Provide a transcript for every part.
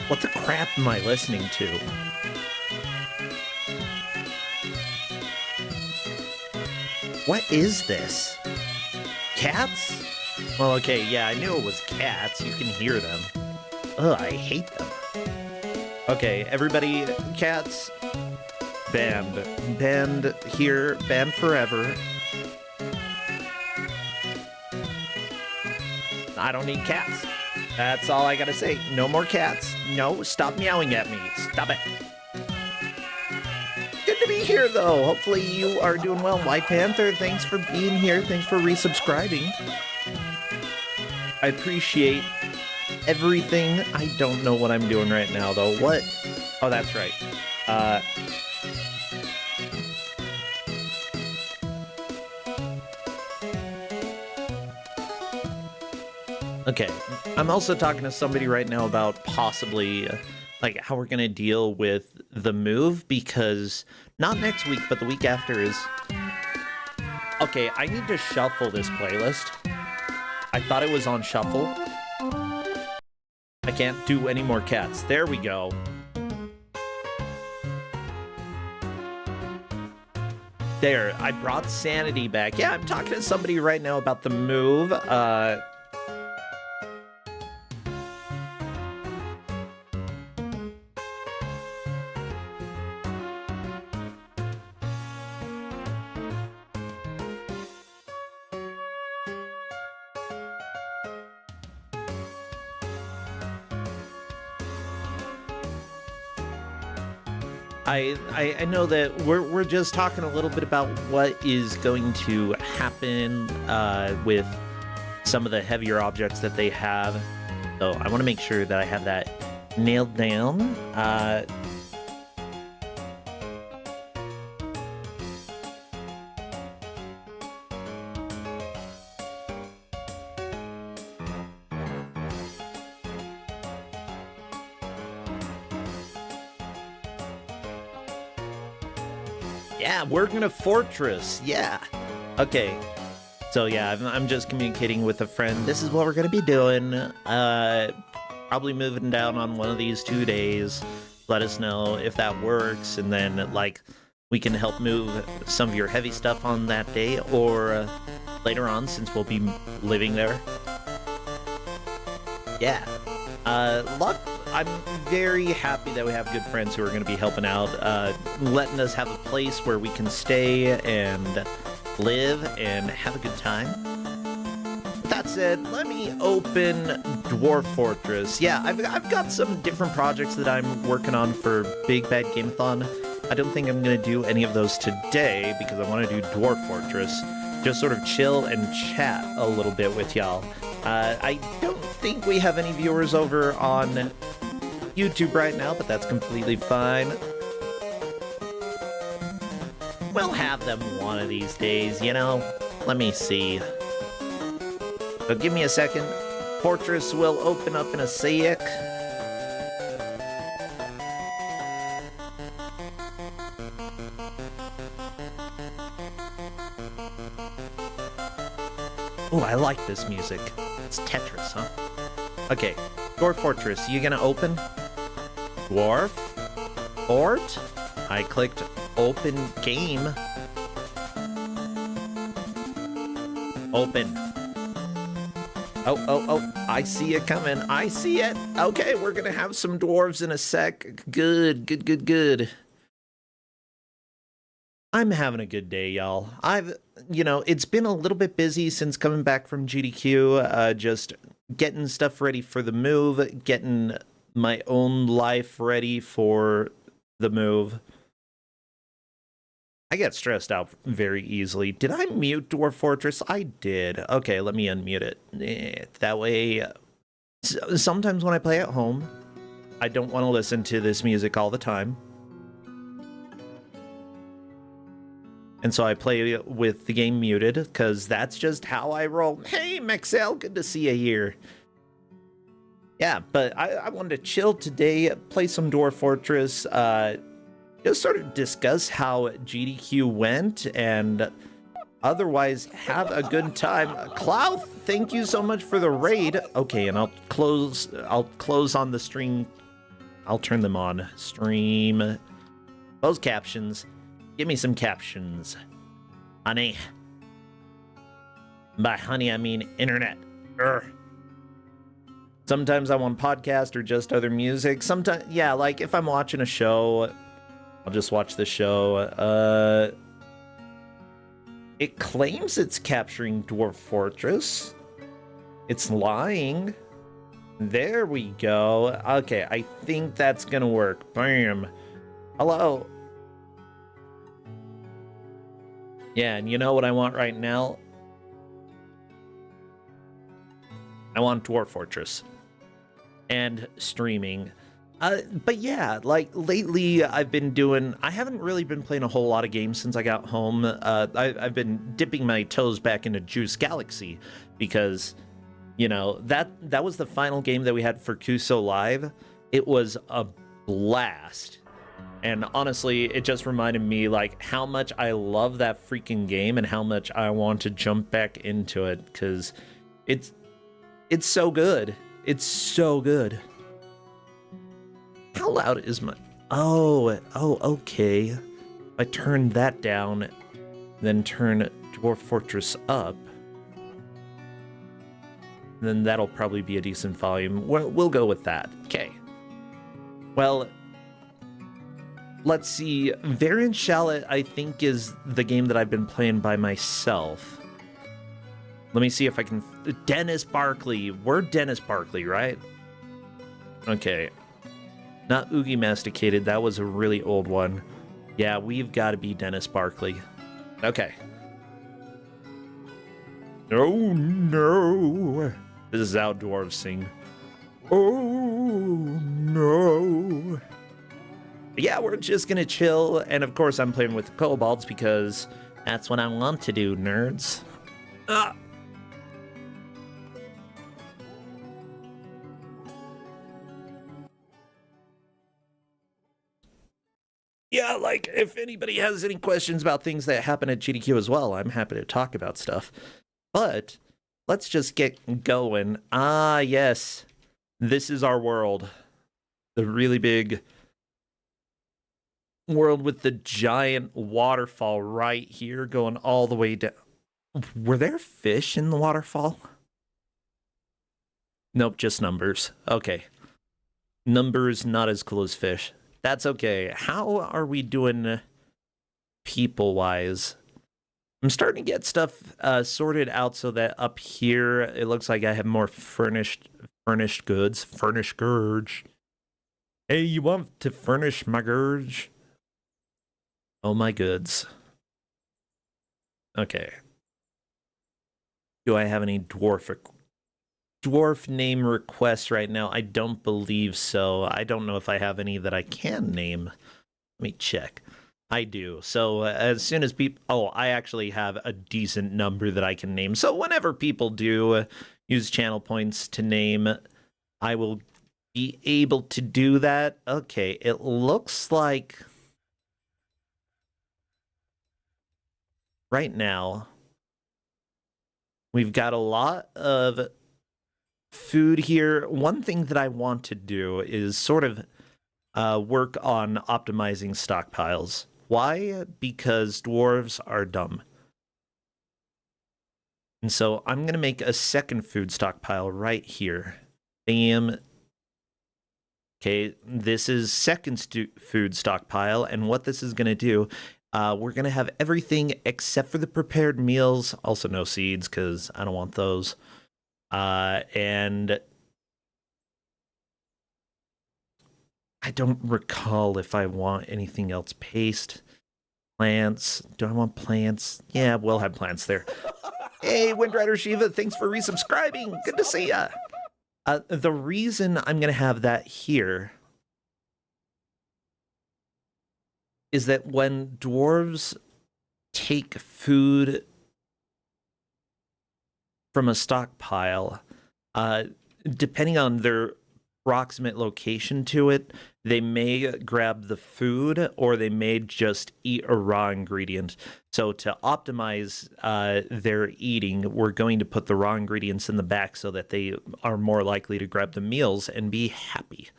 What the crap am I listening to? What is this? Cats? Well, okay, yeah, I knew it was cats. You can hear them. Ugh, I hate them. Okay, everybody, cats, banned. Banned here, banned forever. I don't need cats. That's all I gotta say. No more cats. No, stop meowing at me. Stop it. Good to be here, though. Hopefully you are doing well. White Panther, thanks for being here. Thanks for resubscribing. I appreciate everything. I don't know what I'm doing right now, though. What? Oh, that's right. Okay, I'm also talking to somebody right now about possibly, like, how we're gonna deal with the move, because not next week, but the week after is... Okay, I need to shuffle this playlist. I thought it was on shuffle. I can't do any more cats. There we go. There, I brought sanity back. Yeah, I'm talking to somebody right now about the move. I know that we're just talking a little bit about what is going to happen with some of the heavier objects that they have. So I want to make sure that I have that nailed down. Yeah, we're gonna fortress. Yeah. Okay. So yeah, I'm just communicating with a friend. This is what we're gonna be doing. Probably moving down on one of these 2 days. Let us know if that works, and then like we can help move some of your heavy stuff on that day, or later on, since we'll be living there. Yeah. Luck. I'm very happy that we have good friends who are going to be helping out, letting us have a place where we can stay and live and have a good time. With that said, let me open Dwarf Fortress. Yeah, I've got some different projects that I'm working on for Big Bad Gameathon. I don't think I'm going to do any of those today because I want to do Dwarf Fortress. Just sort of chill and chat a little bit with y'all. I don't think we have any viewers over on YouTube right now, but that's completely fine. We'll have them one of these days, you know? Let me see. So give me a second. Fortress will open up in a sec. Oh, I like this music. It's Tetris, huh? Okay, Dwarf Fortress, you gonna open? Dwarf? Fort? I clicked open game. Open. Oh, I see it coming. I see it. Okay, we're gonna have some dwarves in a sec. Good. I'm having a good day, y'all. It's been a little bit busy since coming back from GDQ, just getting stuff ready for the move, getting my own life ready for the move. I get stressed out very easily. Did I mute Dwarf Fortress? I did. Okay, let me unmute it. That way, sometimes when I play at home, I don't want to listen to this music all the time. And so I play with the game muted, because that's just how I roll. Hey, Maxell, good to see you here. Yeah, but I wanted to chill today, play some Dwarf Fortress, just sort of discuss how GDQ went, and otherwise have a good time. Clouth, thank you so much for the raid. Okay, and I'll close on the stream I'll turn them on. Stream. Those captions. Give me some captions. Honey. By honey, I mean internet. Urgh. Sometimes I want podcast or just other music. Sometimes, yeah, like if I'm watching a show, I'll just watch the show. It claims it's capturing Dwarf Fortress. It's lying. There we go. Okay, I think that's gonna work. Bam. Hello. Yeah, and you know what I want right now? I want Dwarf Fortress. And streaming. But yeah, like lately I haven't really been playing a whole lot of games since I got home. I've been dipping my toes back into Juice Galaxy because, you know, that was the final game that we had for Kuso Live. It was a blast. And honestly, it just reminded me like how much I love that freaking game and how much I want to jump back into it because it's so good. It's so good. How loud is my... Oh, okay. If I turn that down, then turn Dwarf Fortress up, then that'll probably be a decent volume. We'll go with that. Okay. Well, let's see. Variant Shallot, I think, is the game that I've been playing by myself. Let me see if I can... Dennis Barkley. We're Dennis Barkley, right? Okay. Not Oogie Masticated. That was a really old one. Yeah, we've got to be Dennis Barkley. Okay. Oh, no. This is how dwarves sing. Oh, no. Yeah, we're just going to chill. And, of course, I'm playing with kobolds because that's what I want to do, nerds. Ah. Yeah, like, if anybody has any questions about things that happen at GDQ as well, I'm happy to talk about stuff. But let's just get going. Ah, yes. This is our world. The really big world with the giant waterfall right here going all the way down. Were there fish in the waterfall? Nope, just numbers. Okay. Numbers not as cool as fish. That's okay. How are we doing people-wise? I'm starting to get stuff sorted out so that up here it looks like I have more furnished goods. Furnished gurge. Hey, you want to furnish my gurge? Oh, my goods. Okay. Do I have any dwarf name requests right now? I don't believe so. I don't know if I have any that I can name. Let me check. I do. So as soon as people... Oh, I actually have a decent number that I can name. So whenever people do use channel points to name, I will be able to do that. Okay, it looks like... Right now, we've got a lot of food here. One thing that I want to do is sort of work on optimizing stockpiles. Why? Because dwarves are dumb. And so I'm going to make a second food stockpile right here. Bam. Okay, this is second food stockpile, and what this is going to do, we're going to have everything except for the prepared meals. Also no seeds, because I don't want those. And I don't recall if I want anything else. Paste, plants. Do I want plants? Yeah, we'll have plants there. Hey, Windrider Shiva, thanks for resubscribing. Good to see ya. The reason I'm going to have that here is that when dwarves take food from a stockpile, depending on their approximate location to it, they may grab the food or they may just eat a raw ingredient. So to optimize their eating, we're going to put the raw ingredients in the back so that they are more likely to grab the meals and be happy.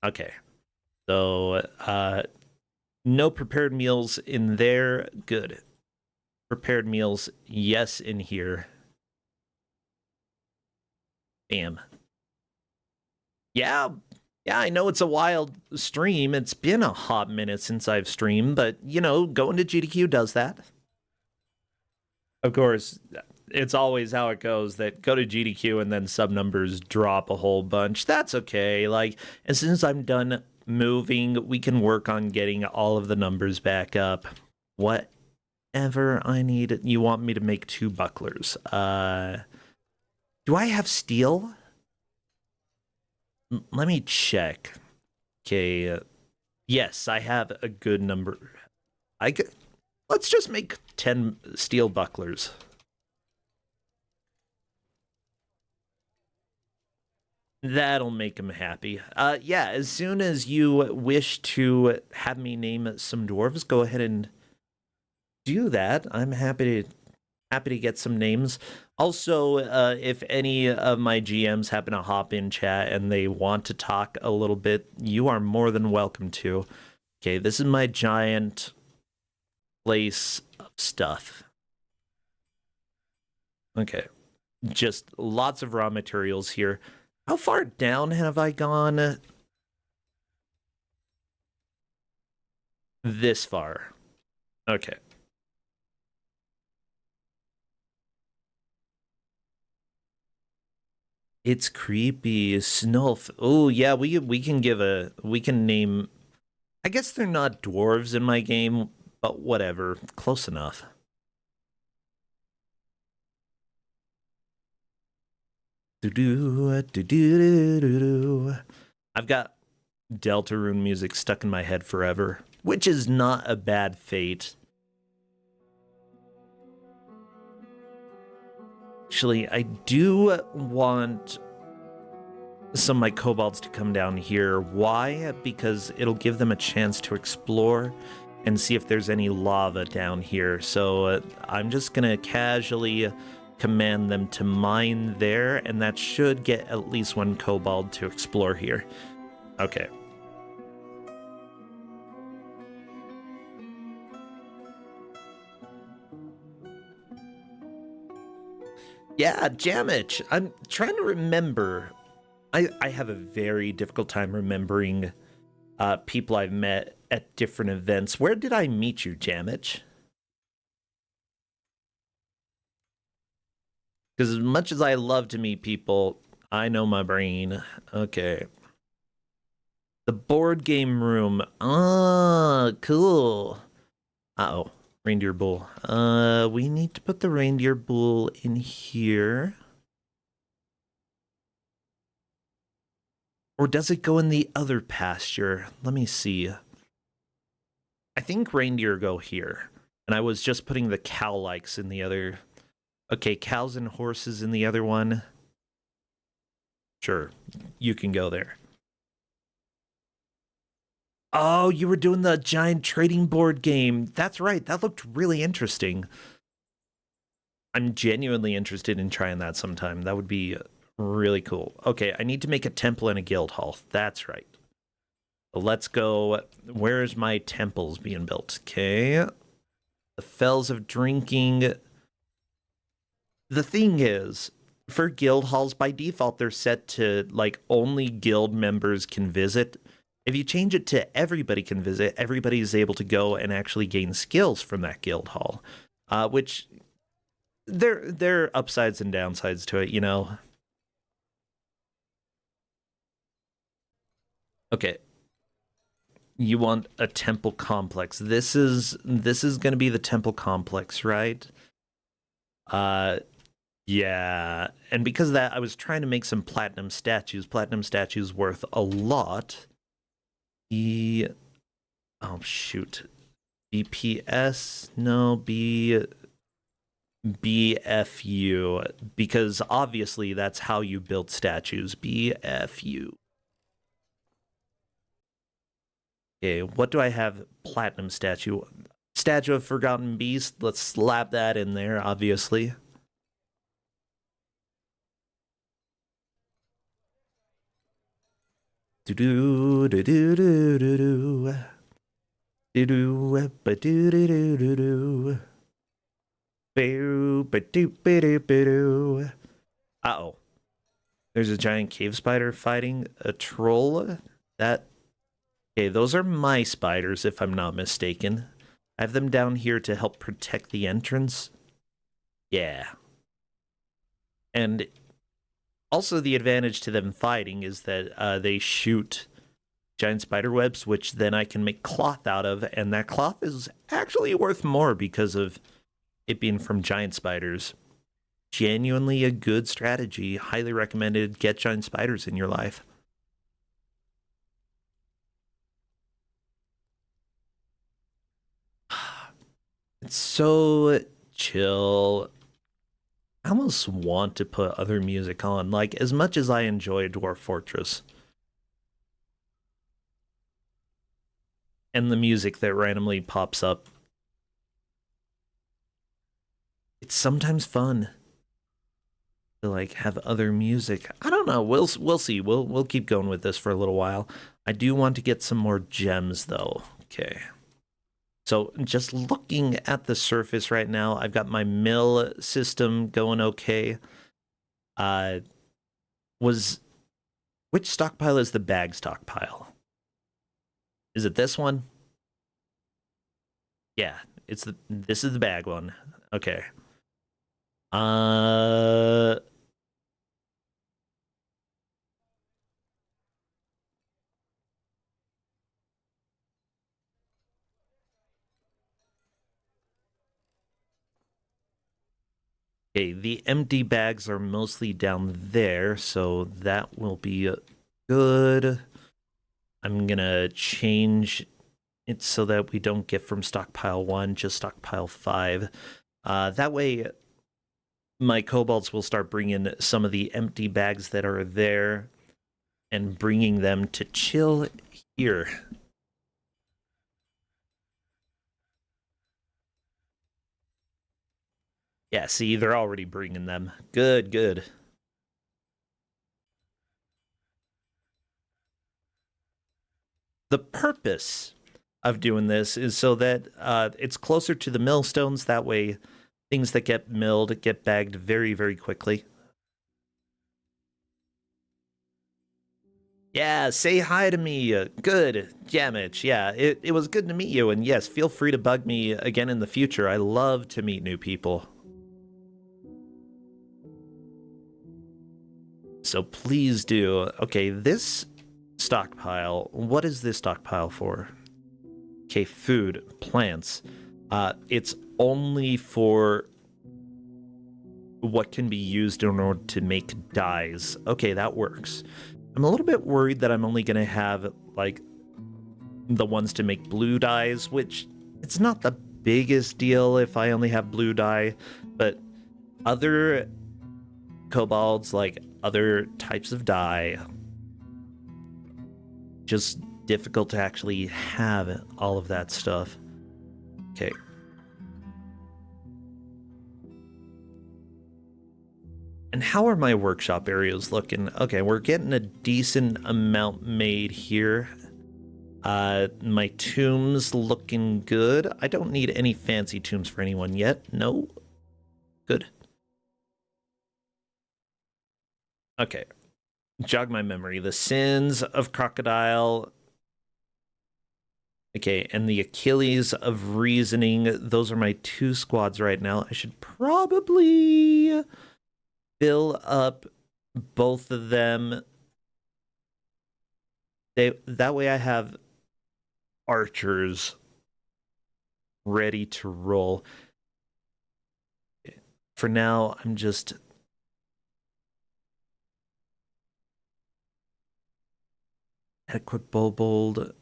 Okay. So, no prepared meals in there. Good. Prepared meals, yes, in here. Bam. Yeah, yeah, I know it's a wild stream. It's been a hot minute since I've streamed, but, you know, going to GDQ does that. Of course, it's always how it goes that go to GDQ and then sub numbers drop a whole bunch. That's okay. Like, as soon as I'm done moving, we can work on getting all of the numbers back up. Whatever I need. You want me to make 2 bucklers. Do I have steel? Let me check. Okay. Yes, I have a good number. Let's just make 10 steel bucklers. That'll make him happy. Yeah, as soon as you wish to have me name some dwarves, go ahead and do that. I'm happy to get some names. Also, if any of my GMs happen to hop in chat and they want to talk a little bit, you are more than welcome to. Okay, this is my giant place of stuff. Okay, just lots of raw materials here. How far down have I gone? This far. Okay. It's creepy. Snulf. Oh yeah, we can name. I guess they're not dwarves in my game, but whatever. Close enough. I've got Deltarune music stuck in my head forever, which is not a bad fate. Actually, I do want some of my kobolds to come down here. Why? Because it'll give them a chance to explore and see if there's any lava down here. So I'm just gonna casually command them to mine there, and that should get at least 1 kobold to explore here. Okay. Yeah, Jamich. I'm trying to remember. I have a very difficult time remembering people I've met at different events. Where did I meet you, Jamich? Because as much as I love to meet people, I know my brain. Okay. The board game room. Ah, cool. Uh-oh. Reindeer bull. We need to put the reindeer bull in here. Or does it go in the other pasture? Let me see. I think reindeer go here. And I was just putting the cow-likes in the other. Okay, cows and horses in the other one. Sure, you can go there. Oh, you were doing the giant trading board game. That's right, that looked really interesting. I'm genuinely interested in trying that sometime. That would be really cool. Okay, I need to make a temple and a guild hall. That's right. Let's go. Where's my temples being built? Okay. The Fells of Drinking. The thing is, for guild halls, by default, they're set to, like, only guild members can visit. If you change it to everybody can visit, everybody is able to go and actually gain skills from that guild hall. Which, there are upsides and downsides to it, you know? Okay. You want a temple complex. This is going to be the temple complex, right? Yeah. And because of that, I was trying to make some platinum statues. Platinum statues worth a lot. Oh shoot. BPS? No, BFU, because obviously that's how you build statues. BFU. Okay, what do I have? Platinum statue. Statue of Forgotten Beast. Let's slap that in there, obviously. Do do do do do do do. Do do ba do do do do do. Boo ba do ba do ba do. Uh-oh. There's a giant cave spider fighting a troll. That Okay, those are my spiders if I'm not mistaken. I have them down here to help protect the entrance. Yeah. And also the advantage to them fighting is that they shoot giant spider webs, which then I can make cloth out of, and that cloth is actually worth more because of it being from giant spiders. Genuinely a good strategy. Highly recommended. Get giant spiders in your life. It's so chill. I almost want to put other music on, like, as much as I enjoy Dwarf Fortress. And the music that randomly pops up. It's sometimes fun to, like, have other music. I don't know. We'll see. We'll keep going with this for a little while. I do want to get some more gems, though. Okay. So just looking at the surface right now, I've got my mill system going okay. Which stockpile is the bag stockpile? Is it this one? Yeah, this is the bag one. Okay. Okay, the empty bags are mostly down there, so that will be good. I'm gonna change it so that we don't get from stockpile 1, just stockpile 5. That way, my kobolds will start bringing some of the empty bags that are there and bringing them to chill here. Yeah, see, they're already bringing them. Good, good. The purpose of doing this is so that it's closer to the millstones. That way, things that get milled get bagged very, very quickly. Yeah, say hi to me. Good, Jamich. Yeah, it was good to meet you. And yes, feel free to bug me again in the future. I love to meet new people. So please do. Okay, this stockpile. What is this stockpile for? Okay, food, plants. It's only for what can be used in order to make dyes. Okay, that works. I'm a little bit worried that I'm only going to have, like, the ones to make blue dyes, which it's not the biggest deal if I only have blue dye, but other kobolds, like other types of dye, just difficult to actually have all of that stuff. Okay. And how are my workshop areas looking? Okay, we're getting a decent amount made here. My tombs looking good. I don't need any fancy tombs for anyone yet. No. Good. Okay. Jog my memory. The sins of Crocodile. Okay, and the Achilles of Reasoning. Those are my 2 squads right now. I should probably fill up both of them. That way I have archers ready to roll. For now, I'm just adequate bold.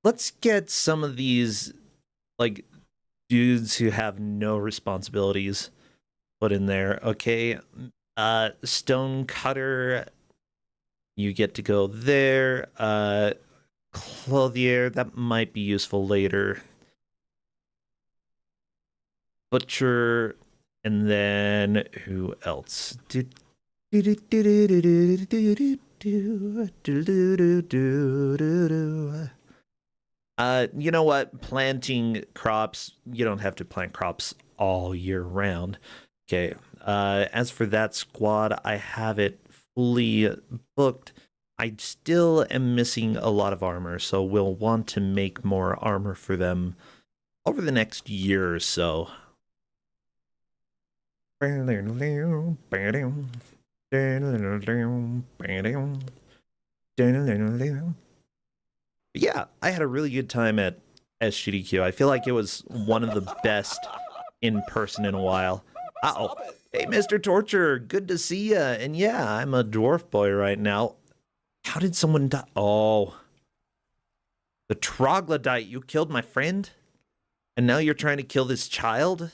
Let's get some of these, like, dudes who have no responsibilities put in there. Okay, stone cutter, you get to go there. Clothier, that might be useful later. Butcher, and then who else? You know what? Planting crops, you don't have to plant crops all year round. Okay. As for that squad, I have it fully booked. I still am missing a lot of armor, so we'll want to make more armor for them over the next year or so. Yeah, I had a really good time at SGDQ. I feel like it was one of the best in person in a while. Uh-oh. Hey, Mr. Torture, good to see ya. And yeah, I'm a dwarf boy right now. How did someone die? Oh. The troglodyte, you killed my friend? And now you're trying to kill this child?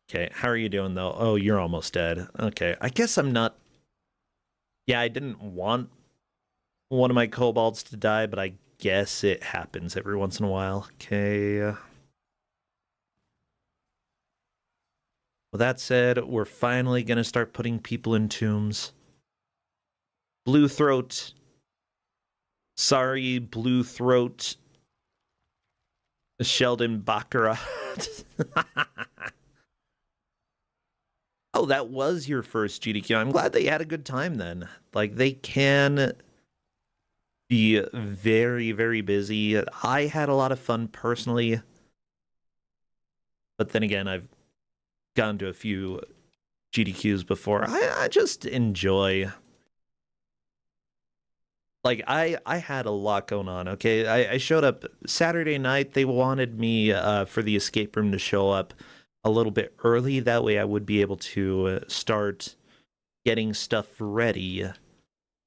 Okay, how are you doing, though? Oh, you're almost dead. Okay, I guess I'm not... Yeah, I didn't want one of my kobolds to die, but I guess it happens every once in a while. Okay. Well, that said, we're finally going to start putting people in tombs. Blue Throat. Sorry, Blue Throat. Sheldon Baccarat. Oh, that was your first GDQ. I'm glad that you had a good time then. Like, they can be very, very busy. I had a lot of fun personally. But then again, I've gone to a few GDQs before. I just enjoy... Like, I had a lot going on, okay? I showed up Saturday night. They wanted me for the escape room to show up a little bit early. That way I would be able to start getting stuff ready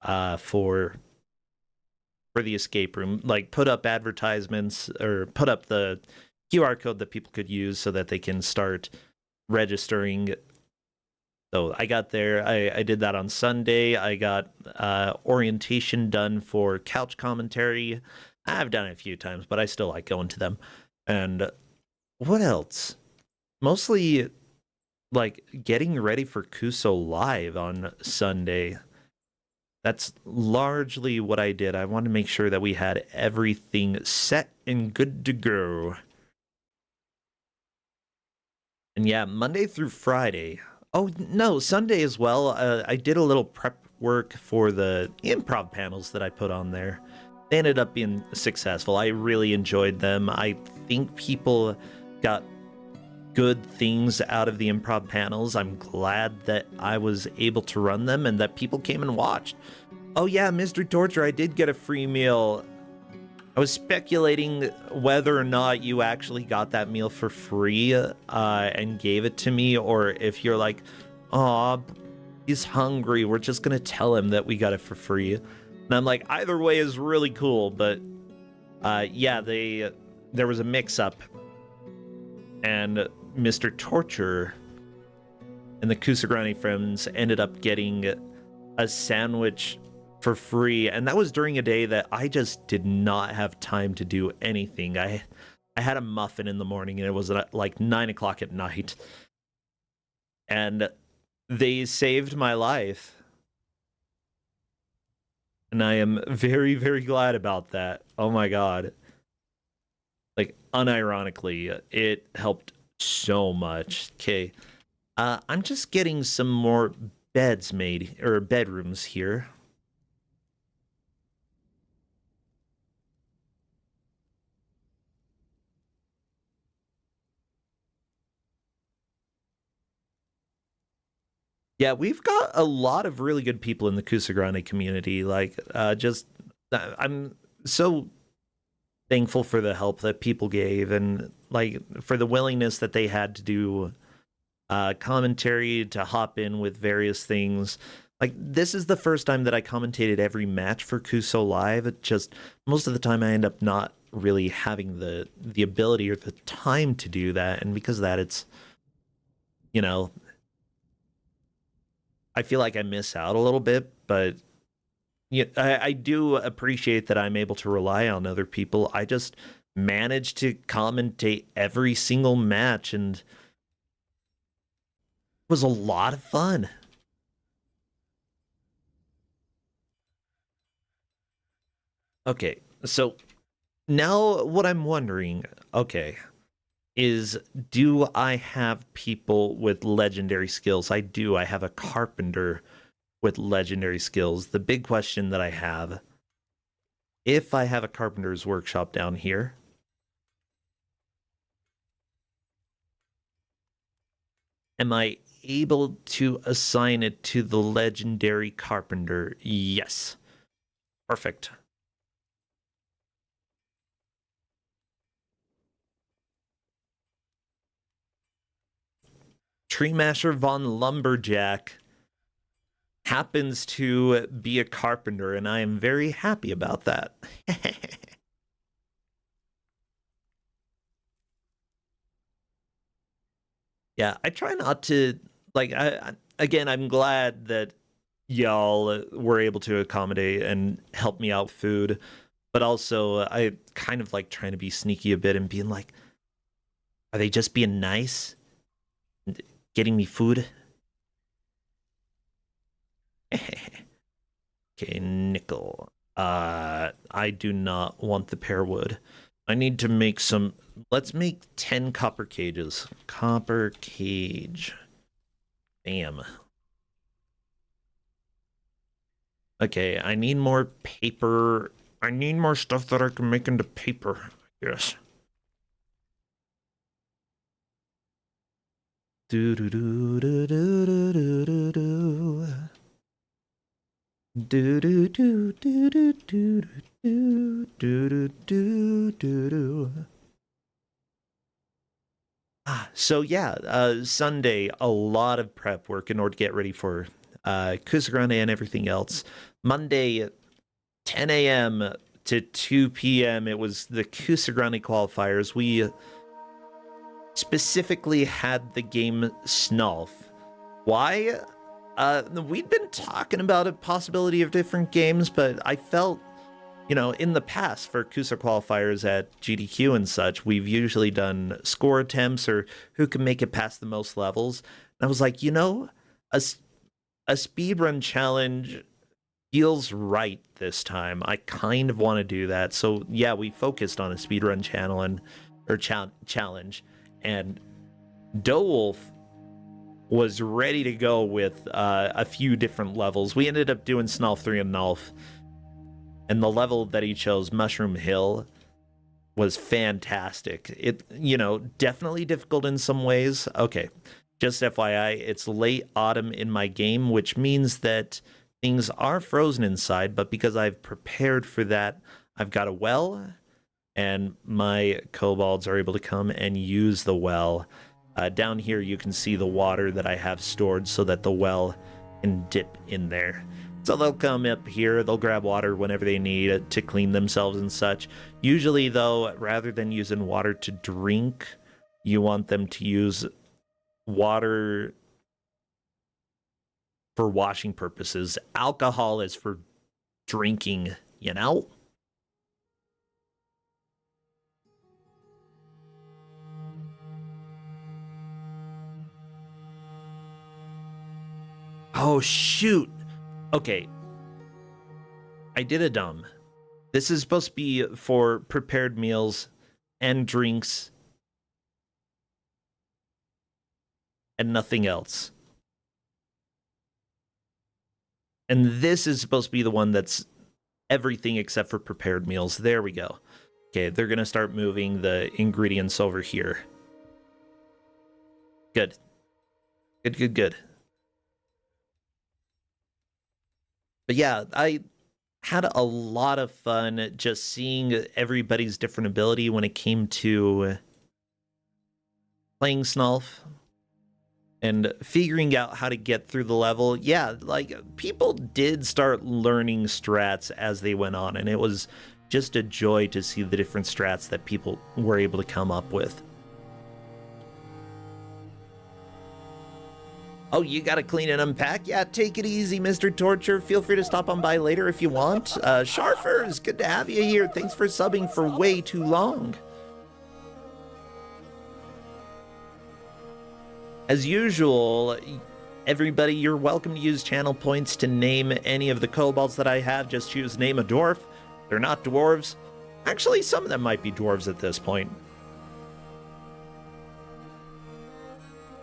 for the escape room. Like, put up advertisements or put up the QR code that people could use so that they can start registering. So I got there. I did that on Sunday. I got orientation done for couch commentary. I've done it a few times, but I still like going to them. And what else? Mostly like getting ready for Kuso Live on Sunday. That's largely what I did. I wanted to make sure that we had everything set and good to go. And yeah, Monday through Friday. Oh, no, Sunday as well. I did a little prep work for the improv panels that I put on there. They ended up being successful. I really enjoyed them. I think people got good things out of the improv panels. I'm glad that I was able to run them and that people came and watched. Oh yeah, Mr. Torture, I did get a free meal. I was speculating whether or not you actually got that meal for free and gave it to me, or if you're like, "Aw, he's hungry, we're just gonna tell him that we got it for free." And I'm like, either way is really cool, but yeah, there was a mix-up, and Mr. Torture and the Kusogrande friends ended up getting a sandwich for free, and that was during a day that I just did not have time to do anything. I had a muffin in the morning, and it was at like 9 o'clock at night, and they saved my life, and I am very, very glad about that. Oh my god. Like, unironically, it helped so much. Okay, I'm just getting some more beds made, or bedrooms here. Yeah, we've got a lot of really good people in the Kusogrande community. Like, I'm so thankful for the help that people gave, and like for the willingness that they had to do commentary, to hop in with various things. Like, this is the first time that I commentated every match for Kuso Live. It just, most of the time I end up not really having the ability or the time to do that, and because of that, it's, you know, I feel like I miss out a little bit, but yeah, I do appreciate that I'm able to rely on other people. I just manage to commentate every single match, and was a lot of fun. Okay, so now what I'm wondering, okay, is do I have people with legendary skills? I do. I have a carpenter with legendary skills. The big question that I have, if I have a carpenter's workshop down here, am I able to assign it to the legendary carpenter? Yes. Perfect. Tree Masher von Lumberjack happens to be a carpenter, and I am very happy about that. Yeah, I try not to like. Again, I'm glad that y'all were able to accommodate and help me out with food, but also I kind of like trying to be sneaky a bit and being like, are they just being nice, getting me food? Okay, nickel. I do not want the pear wood. I need to make some. Let's make 10 copper cages. Copper cage. Bam. Okay, I need more paper. I need more stuff that I can make into paper. Yes. Do do do do do do do do. Do do do do do do do do do do do. So yeah, Sunday, a lot of prep work in order to get ready for Kusogrande and everything else. Monday, 10 a.m. to 2 p.m. It was the Kusogrande qualifiers. We specifically had the game Snalf. Why? We'd been talking about a possibility of different games, but I felt, in the past for Kusa qualifiers at GDQ and such, we've usually done score attempts or who can make it past the most levels. And I was like, a speedrun challenge feels right this time. I kind of want to do that. So yeah, we focused on a speedrun challenge, and Dwarf was ready to go with a few different levels. We ended up doing Snalf 3 and Nalf, and the level that he chose, Mushroom Hill, was fantastic. It, definitely difficult in some ways. Okay, just FYI, it's late autumn in my game, which means that things are frozen inside, but because I've prepared for that, I've got a well, and my kobolds are able to come and use the well. Down here, you can see the water that I have stored so that the well can dip in there. So they'll come up here, they'll grab water whenever they need it to clean themselves and such. Usually, though, rather than using water to drink, you want them to use water for washing purposes. Alcohol is for drinking, Oh, shoot. Okay. I did a dumb. This is supposed to be for prepared meals and drinks and nothing else. And this is supposed to be the one that's everything except for prepared meals. There we go. Okay, they're going to start moving the ingredients over here. Good. Good. But yeah, I had a lot of fun just seeing everybody's different ability when it came to playing Snalf and figuring out how to get through the level. Yeah, like, people did start learning strats as they went on, and it was just a joy to see the different strats that people were able to come up with. Oh, you gotta clean and unpack? Yeah, take it easy, Mr. Torture. Feel free to stop on by later if you want. Sharfers, good to have you here. Thanks for subbing for way too long. As usual, everybody, you're welcome to use channel points to name any of the kobolds that I have. Just choose name a dwarf. They're not dwarves. Actually, some of them might be dwarves at this point.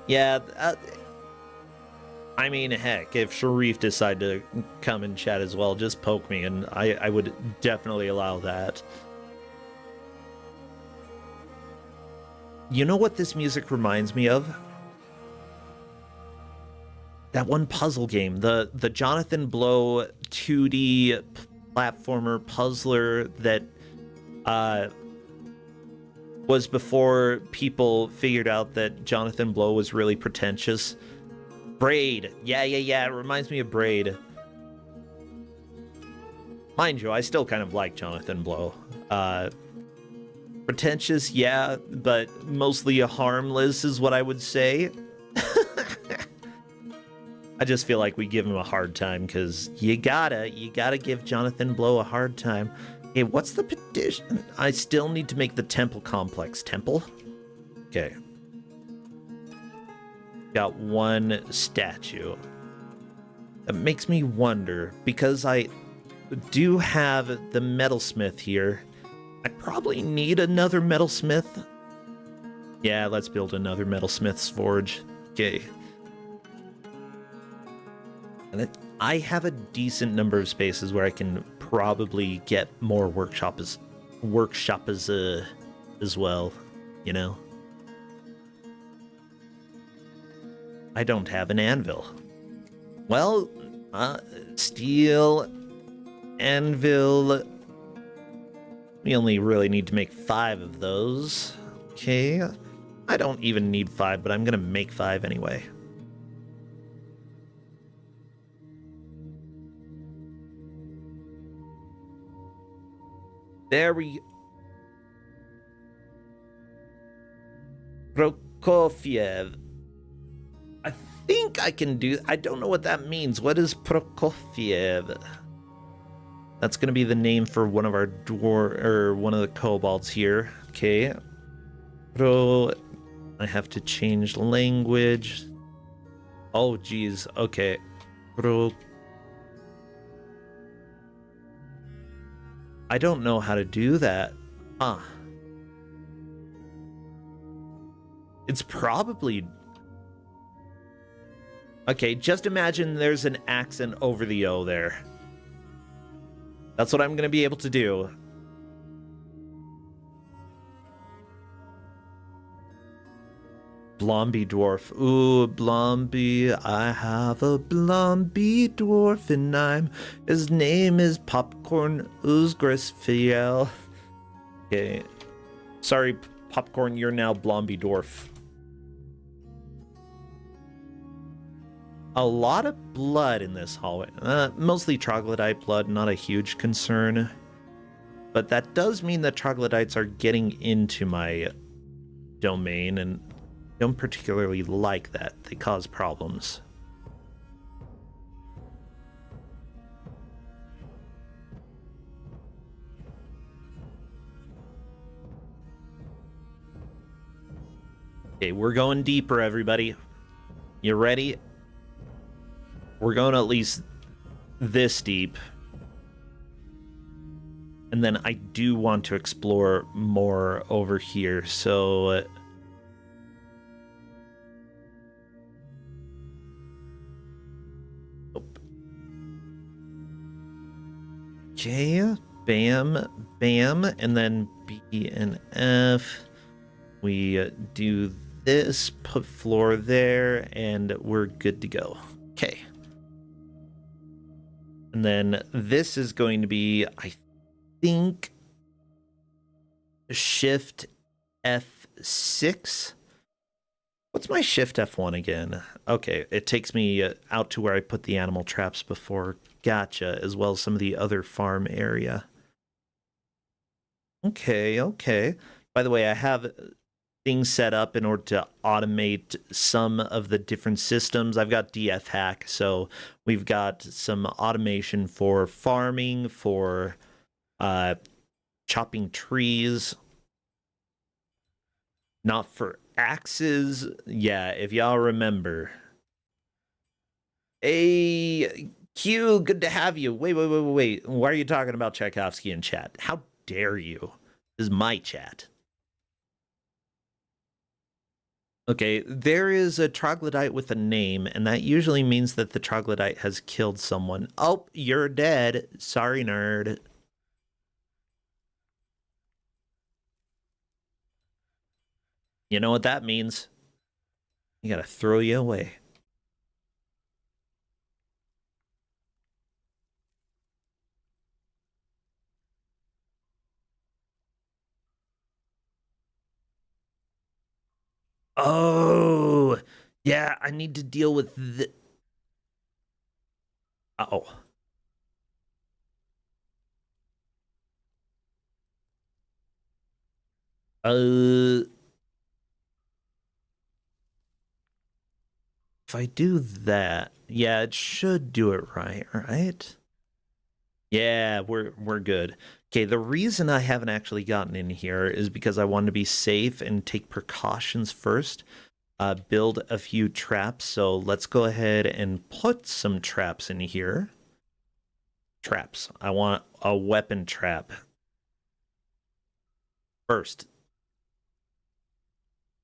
Yeah, I mean, heck, if Sharif decided to come and chat as well, just poke me, and I would definitely allow that. You know what this music reminds me of? That one puzzle game, the Jonathan Blow 2D platformer puzzler that was before people figured out that Jonathan Blow was really pretentious. Braid. Yeah, it reminds me of Braid. Mind you, I still kind of like Jonathan Blow. Pretentious, yeah, but mostly harmless is what I would say. I just feel like we give him a hard time because you gotta give Jonathan Blow a hard time. Hey, what's the petition? I still need to make the temple complex. Temple? Okay. Got one statue. That makes me wonder, because I do have the metalsmith here, I probably need another metalsmith. Yeah, let's build another metalsmith's forge. Okay. And I have a decent number of spaces where I can probably get more workshop as well, you know. I don't have an anvil. Well, steel, anvil. We only really need to make 5 of those. Okay. I don't even need 5, but I'm gonna make 5 anyway. There we... Prokofiev. I think I can do... I don't know what that means. What is Prokofiev? That's going to be the name for one of our one of the kobolds here. Okay. I have to change language. Oh, geez. Okay. I don't know how to do that. Huh. It's probably... Okay, just imagine there's an accent over the O there. That's what I'm going to be able to do. Blomby dwarf. Ooh, Blomby. I have a Blomby dwarf and his name is Popcorn Uzgrisfiel. Okay. Sorry, Popcorn, you're now Blomby dwarf. A lot of blood in this hallway. Mostly troglodyte blood, not a huge concern. But that does mean that troglodytes are getting into my domain, and don't particularly like that. They cause problems. Okay, we're going deeper, everybody. You ready? We're going at least this deep. And then I do want to explore more over here, so... Okay, bam, bam, and then B and F. We do this, put floor there, and we're good to go. Okay. And then this is going to be, I think, Shift F6. What's my Shift F1 again? Okay, it takes me out to where I put the animal traps before. Gotcha, as well as some of the other farm area. Okay, okay. By the way, I have things set up in order to automate some of the different systems. I've got DF hack, so we've got some automation for farming, for chopping trees. Not for axes. Yeah, if y'all remember. Hey, Q, good to have you. Wait. Why are you talking about Tchaikovsky in chat? How dare you? This is my chat. Okay, there is a troglodyte with a name, and that usually means that the troglodyte has killed someone. Oh, you're dead. Sorry, nerd. You know what that means? You gotta throw you away. Oh, yeah, I need to deal with the. Oh. If I do that, yeah, it should do it right? Yeah, we're good. Okay, the reason I haven't actually gotten in here is because I wanted to be safe and take precautions first. Build a few traps. So let's go ahead and put some traps in here. Traps. I want a weapon trap. First,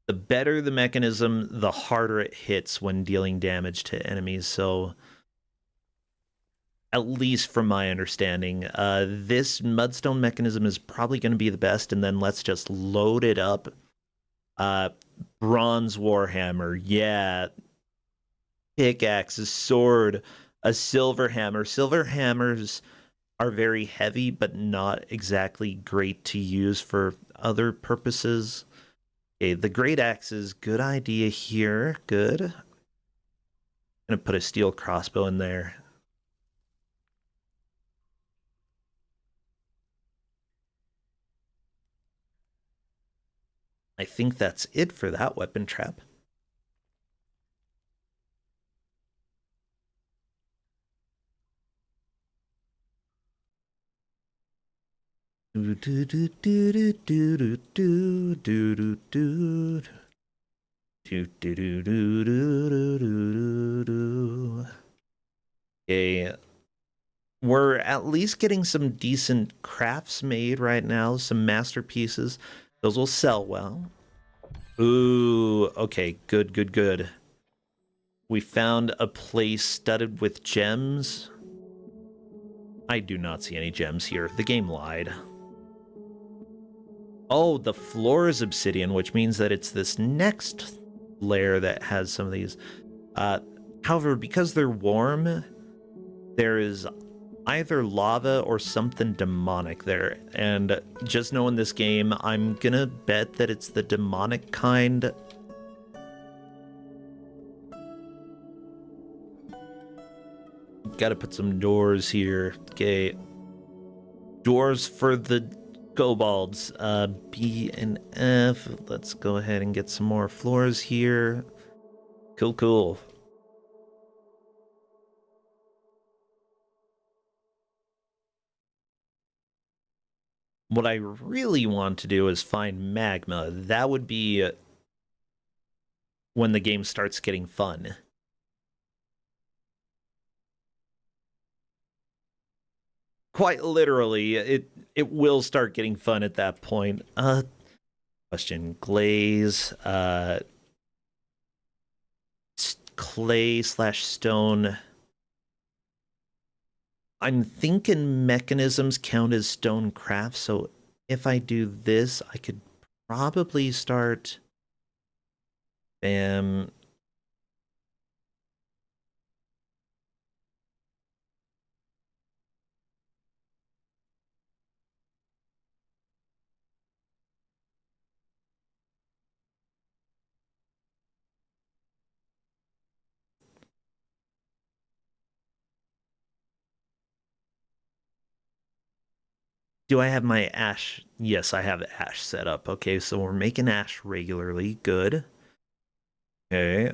the better the mechanism, the harder it hits when dealing damage to enemies. So at least from my understanding, this mudstone mechanism is probably going to be the best, and then let's just load it up. Bronze warhammer, yeah. Pickaxe, a sword, a silver hammer. Silver hammers are very heavy, but not exactly great to use for other purposes. Okay, the great axe is good idea here. Good. I'm gonna put a steel crossbow in there. I think that's it for that weapon trap. Okay, we're at least getting some decent crafts made right now, some masterpieces. Those will sell well. Ooh, okay, good. We found a place studded with gems. I do not see any gems here. The game lied. Oh, the floor is obsidian, which means that it's this next layer that has some of these. However, because they're warm, there is either lava or something demonic there. And just knowing this game, I'm gonna bet that it's the demonic kind. Gotta put some doors here. Okay. Doors for the kobolds. B and F. Let's go ahead and get some more floors here. Cool. What I really want to do is find magma. That would be when the game starts getting fun. Quite literally, it will start getting fun at that point. Question: glaze, clay/stone. I'm thinking mechanisms count as stone crafts, so if I do this, I could probably start. Bam. Do I have my ash? Yes, I have ash set up. Okay, so we're making ash regularly. Good. Okay.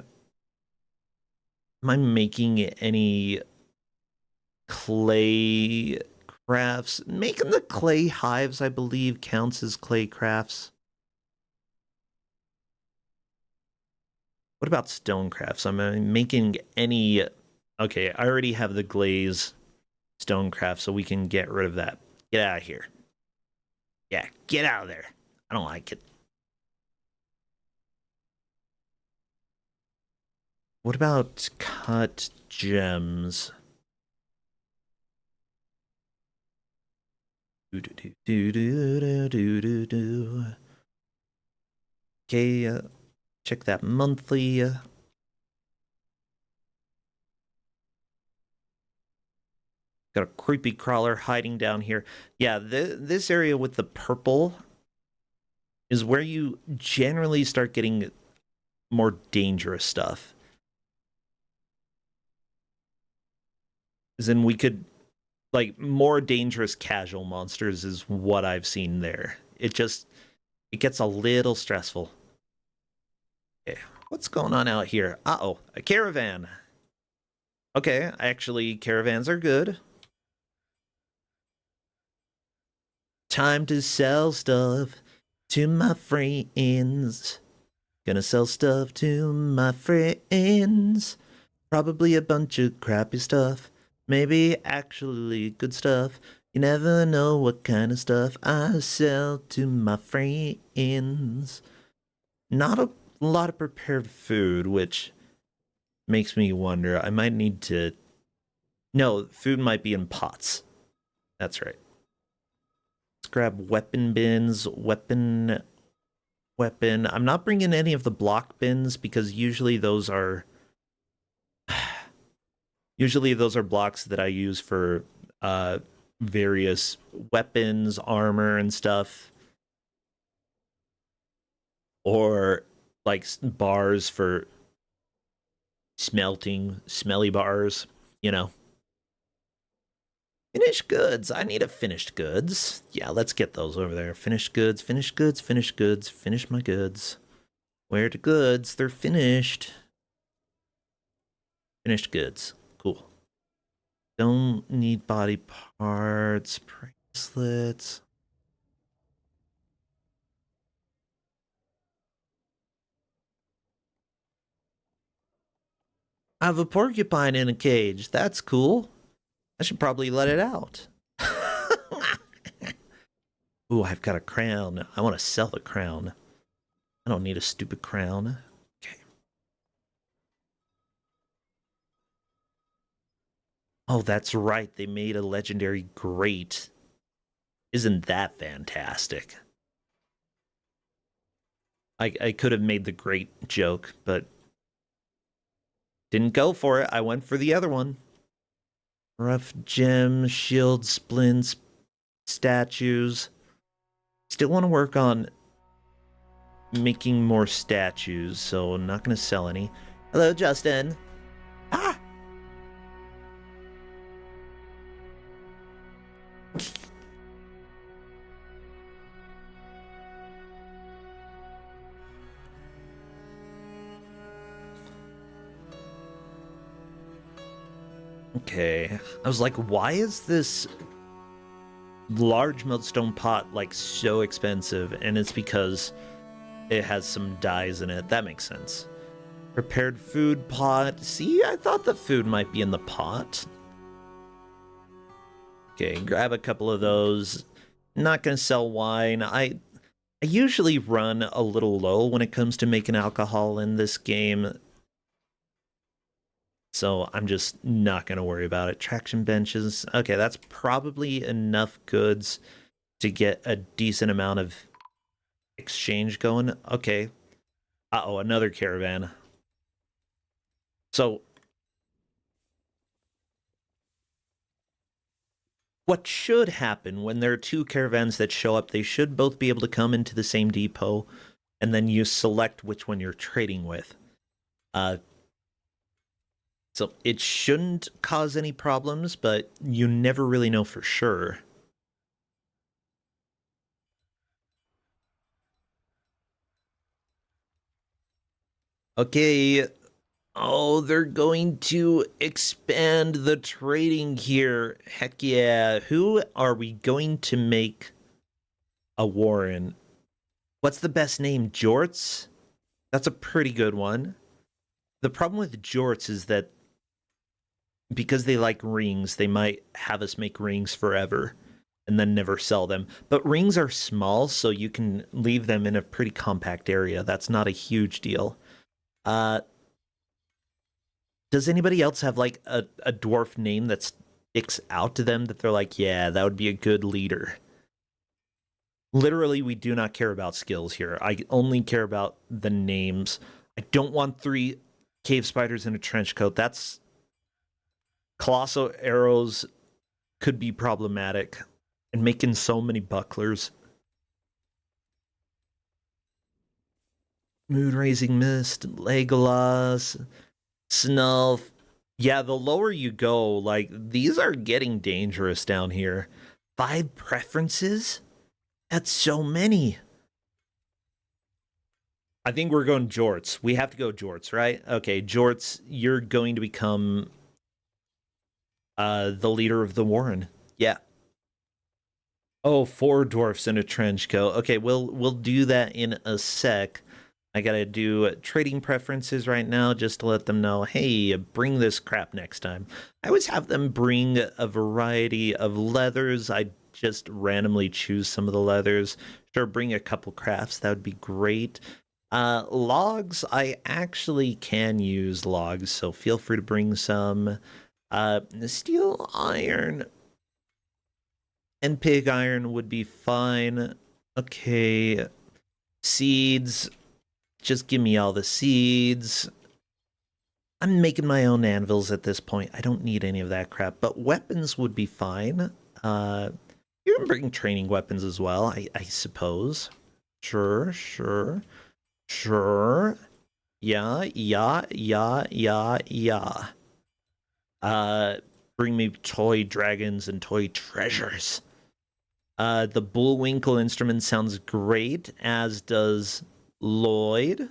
Am I making any clay crafts? Making the clay hives, I believe, counts as clay crafts. What about stonecraft? So I'm making any... Okay, I already have the glaze stonecraft, so we can get rid of that. Get out of here. Yeah, get out of there. I don't like it. What about cut gems? Okay, check that monthly. Got a creepy crawler hiding down here. Yeah, this area with the purple is where you generally start getting more dangerous stuff. As in, we could, like, more dangerous casual monsters is what I've seen there. It gets a little stressful. Okay, what's going on out here? Uh-oh, a caravan. Okay, actually, caravans are good. Time to sell stuff to my friends. Gonna sell stuff to my friends. Probably a bunch of crappy stuff. Maybe actually good stuff. You never know what kind of stuff I sell to my friends. Not a lot of prepared food, which makes me wonder. I might need to... No, food might be in pots. That's right. Let's grab weapon bins. Weapon. I'm not bringing any of the block bins because usually those are blocks that I use for various weapons, armor, and stuff. Or like bars for smelting, smelly bars, you know. Finished goods. I need a finished goods. Yeah, let's get those over there. Finished goods, finished goods, finished goods, finish my goods. Where the goods? They're finished. Finished goods. Cool. Don't need body parts, bracelets. I have a porcupine in a cage. That's cool. I should probably let it out. Ooh, I've got a crown. I want to sell the crown. I don't need a stupid crown. Okay. Oh, that's right. They made a legendary grate. Isn't that fantastic? I could have made the great joke, but didn't go for it. I went for the other one. Rough gem, shield splints, statues. Still want to work on making more statues, so I'm not going to sell any. Hello, Justin. Ah! Okay. I was like, why is this large millstone pot like so expensive? And it's because it has some dyes in it. That makes sense. Prepared food pot. See, I thought the food might be in the pot. Okay, grab a couple of those. Not gonna sell wine. I usually run a little low when it comes to making alcohol in this game. So I'm just not going to worry about it. Traction benches. Okay, that's probably enough goods to get a decent amount of exchange going. Okay. Uh-oh, another caravan. So what should happen when there are two caravans that show up, they should both be able to come into the same depot, and then you select which one you're trading with. So it shouldn't cause any problems, but you never really know for sure. Okay. Oh, they're going to expand the trading here. Heck yeah. Who are we going to make a warren? What's the best name? Jorts? That's a pretty good one. The problem with jorts is that because they like rings, they might have us make rings forever and then never sell them. But rings are small, so you can leave them in a pretty compact area. That's not a huge deal. Does anybody else have like a dwarf name that sticks out to them that they're like, yeah, that would be a good leader? Literally, we do not care about skills here. I only care about the names. I don't want 3 cave spiders in a trench coat. That's colossal arrows could be problematic, and making so many bucklers. Mood raising mist, Legolas, Snulf. Yeah, the lower you go, like these are getting dangerous down here. 5 preferences? That's so many. I think we're going jorts. We have to go jorts, right? Okay, jorts, you're going to become the leader of the Warren. Yeah. Oh, 4 dwarfs in a trench coat. Okay, we'll do that in a sec. I gotta do trading preferences right now just to let them know, hey, bring this crap next time. I always have them bring a variety of leathers. I just randomly choose some of the leathers. Sure, bring a couple crafts. That would be great. Logs, I actually can use logs, so feel free to bring some. Steel iron and pig iron would be fine. Okay. Seeds. Just give me all the seeds. I'm making my own anvils at this point. I don't need any of that crap, but weapons would be fine. You can bring training weapons as well, I suppose. Sure. Yeah. Bring me toy dragons and toy treasures. The Bullwinkle instrument sounds great, as does Lloyd.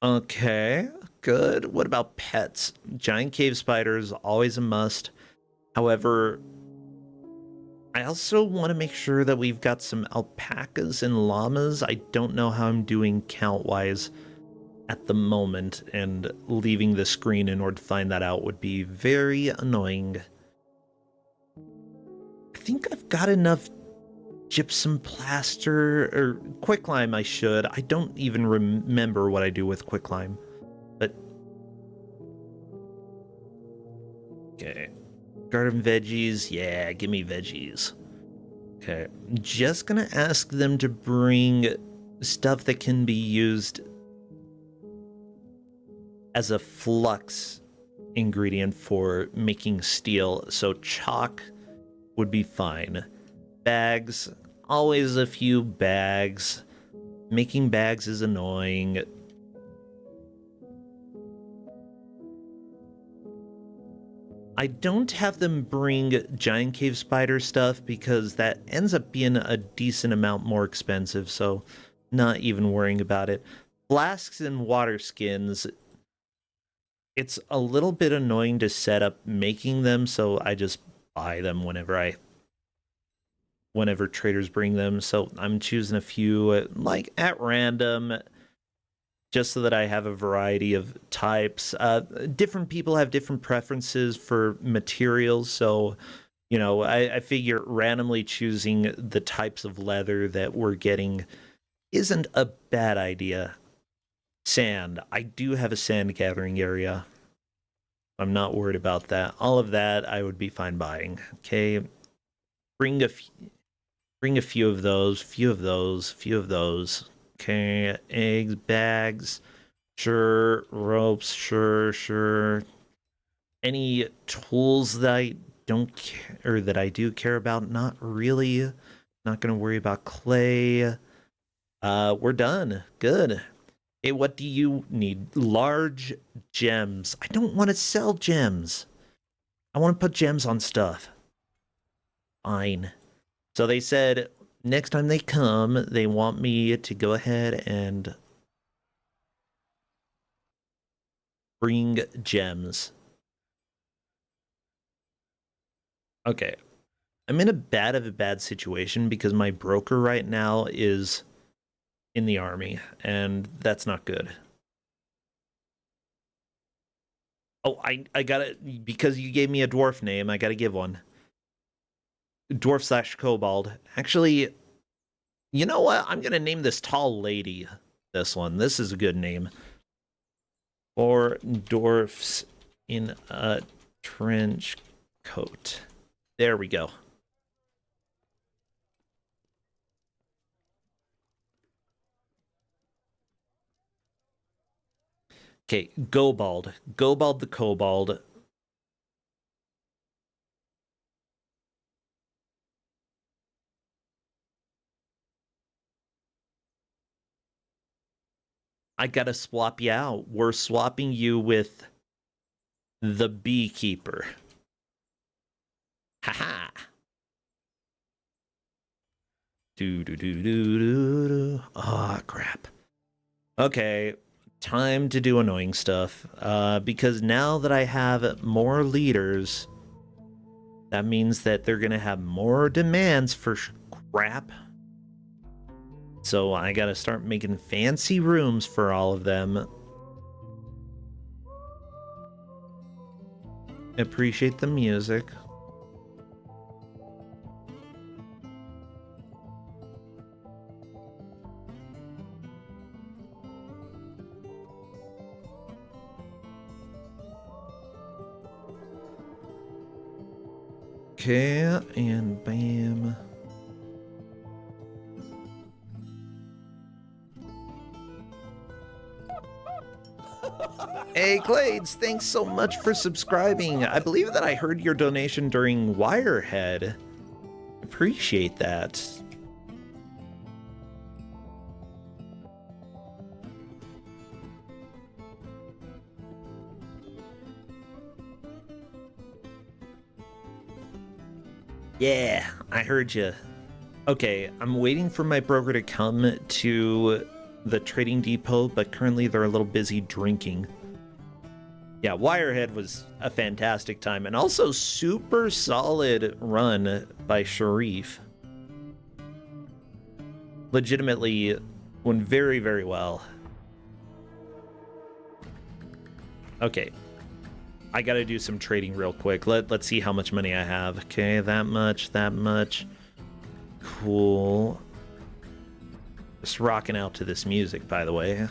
Okay, good. What about pets? Giant cave spiders, always a must. However, I also want to make sure that we've got some alpacas and llamas. I don't know how I'm doing count-wise at the moment, and leaving the screen in order to find that out would be very annoying. I think I've got enough gypsum plaster, or quicklime I should. I don't even remember what I do with quicklime, but... Okay. Garden veggies, yeah, give me veggies. Okay, just gonna ask them to bring stuff that can be used as a flux ingredient for making steel, so chalk would be fine. Bags, always a few bags. Making bags is annoying. I don't have them bring giant cave spider stuff because that ends up being a decent amount more expensive, so not even worrying about it. Flasks and water skins, it's a little bit annoying to set up making them, so I just buy them whenever traders bring them. So I'm choosing a few like at random, just so that I have a variety of types. Different people have different preferences for materials, so you know, I figure randomly choosing the types of leather that we're getting isn't a bad idea. Sand. I do have a sand gathering area. I'm not worried about that. All of that I would be fine buying. Okay. Bring a few of those, few of those. Okay, eggs, bags, sure, ropes, sure. Any tools that I don't care, or that I do care about? Not really. Not gonna worry about clay. We're done. Good. Hey, what do you need? Large gems. I don't want to sell gems. I want to put gems on stuff. Fine. So they said next time they come, they want me to go ahead and bring gems. Okay. I'm in a bad situation because my broker right now is in the army, and that's not good. Oh, I gotta, because you gave me a dwarf name, I gotta give one. Dwarf slash kobold. Actually, you know what? I'm gonna name this tall lady this one. This is a good name. 4 dwarfs in a trench coat. There we go. Okay, Gobald. Gobald the kobold. I gotta swap you out. We're swapping you with the beekeeper. Haha. Do do do do do do. Ah, oh, crap. Okay, time to do annoying stuff. Because now that I have more leaders, that means that they're gonna have more demands for crap. So I gotta start making fancy rooms for all of them. Appreciate the music. Okay, and bam. Hey, Clades, thanks so much for subscribing. I believe that I heard your donation during Wirehead. Appreciate that. Yeah, I heard you. Okay, I'm waiting for my broker to come to the trading depot, but currently they're a little busy drinking. Yeah, Wirehead was a fantastic time, and also super solid run by Sharif. Legitimately went very, very well. Okay, I gotta do some trading real quick. Let's see how much money I have. Okay, that much, that much. Cool. Just rocking out to this music, by the way.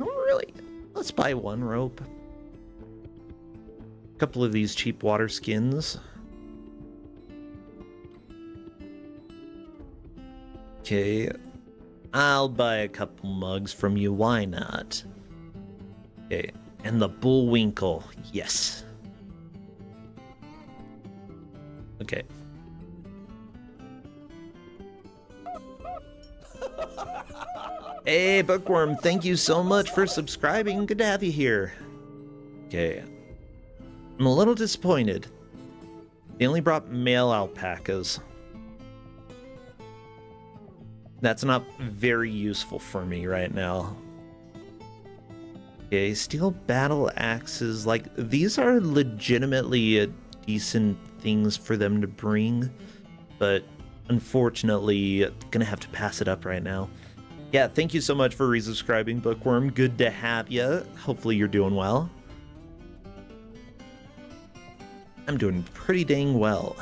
Oh, really? Let's buy one rope. A couple of these cheap water skins. Okay. I'll buy a couple mugs from you. Why not? Okay. And the Bullwinkle. Yes. Okay. Hey, Bookworm, thank you so much for subscribing. Good to have you here. Okay. I'm a little disappointed. They only brought male alpacas. That's not very useful for me right now. Okay, steel battle axes. Like, these are legitimately decent things for them to bring, but unfortunately, gonna have to pass it up right now. Yeah, thank you so much for resubscribing, Bookworm. Good to have you. Hopefully you're doing well. I'm doing pretty dang well.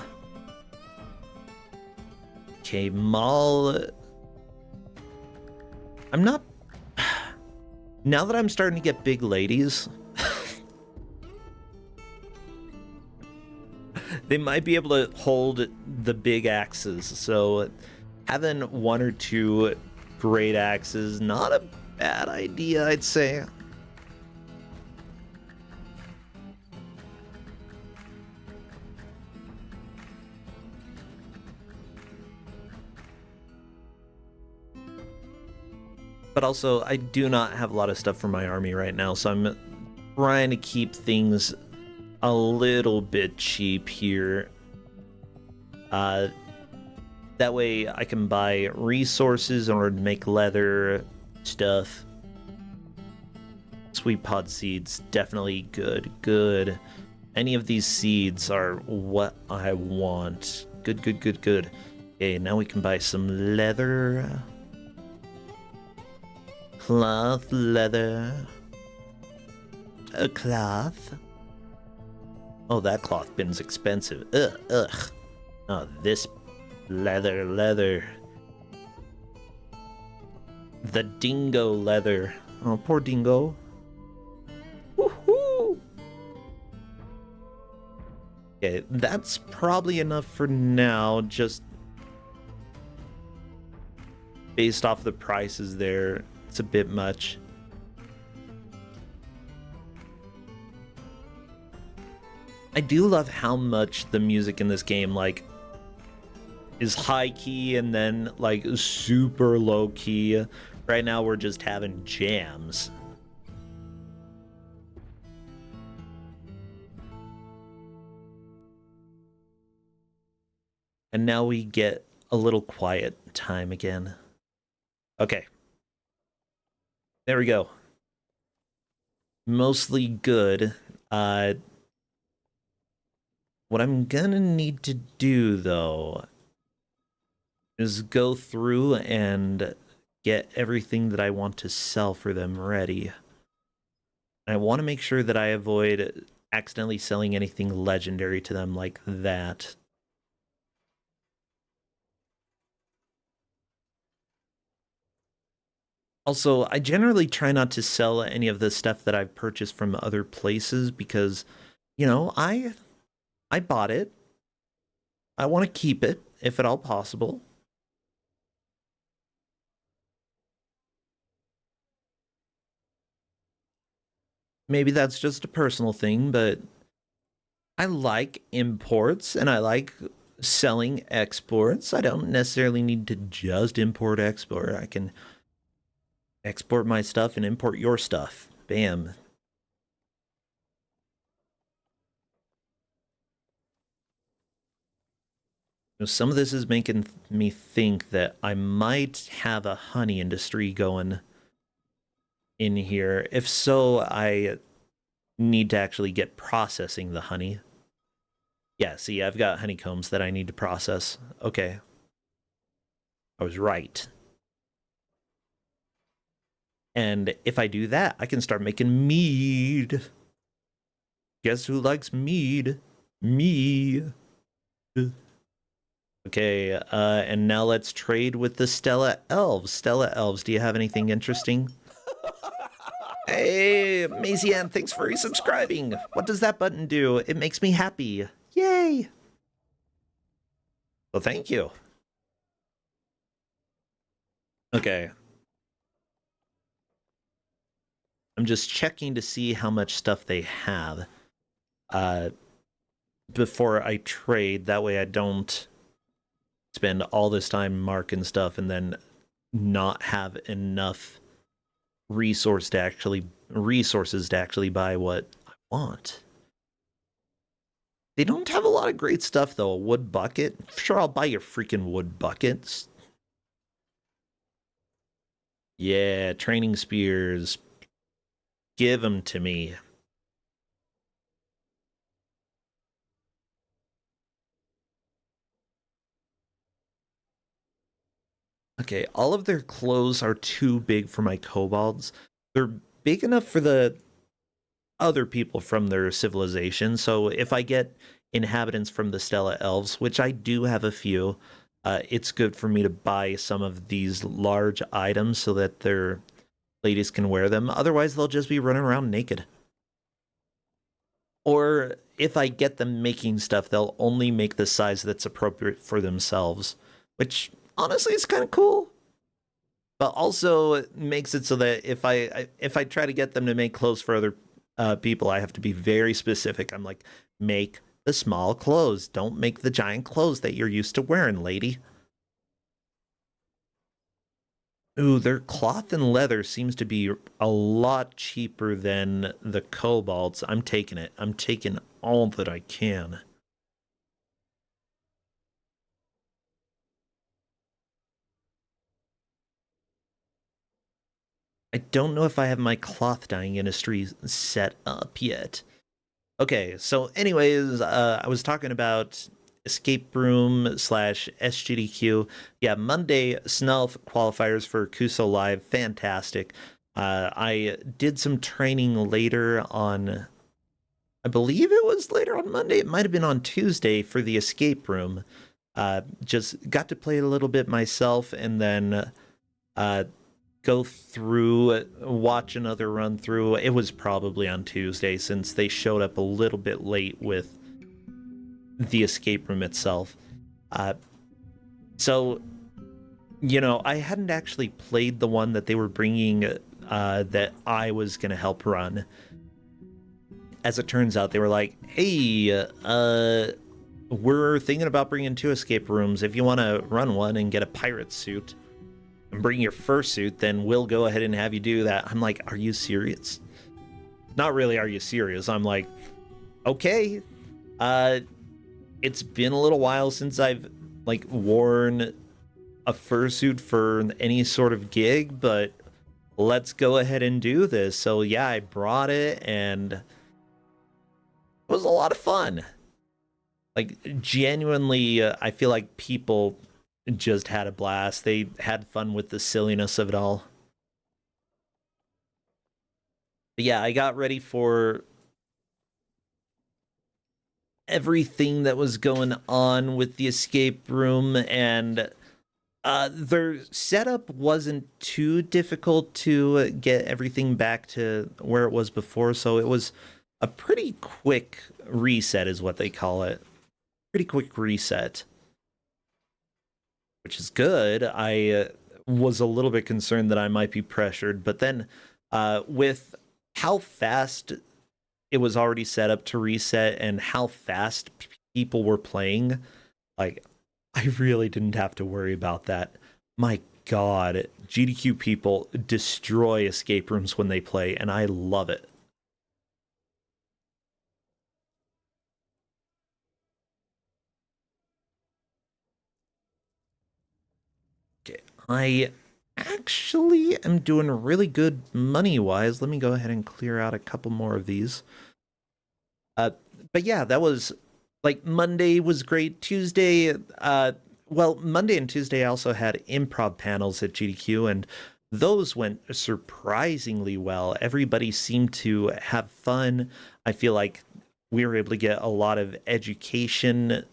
Okay, Maul. I'm not... Now that I'm starting to get big ladies, they might be able to hold the big axes. So having one or two great axes, not a bad idea, I'd say. But also, I do not have a lot of stuff for my army right now, so I'm trying to keep things a little bit cheap here. That way I can buy resources in order to make leather stuff. Sweet pod seeds, definitely good. Any of these seeds are what I want. Good. Okay, now we can buy some leather. Cloth, leather. A cloth. Oh, that cloth bin's expensive. Ugh. Oh, this leather. The dingo leather. Oh, poor dingo. Woohoo! Okay, that's probably enough for now, just based off the prices there. It's a bit much. I do love how much the music in this game, like, is high key and then, like, super low key. Right now we're just having jams. And now we get a little quiet time again. Okay. There we go. Mostly good. What I'm gonna need to do, though, is go through and get everything that I want to sell for them ready. I want to make sure that I avoid accidentally selling anything legendary to them like that. Also, I generally try not to sell any of the stuff that I've purchased from other places because, you know, I bought it. I want to keep it, if at all possible. Maybe that's just a personal thing, but I like imports and I like selling exports. I don't necessarily need to just import export. I can export my stuff and import your stuff. Bam. Some of this is making me think that I might have a honey industry going in here. If so, I need to actually get processing the honey. Yeah, see, I've got honeycombs that I need to process. Okay. I was right. And if I do that, I can start making mead. Guess who likes mead? Me. Okay, and now let's trade with the Stella Elves. Stella Elves, do you have anything interesting? Hey, Mazian, thanks for resubscribing. What does that button do? It makes me happy. Yay! Well, thank you. Okay. I'm just checking to see how much stuff they have before I trade. That way I don't spend all this time marking stuff and then not have enough resources to actually buy what I want. They don't have a lot of great stuff though. A wood bucket? Sure, I'll buy your freaking wood buckets. Yeah, training spears. Give them to me. Okay, all of their clothes are too big for my kobolds. They're big enough for the other people from their civilization. So if I get inhabitants from the Stella Elves, which I do have a few, it's good for me to buy some of these large items so that their ladies can wear them. Otherwise, they'll just be running around naked. Or if I get them making stuff, they'll only make the size that's appropriate for themselves, which honestly is kind of cool. But also it makes it so that if I try to get them to make clothes for other people, I have to be very specific. I'm like, make the small clothes. Don't make the giant clothes that you're used to wearing, lady. Ooh, their cloth and leather seems to be a lot cheaper than the kobolds. I'm taking it. I'm taking all that I can. I don't know if I have my cloth dyeing industry set up yet. Okay, so anyways, I was talking about escape room slash SGDQ. Yeah, Monday Snelf qualifiers for Kuso Live, fantastic. I did some training later on, I believe it was later on Monday. It might have been on Tuesday for the escape room. Just got to play a little bit myself and then go through, watch another run through. It was probably on Tuesday since they showed up a little bit late with the escape room itself. So, I hadn't actually played the one that they were bringing that I was going to help run. As it turns out, they were like, hey, we're thinking about bringing 2 escape rooms. If you want to run one and get a pirate suit and bring your fursuit, then we'll go ahead and have you do that. I'm like, are you serious? Not really, are you serious? I'm like, okay. It's been a little while since I've, worn a fursuit for any sort of gig, but let's go ahead and do this. So yeah, I brought it, and it was a lot of fun. Genuinely, I feel like people just had a blast. They had fun with the silliness of it all. But yeah, I got ready for everything that was going on with the escape room, and their setup wasn't too difficult to get everything back to where it was before, so it was a pretty quick reset is what they call it. Pretty quick reset, which is good. I was a little bit concerned that I might be pressured, but then with how fast it was already set up to reset and how fast people were playing, I really didn't have to worry about that. My God, GDQ people destroy escape rooms when they play, and I love it. Okay, I actually am doing really good money-wise. Let me go ahead and clear out a couple more of these. But yeah, that was Monday was great. Tuesday, Monday and Tuesday I also had improv panels at GDQ, and those went surprisingly well. Everybody seemed to have fun. I feel like we were able to get a lot of education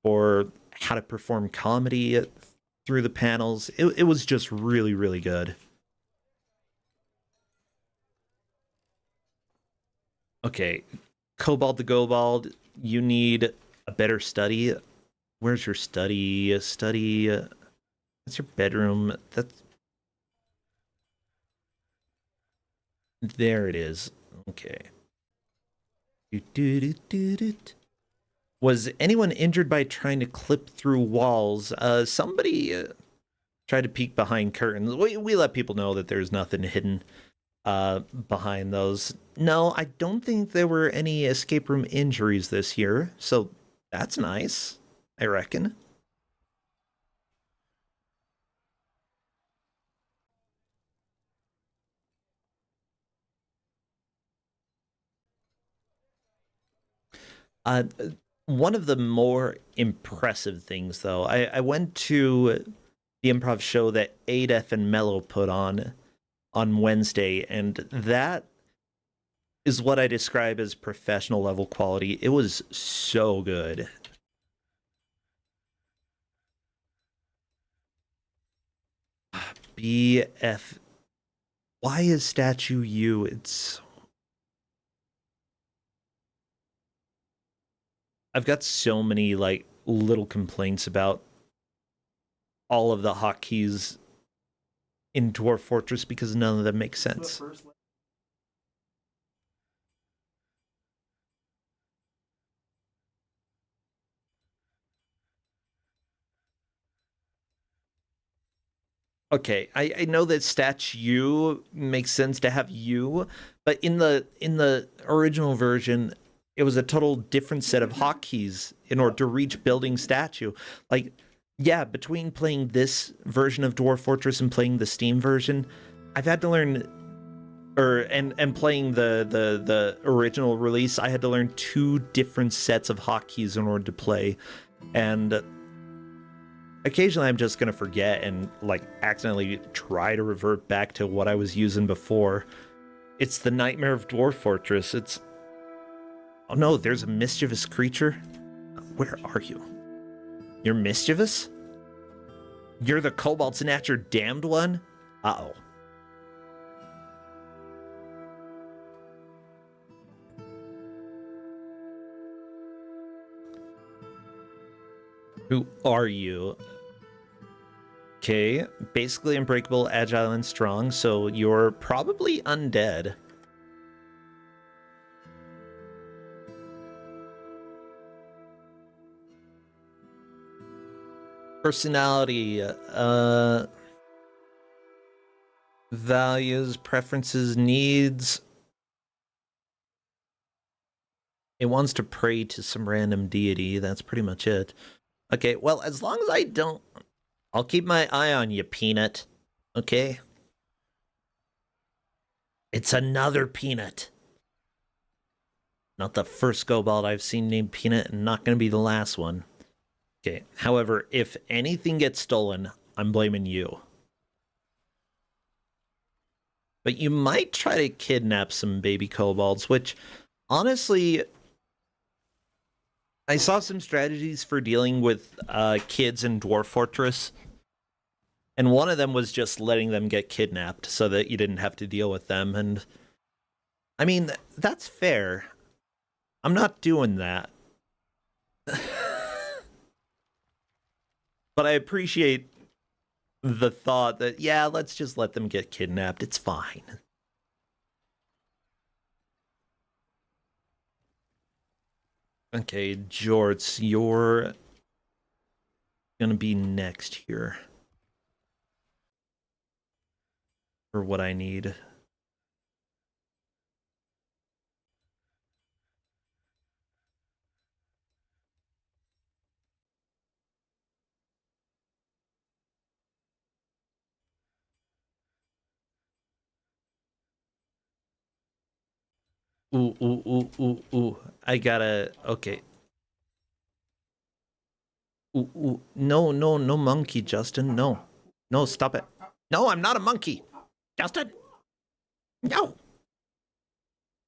for how to perform comedy through the panels. It was just really, really good. Okay, Cobalt the Gobald, you need a better study. Where's your study? Study. That's your bedroom. That's. There it is. Okay. Was anyone injured by trying to clip through walls? Somebody tried to peek behind curtains. We let people know that there's nothing hidden behind those. No, I don't think there were any escape room injuries this year, so that's nice, I reckon. Uh, One of the more impressive things, though, I went to the improv show that Adef and Mello put on Wednesday, and that is what I describe as professional level quality. It was so good. BF. Why is statue U? I've got so many little complaints about all of the hotkeys in Dwarf Fortress because none of them make sense. Okay, I know that statue makes sense to have U, but in the original version, it was a total different set of hotkeys in order to reach building statue. Yeah, between playing this version of Dwarf Fortress and playing the Steam version, I've had to learn, and playing the original release, I had to learn 2 different sets of hotkeys in order to play, and Occasionally I'm just gonna forget and like accidentally try to revert back to what I was using before. It's the nightmare of Dwarf Fortress. It's... Oh no, there's a mischievous creature. Where are you? You're mischievous? You're the Cobalt Snatcher damned one? Uh-oh. Who are you? Okay, basically unbreakable, agile, and strong, so you're probably undead. Personality, values, preferences, needs. It wants to pray to some random deity, that's pretty much it. Okay, well, as long as I don't... I'll keep my eye on you, Peanut. Okay? It's another Peanut. Not the first Kobold I've seen named Peanut, and not going to be the last one. Okay, however, if anything gets stolen, I'm blaming you. But you might try to kidnap some baby kobolds, which, honestly... I saw some strategies for dealing with kids in Dwarf Fortress, and one of them was just letting them get kidnapped so that you didn't have to deal with them, and... I mean, that's fair. I'm not doing that. But I appreciate the thought that, yeah, let's just let them get kidnapped. It's fine. Okay, Jorts, you're gonna be next here. For what I need. Ooh, ooh, ooh, ooh, ooh. I gotta... Okay. Ooh, ooh. No, no, no monkey, Justin. No. No, stop it. No, I'm not a monkey. Justin! No!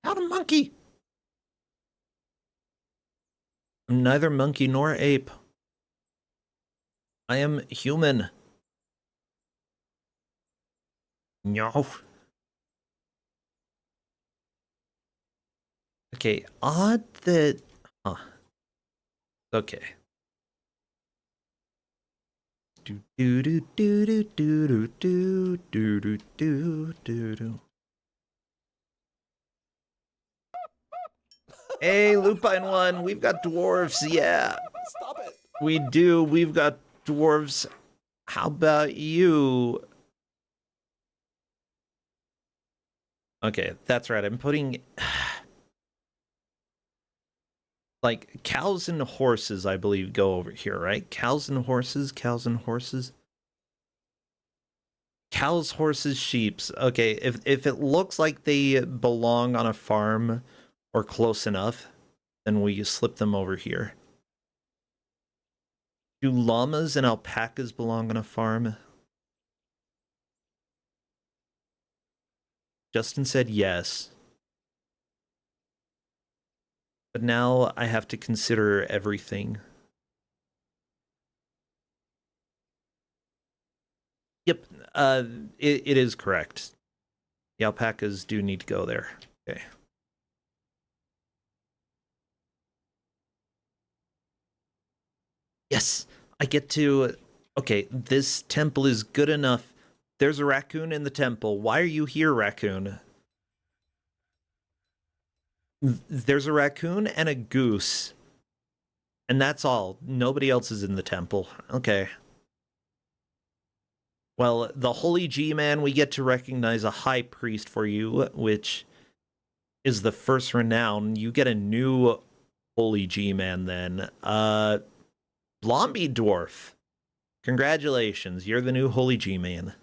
Not a monkey! I'm neither monkey nor ape. I am human. No. Okay, odd that... Huh. Okay. Do do do do do do do do do do do do. Hey, Lupine One, we've got dwarves, yeah. Stop it. We do, we've got dwarves. How about you? Okay, that's right, I'm putting... Like, cows and horses, I believe, go over here, right? Cows and horses, cows and horses. Cows, horses, sheeps. Okay, if it looks like they belong on a farm or close enough, then we slip them over here. Do llamas and alpacas belong on a farm? Justin said yes. But now I have to consider everything. Yep, it is correct. The alpacas do need to go there. Okay. Yes, I get to... Okay, this temple is good enough. There's a raccoon in the temple. Why are you here, raccoon? There's a raccoon and a goose. And that's all. Nobody else is in the temple. Okay. Well, the Holy G-Man, we get to recognize a high priest for you, which is the first renown. You get a new Holy G-Man then. Blomby Dwarf. Congratulations, you're the new Holy G-Man.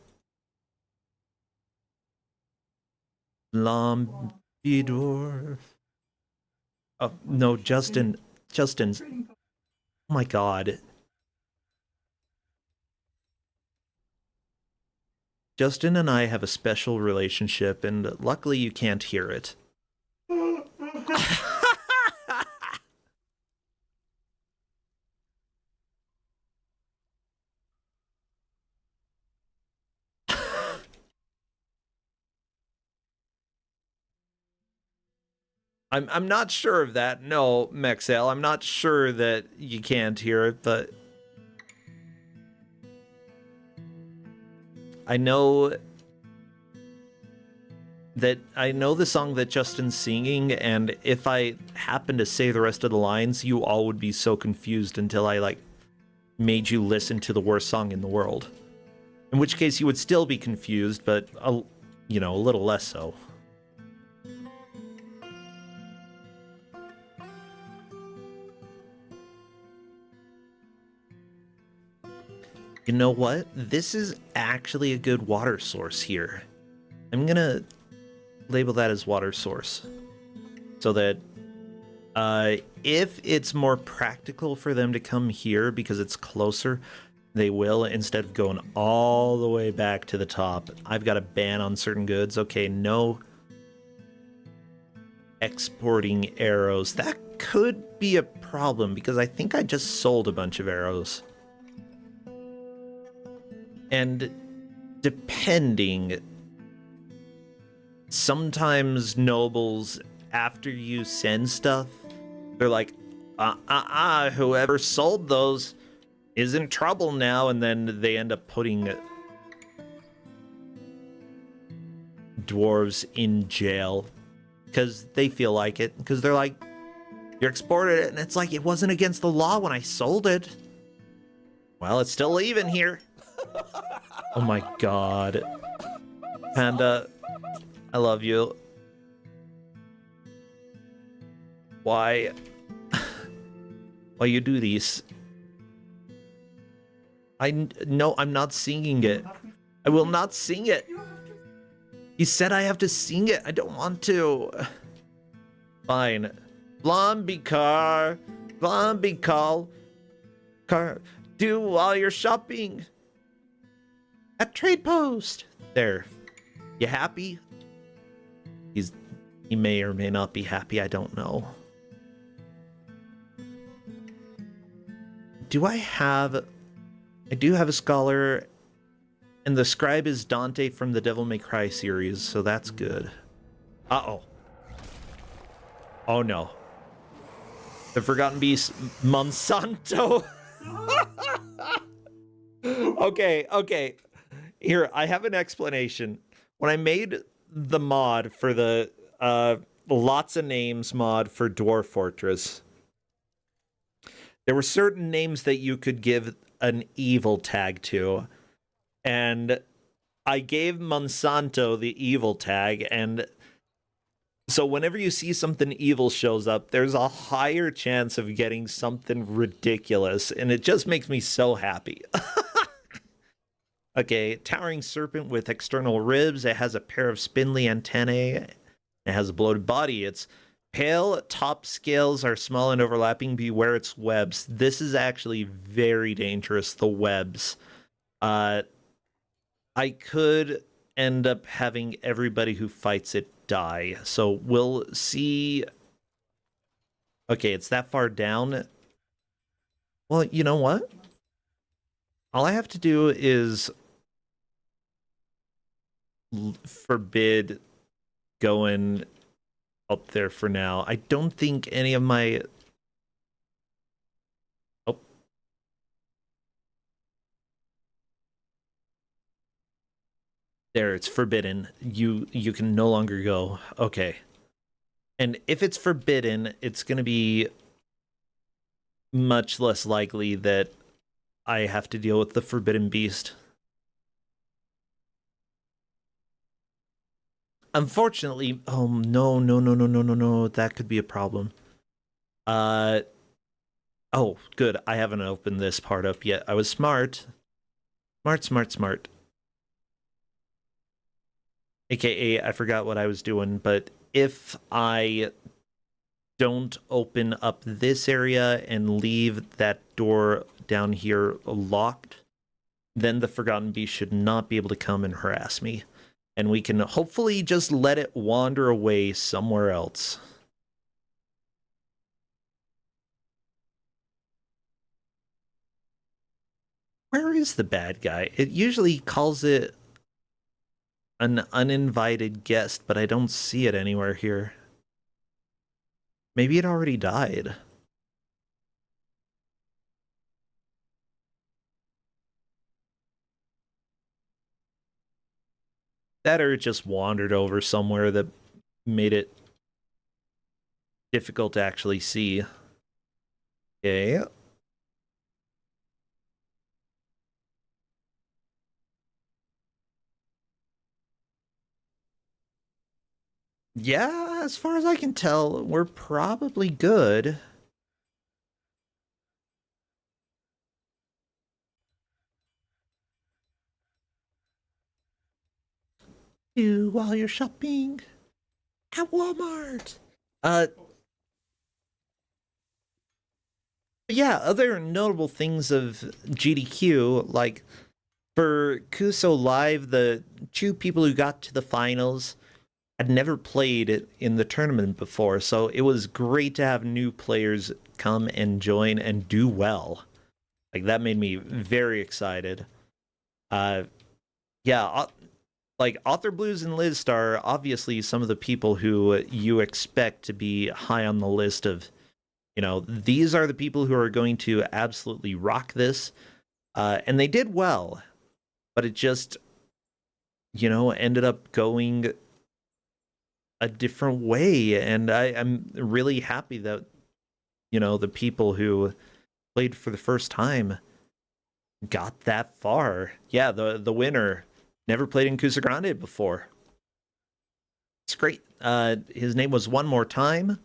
Blomby Dwarf. Oh, no, Justin. Oh my god. Justin and I have a special relationship, and luckily you can't hear it. I'm not sure of that. No, Mexel, I'm not sure that you can't hear it, but I know the song that Justin's singing, and if I happen to say the rest of the lines, you all would be so confused until I like made you listen to the worst song in the world. In which case you would still be confused, but a little less so. You know what? This is actually a good water source here. I'm gonna label that as water source. So that if it's more practical for them to come here because it's closer, they will, instead of going all the way back to the top. I've got a ban on certain goods. Okay, no exporting arrows. That could be a problem because I think I just sold a bunch of arrows. And depending, sometimes nobles, after you send stuff, they're like, whoever sold those is in trouble now, and then they end up putting dwarves in jail because they feel like it, because they're like, you exported it, and it's like, it wasn't against the law when I sold it. Well, it's still leaving here. Oh my god. Panda, I love you. Why? Why you do these? No, I'm not singing it. I will not sing it. He said I have to sing it. I don't want to. Fine. Blondie car. Do all your shopping at Trade Post. There. You happy? He may or may not be happy. I don't know. I do have a scholar, and the scribe is Dante from the Devil May Cry series, so that's good. Uh-oh. Oh no. The Forgotten Beast, Monsanto. Okay. Here, I have an explanation. When I made the mod for the lots of names mod for Dwarf Fortress, there were certain names that you could give an evil tag to, and I gave Monsanto the evil tag, and so whenever you see something evil shows up, there's a higher chance of getting something ridiculous, and it just makes me so happy. Okay, towering serpent with external ribs. It has a pair of spindly antennae. It has a bloated body. Its pale top scales are small and overlapping. Beware its webs. This is actually very dangerous, the webs. I could end up having everybody who fights it die. So we'll see. Okay, it's that far down. Well, you know what? All I have to do is forbid going up there for now. I don't think any of my... Oh. There, it's forbidden. You can no longer go. Okay. And if it's forbidden, it's going to be much less likely that I have to deal with the Forbidden Beast. Unfortunately, oh no, that could be a problem. Oh, good. I haven't opened this part up yet. I was smart. Smart. AKA, I forgot what I was doing, but if I don't open up this area and leave that door down here locked, then the Forgotten Beast should not be able to come and harass me. And we can hopefully just let it wander away somewhere else. Where is the bad guy? It usually calls it an uninvited guest, but I don't see it anywhere here. Maybe it already died. That or it just wandered over somewhere that made it difficult to actually see. Okay. Yeah, as far as I can tell, we're probably good. Do while you're shopping at Walmart. Yeah, other notable things of GDQ, like for Kuso Live, the two people who got to the finals had never played it in the tournament before, so it was great to have new players come and join and do well. Like, that made me very excited. Yeah, like Author Blues and Liz Star, obviously some of the people who you expect to be high on the list of, you know, these are the people who are going to absolutely rock this. And they did well, but it just, you know, ended up going a different way. And I'm really happy that, you know, the people who played for the first time got that far. Yeah, the winner never played in Kusogrande before. It's great. His name was One More Time,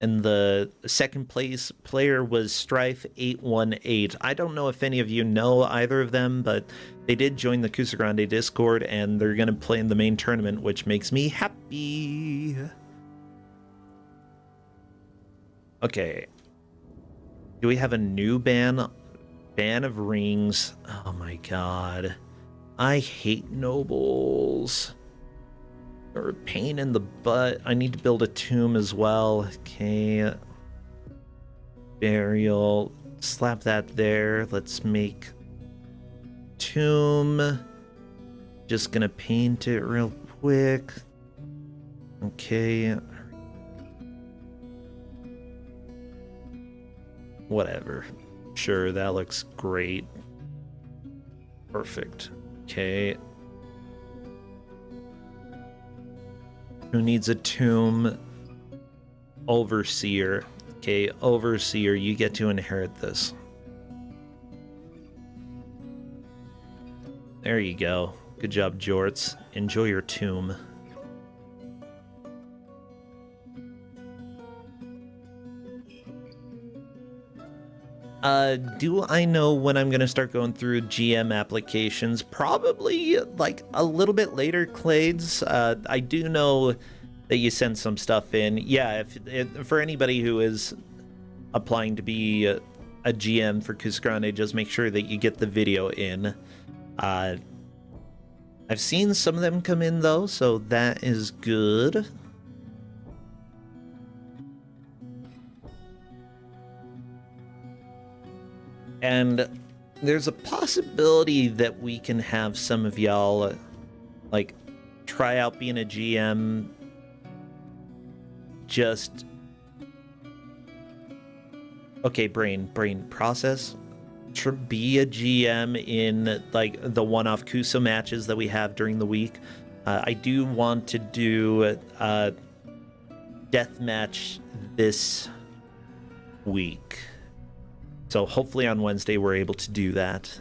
and the second place player was Strife 818. I don't know if any of you know either of them, but they did join the Kusogrande Discord, and they're going to play in the main tournament, which makes me happy. Okay. Do we have a new ban? Ban of Rings. Oh my god. I hate nobles. They're a pain in the butt. I need to build a tomb as well. Okay. Burial. Slap that there. Let's make tomb. Just gonna paint it real quick. Okay. Whatever. Sure, that looks great. Perfect. Okay. Who needs a tomb? Overseer. Okay, Overseer, you get to inherit this. There you go. Good job, Jorts. Enjoy your tomb. Do I know when I'm gonna start going through GM applications? Probably like a little bit later, Clades. I do know that you sent some stuff in. Yeah, for anybody who is applying to be a GM for Kusogrande, just make sure that you get the video in. I've seen some of them come in though, so that is good. And there's a possibility that we can have some of y'all, like, try out being a GM. Just... Okay, brain, process. To be a GM in, like, the one-off Kuso matches that we have during the week. I do want to do a deathmatch this week. So hopefully on Wednesday we're able to do that.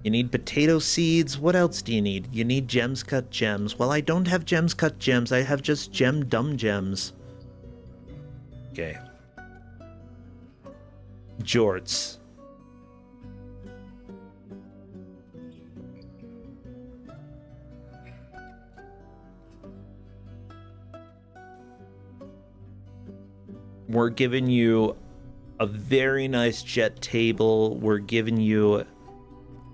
You need potato seeds. What else do you need? You need gems cut gems. Well, I don't have gems cut gems. I have just dumb gems. Okay. Jorts. We're giving you a very nice jet table. We're giving you...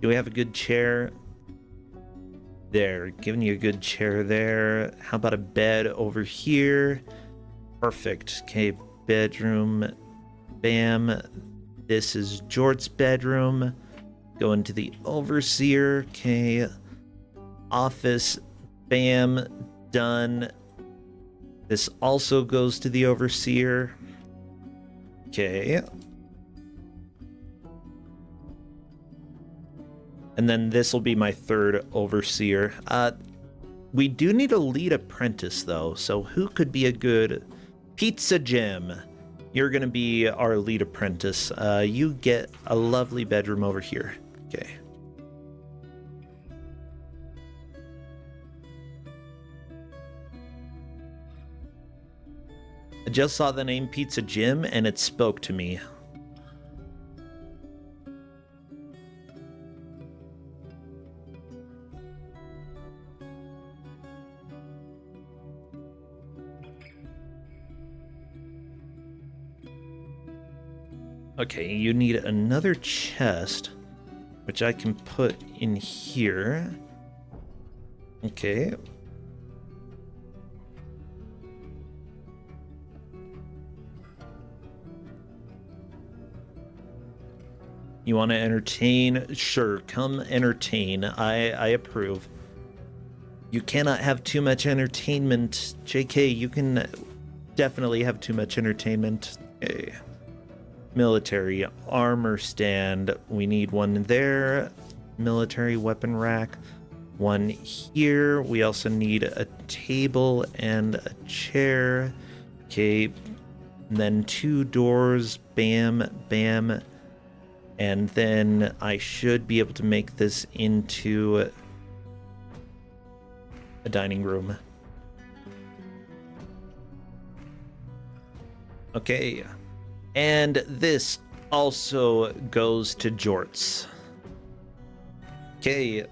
Do we have a good chair? There, giving you a good chair there. How about a bed over here? Perfect. Okay, bedroom. Bam. This is Jort's bedroom. Going to the overseer. Okay. Office. Bam. Done. This also goes to the overseer. Okay. And then this will be my third overseer. We do need a lead apprentice, though. So who could be a good... Pizza Jim. You're going to be our lead apprentice. You get a lovely bedroom over here. Okay. I just saw the name Pizza Jim, and it spoke to me. Okay, you need another chest, which I can put in here. Okay. You want to entertain? Sure, come entertain. I approve. You cannot have too much entertainment. JK, you can definitely have too much entertainment. Okay. Military armor stand. We need one there. Military weapon rack. One here. We also need a table and a chair. Okay. And then 2 doors. Bam, bam. And then I should be able to make this into a dining room. Okay. And this also goes to Jorts. Okay.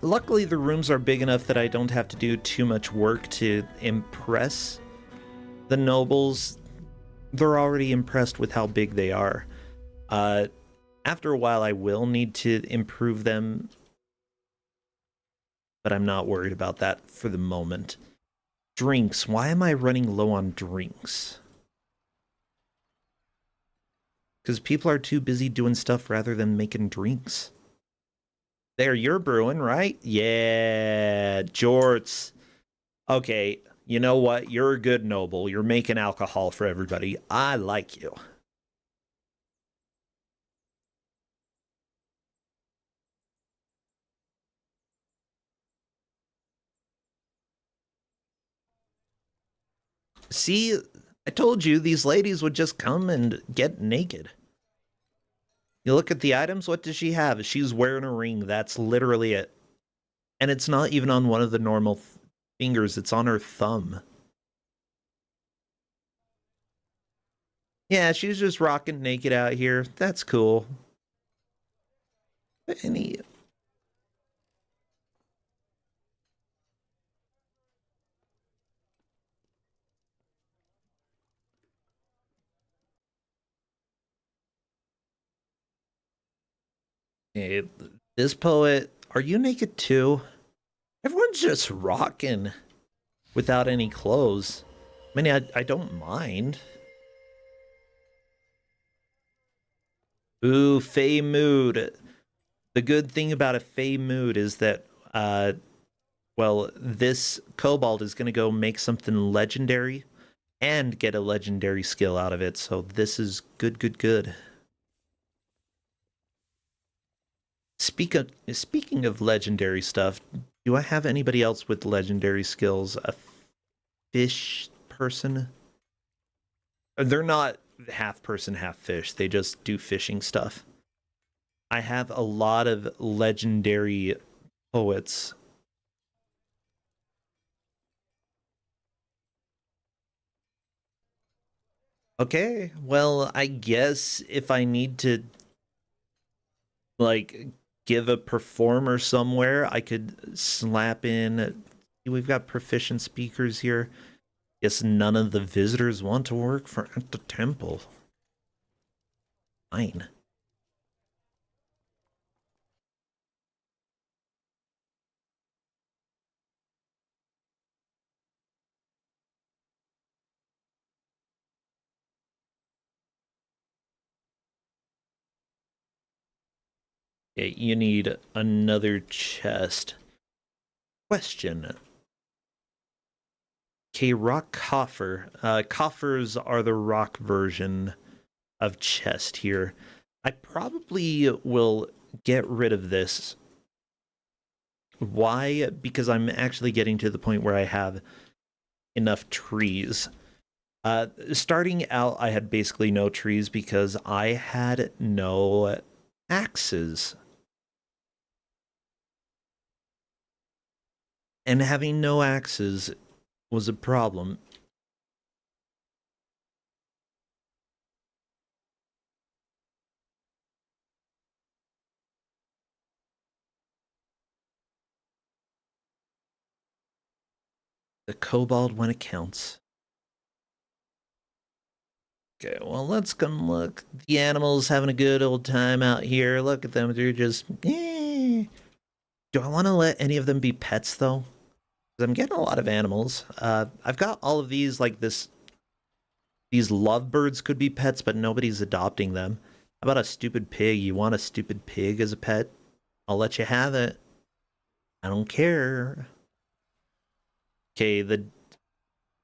Luckily, the rooms are big enough that I don't have to do too much work to impress the nobles. They're already impressed with how big they are. After a while, I will need to improve them, but I'm not worried about that for the moment. Drinks. Why am I running low on drinks? Because people are too busy doing stuff rather than making drinks. There, you're brewing, right? Yeah, Jorts. Okay, you know what? You're a good noble. You're making alcohol for everybody. I like you. See, I told you these ladies would just come and get naked. You look at the items, what does she have? She's wearing a ring. That's literally it. And it's not even on one of the normal fingers. It's on her thumb. Yeah, she's just rocking naked out here. That's cool. Any... Hey, this poet, are you naked too? Everyone's just rocking without any clothes. I mean, I don't mind. Ooh, Fey mood. The good thing about a Fey mood is that, well, this kobold is going to go make something legendary and get a legendary skill out of it. So this is good, good, good. Speaking of legendary stuff, do I have anybody else with legendary skills? A fish person? They're not half person, half fish. They just do fishing stuff. I have a lot of legendary poets. Okay, well, I guess if I need to, like, give a performer somewhere. I could slap in. We've got proficient speakers here. Guess none of the visitors want to work for at the temple. Fine. Okay, you need another chest. Question. Okay, rock coffer. Coffers are the rock version of chest here. I probably will get rid of this. Why? Because I'm actually getting to the point where I have enough trees. Starting out, I had basically no trees because I had no axes. And having no axes was a problem. The kobold when it counts. Okay, well, let's come look. The animals having a good old time out here. Look at them. They're just, eh. Do I want to let any of them be pets, though? Because I'm getting a lot of animals. I've got all of these, like this. These lovebirds could be pets, but nobody's adopting them. How about a stupid pig? You want a stupid pig as a pet? I'll let you have it. I don't care. Okay, the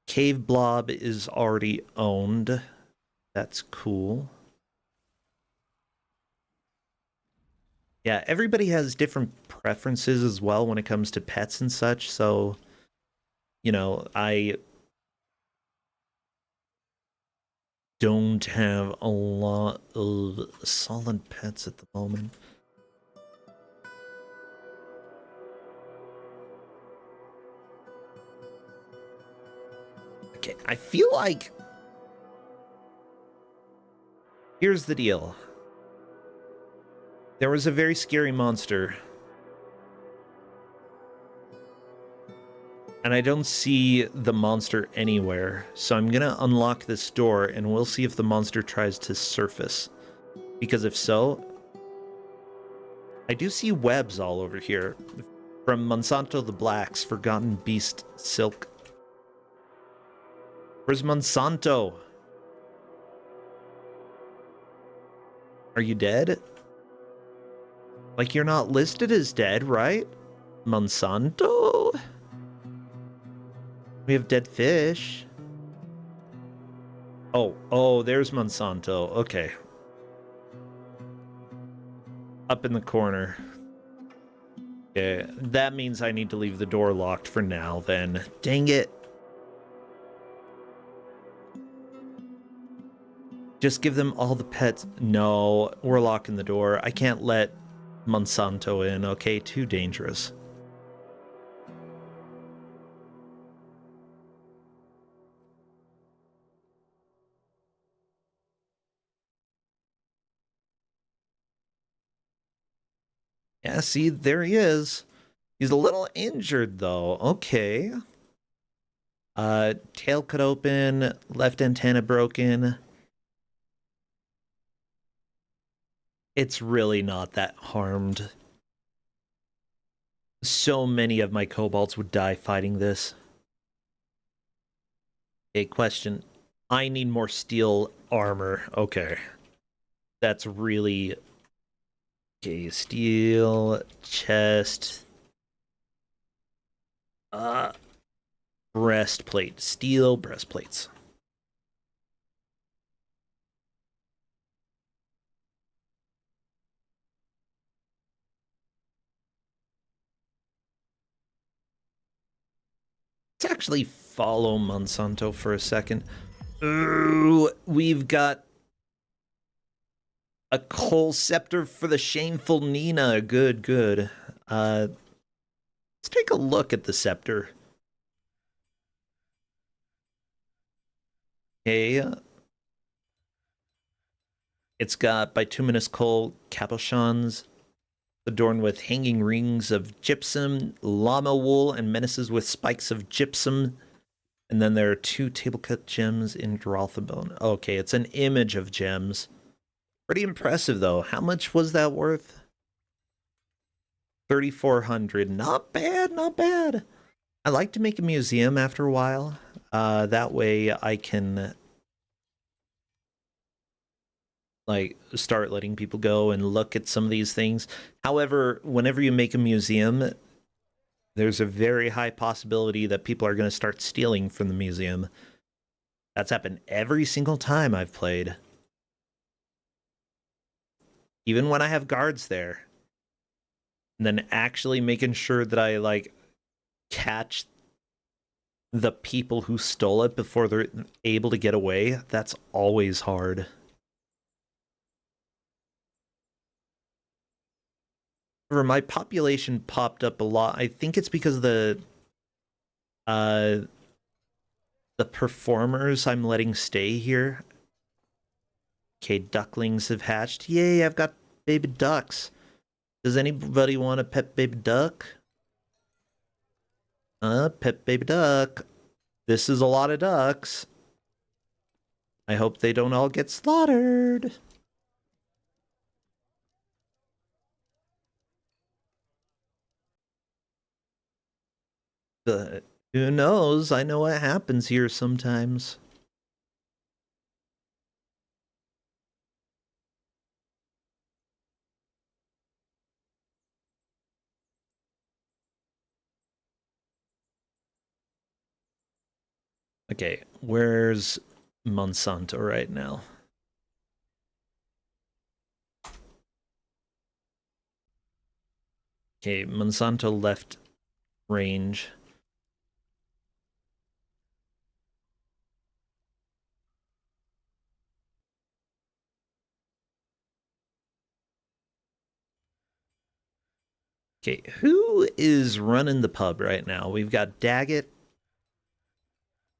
cave blob is already owned. That's cool. Yeah, everybody has different preferences as well when it comes to pets and such, so I don't have a lot of solid pets at the moment. Okay, I feel like here's the deal. There was a very scary monster. And I don't see the monster anywhere. So I'm gonna unlock this door and we'll see if the monster tries to surface. Because if so, I do see webs all over here. From Monsanto the Black's Forgotten Beast Silk. Where's Monsanto? Are you dead? Like, you're not listed as dead, right? Monsanto? We have dead fish. Oh, there's Monsanto. Okay. Up in the corner. Okay, that means I need to leave the door locked for now, then. Dang it. Just give them all the pets. No, we're locking the door. I can't let Monsanto in, okay? Too dangerous. Yeah, see, there he is. He's a little injured, though. Okay. Tail cut open, left antenna broken. It's really not that harmed. So many of my kobolds would die fighting this. A question. I need more steel armor. Okay. That's really... Okay, steel, chest... breastplate. Steel breastplates. Let's actually follow Monsanto for a second. Ooh, we've got a coal scepter for the shameful Nina. Good, good. Let's take a look at the scepter. Okay. It's got bituminous coal, cabochons. adorned with hanging rings of gypsum, llama wool, and menaces with spikes of gypsum. And then there are 2 table-cut gems in Dwarf. Okay, it's an image of gems. Pretty impressive, though. How much was that worth? 3,400. Not bad, not bad. I like to make a museum after a while. That way I can like start letting people go and look at some of these things. However, whenever you make a museum, there's a very high possibility that people are going to start stealing from the museum. That's happened every single time I've played. Even when I have guards there. And then actually making sure that I, like, catch the people who stole it before they're able to get away, that's always hard. My population popped up a lot. I think it's because of the performers I'm letting stay here. Okay, ducklings have hatched. Yay, I've got baby ducks. Does anybody want a pet baby duck? Pet baby duck. This is a lot of ducks. I hope they don't all get slaughtered. Who knows? I know what happens here sometimes. Okay, where's Monsanto right now? Okay, Monsanto left range. Okay, who is running the pub right now? We've got Daggett.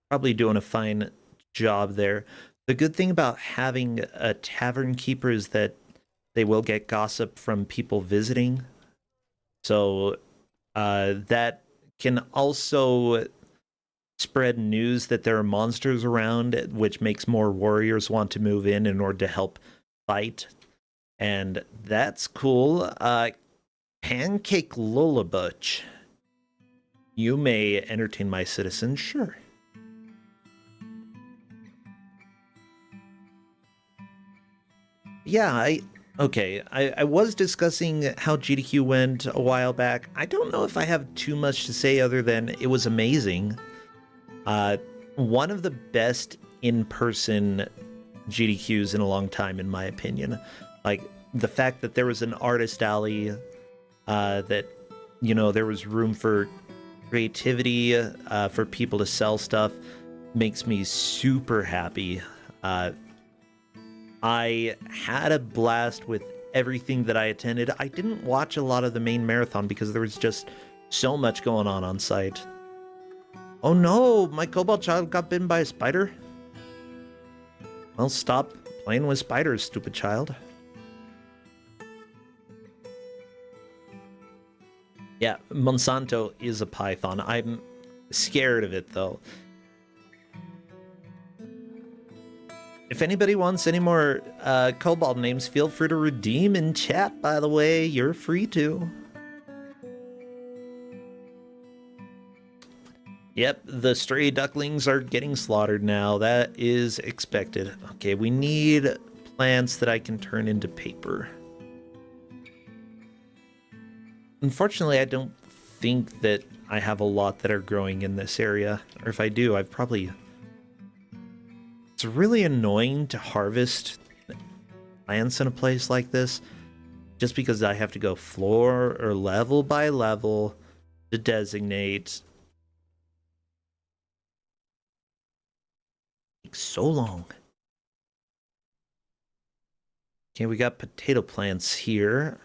Probably doing a fine job there. The good thing about having a tavern keeper is that they will get gossip from people visiting. So that can also spread news that there are monsters around, which makes more warriors want to move in order to help fight. And that's cool. Pancake Lullabuch. You may entertain my citizens, sure. Yeah, I was discussing how GDQ went a while back. I don't know if I have too much to say other than it was amazing. One of the best in-person GDQs in a long time, in my opinion. Like, the fact that there was an artist alley, that, you know, there was room for creativity, for people to sell stuff, makes me super happy. I had a blast with everything that I attended. I didn't watch a lot of the main marathon because there was just so much going on site. Oh no, my kobold child got bitten by a spider? Well, stop playing with spiders, stupid child. Yeah, Monsanto is a python. I'm scared of it, though. If anybody wants any more kobold names, feel free to redeem in chat, by the way. You're free to. Yep, the stray ducklings are getting slaughtered now. That is expected. Okay, we need plants that I can turn into paper. Unfortunately, I don't think that I have a lot that are growing in this area. Or if I do, I've probably... It's really annoying to harvest plants in a place like this, just because I have to go floor or level by level to designate. It takes so long. Okay, we got potato plants here.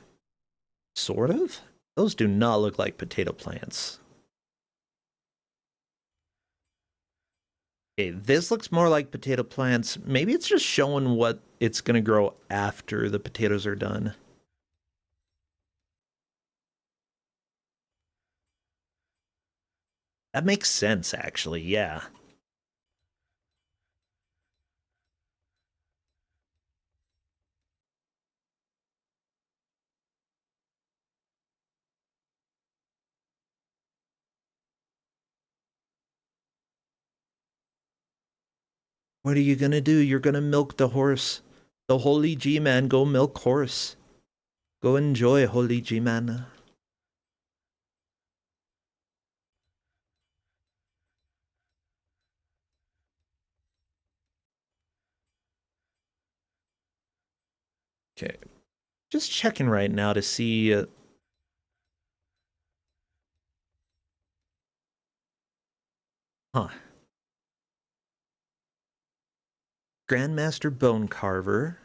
Sort of? Those do not look like potato plants. Okay, this looks more like potato plants. Maybe it's just showing what it's going to grow after the potatoes are done. That makes sense, actually, yeah. What are you gonna do? You're gonna milk the horse. The holy G-man, go milk horse. Go enjoy, holy G-man. Okay, just checking right now to see. Huh. Grandmaster Bone Carver,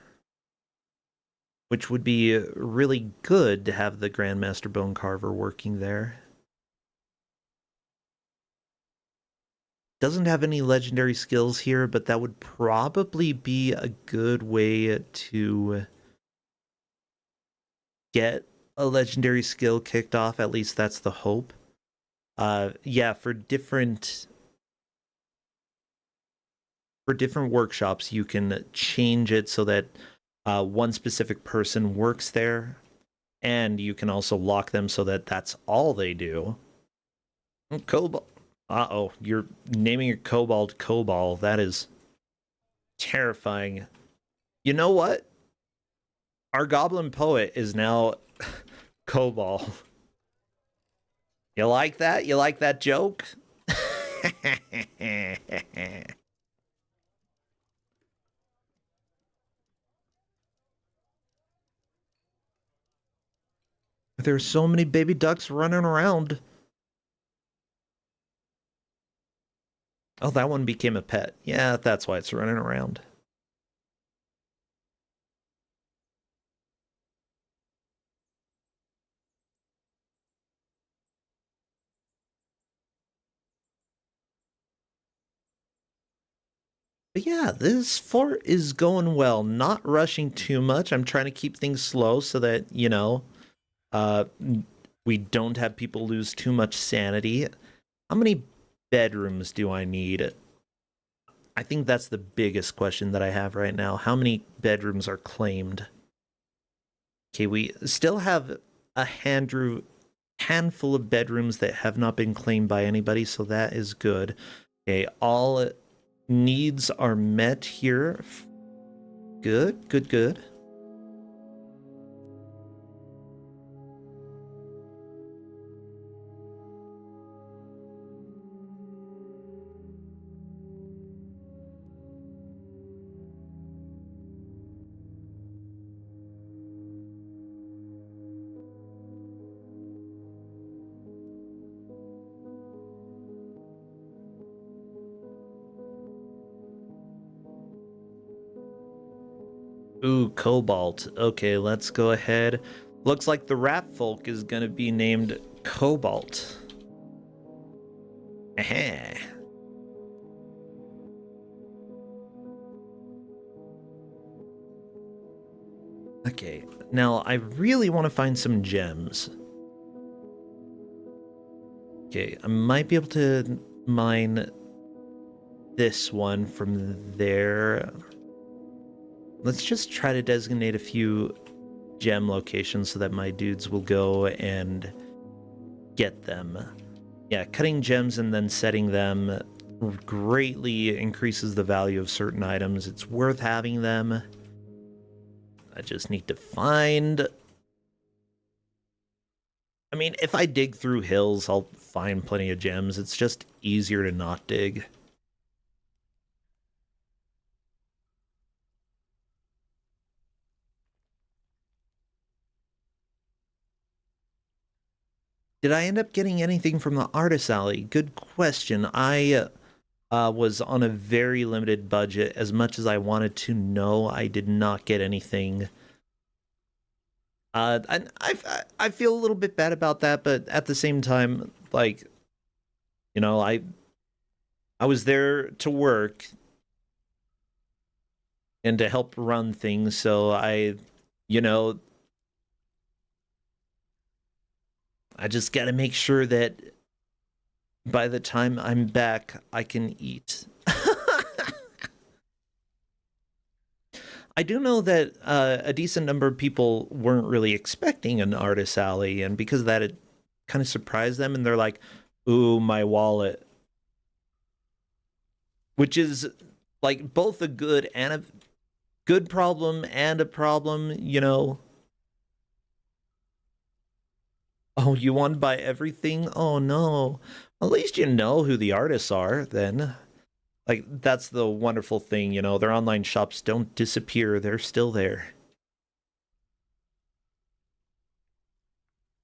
which would be really good to have the Grandmaster Bone Carver working there. Doesn't have any legendary skills here, but that would probably be a good way to get a legendary skill kicked off. At least that's the hope. Yeah, for different workshops, you can change it so that one specific person works there, and you can also lock them so that that's all they do. Cobalt. Uh-oh, you're naming your Cobalt Cobalt. That is terrifying. You know what? Our Goblin Poet is now Cobalt. You like that? You like that joke? There's so many baby ducks running around. Oh, that one became a pet. Yeah, that's why it's running around. But yeah, this fort is going well. Not rushing too much. I'm trying to keep things slow so that, uh, we don't have people lose too much sanity. How many bedrooms do I need? I think that's the biggest question that I have right now. How many bedrooms are claimed? Okay, we still have a handful of bedrooms that have not been claimed by anybody, so that is good. Okay, all needs are met here. Good, good, good. Ooh, Cobalt. Okay, let's go ahead. Looks like the rat folk is gonna be named Cobalt. Aha. Okay, now I really want to find some gems. Okay, I might be able to mine this one from there. Let's just try to designate a few gem locations so that my dudes will go and get them. Yeah, cutting gems and then setting them greatly increases the value of certain items. It's worth having them. I just need to find... I mean, if I dig through hills, I'll find plenty of gems. It's just easier to not dig. Did I end up getting anything from the artist alley? Good question. I was on a very limited budget. As much as I wanted to know, I did not get anything. I feel a little bit bad about that, but at the same time, like, I was there to work and to help run things, so you know, I just got to make sure that By the time I'm back, I can eat. I do know that a decent number of people weren't really expecting an artist alley, and because of that, it kind of surprised them, and they're like, "Ooh, my wallet," which is like both a good problem and a problem, you know. Oh, you want to buy everything? Oh no. At least you know who the artists are then. Like that's the wonderful thing, you know. Their online shops don't disappear. They're still there.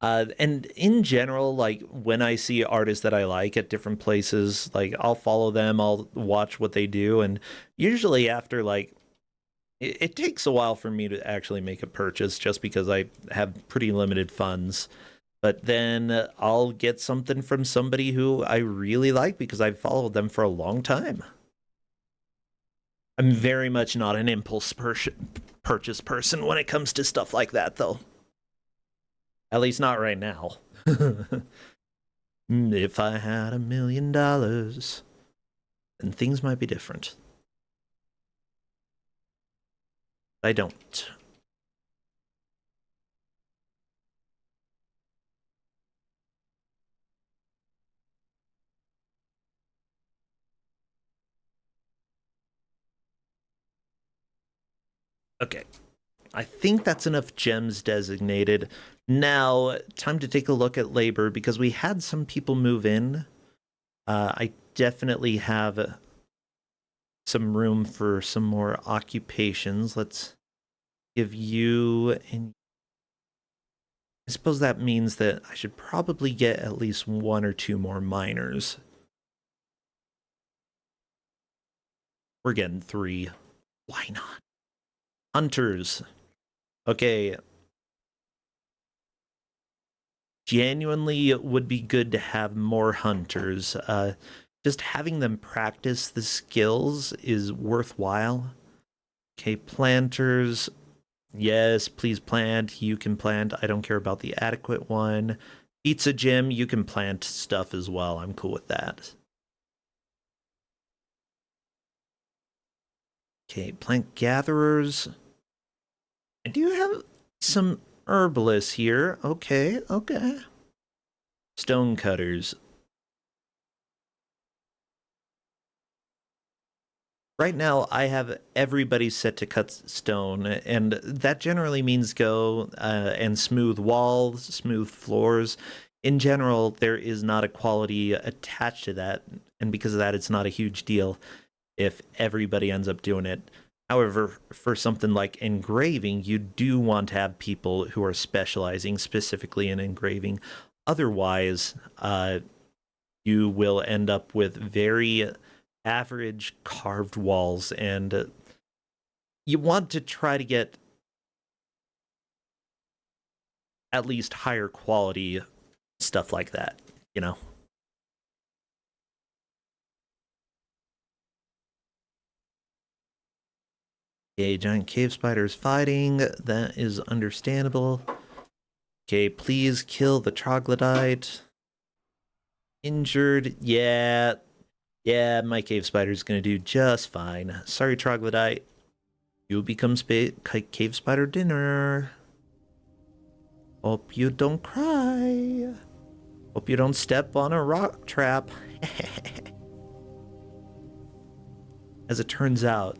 And in general, like when I see artists that I like at different places, like I'll follow them, I'll watch what they do, and usually after like it takes a while for me to actually make a purchase just because I have pretty limited funds. But then I'll get something from somebody who I really like because I've followed them for a long time. I'm very much not an purchase person when it comes to stuff like that, though. At least not right now. If I had $1,000,000, then things might be different. I don't. Okay. I think that's enough gems designated. Now, time to take a look at labor because we had some people move in. I definitely have some room for some more occupations. Let's give you, and I suppose that means that I should probably get at least one or two more miners. We're getting 3. Why not? Hunters. Okay. Genuinely, it would be good to have more hunters. Just having them practice the skills is worthwhile. Okay, planters. Yes, please plant. You can plant. I don't care about the adequate one. Pizza Gym, you can plant stuff as well. I'm cool with that. Okay, plant gatherers. I do have some herbalists here. Okay, okay. Stone cutters. Right now, I have everybody set to cut stone, and that generally means go and smooth walls, smooth floors. In general, there is not a quality attached to that, and because of that, it's not a huge deal if everybody ends up doing it. However, for something like engraving, you do want to have people who are specializing specifically in engraving. Otherwise, you will end up with very average carved walls, and you want to try to get at least higher quality stuff like that, you know? Okay, giant cave spiders fighting. That is understandable. Okay, please kill the troglodyte. Injured. Yeah. Yeah, my cave spider's gonna do just fine. Sorry, troglodyte. You'll become cave spider dinner. Hope you don't cry. Hope you don't step on a rock trap. As it turns out,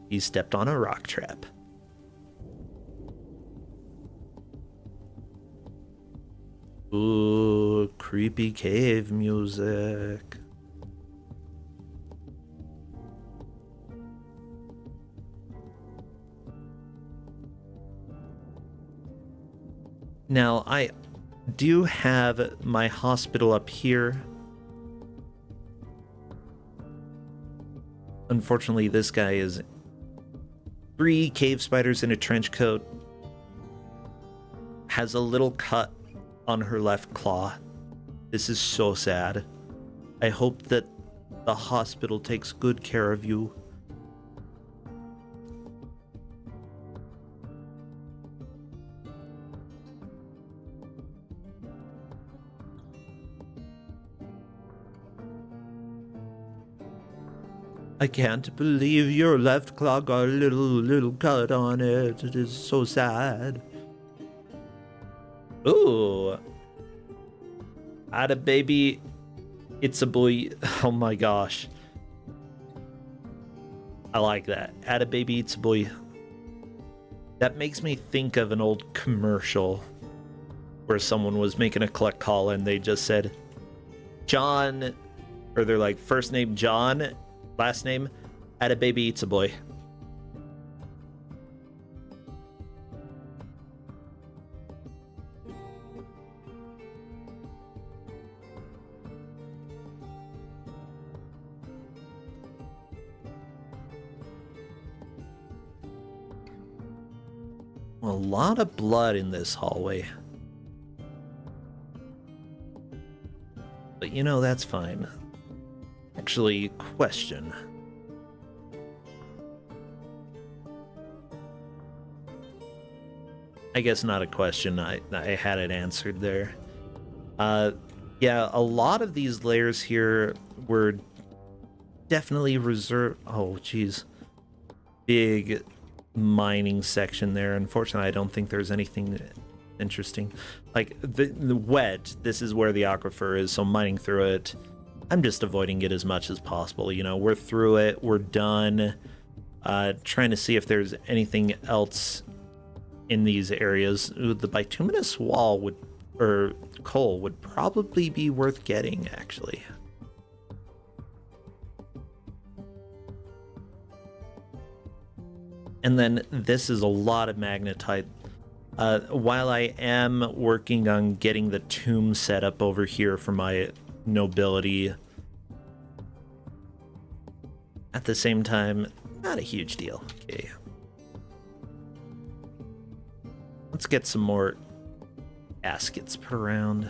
he stepped on a rock trap. Ooh, creepy cave music. Now, I do have my hospital up here. Unfortunately, this guy is 3 cave spiders in a trench coat. Has a little cut on her left claw. This is so sad. I hope that the hospital takes good care of you. I can't believe your left claw got a little cut on it. It is so sad. Ooh. Atta baby. It's a boy. Oh my gosh. I like that. Atta baby, it's a boy. That makes me think of an old commercial where someone was making a collect call and they just said, John, or they're like, first name John, last name, Atta baby, eats a boy. A lot of blood in this hallway. But you know, that's fine. Actually, question. I guess not a question. I had it answered there. Yeah, a lot of these layers here were definitely reserved. Oh, geez. Big mining section there. Unfortunately, I don't think there's anything interesting. Like the wedge, this is where the aquifer is, so mining through it, I'm just avoiding it as much as possible. You know, we're through it, we're done. Trying to see if there's anything else in these areas. Ooh, the bituminous wall would, or coal would probably be worth getting, actually. And then this is a lot of magnetite. While I am working on getting the tomb set up over here for my nobility, at the same time, not a huge deal. Okay. Let's get some more caskets put around.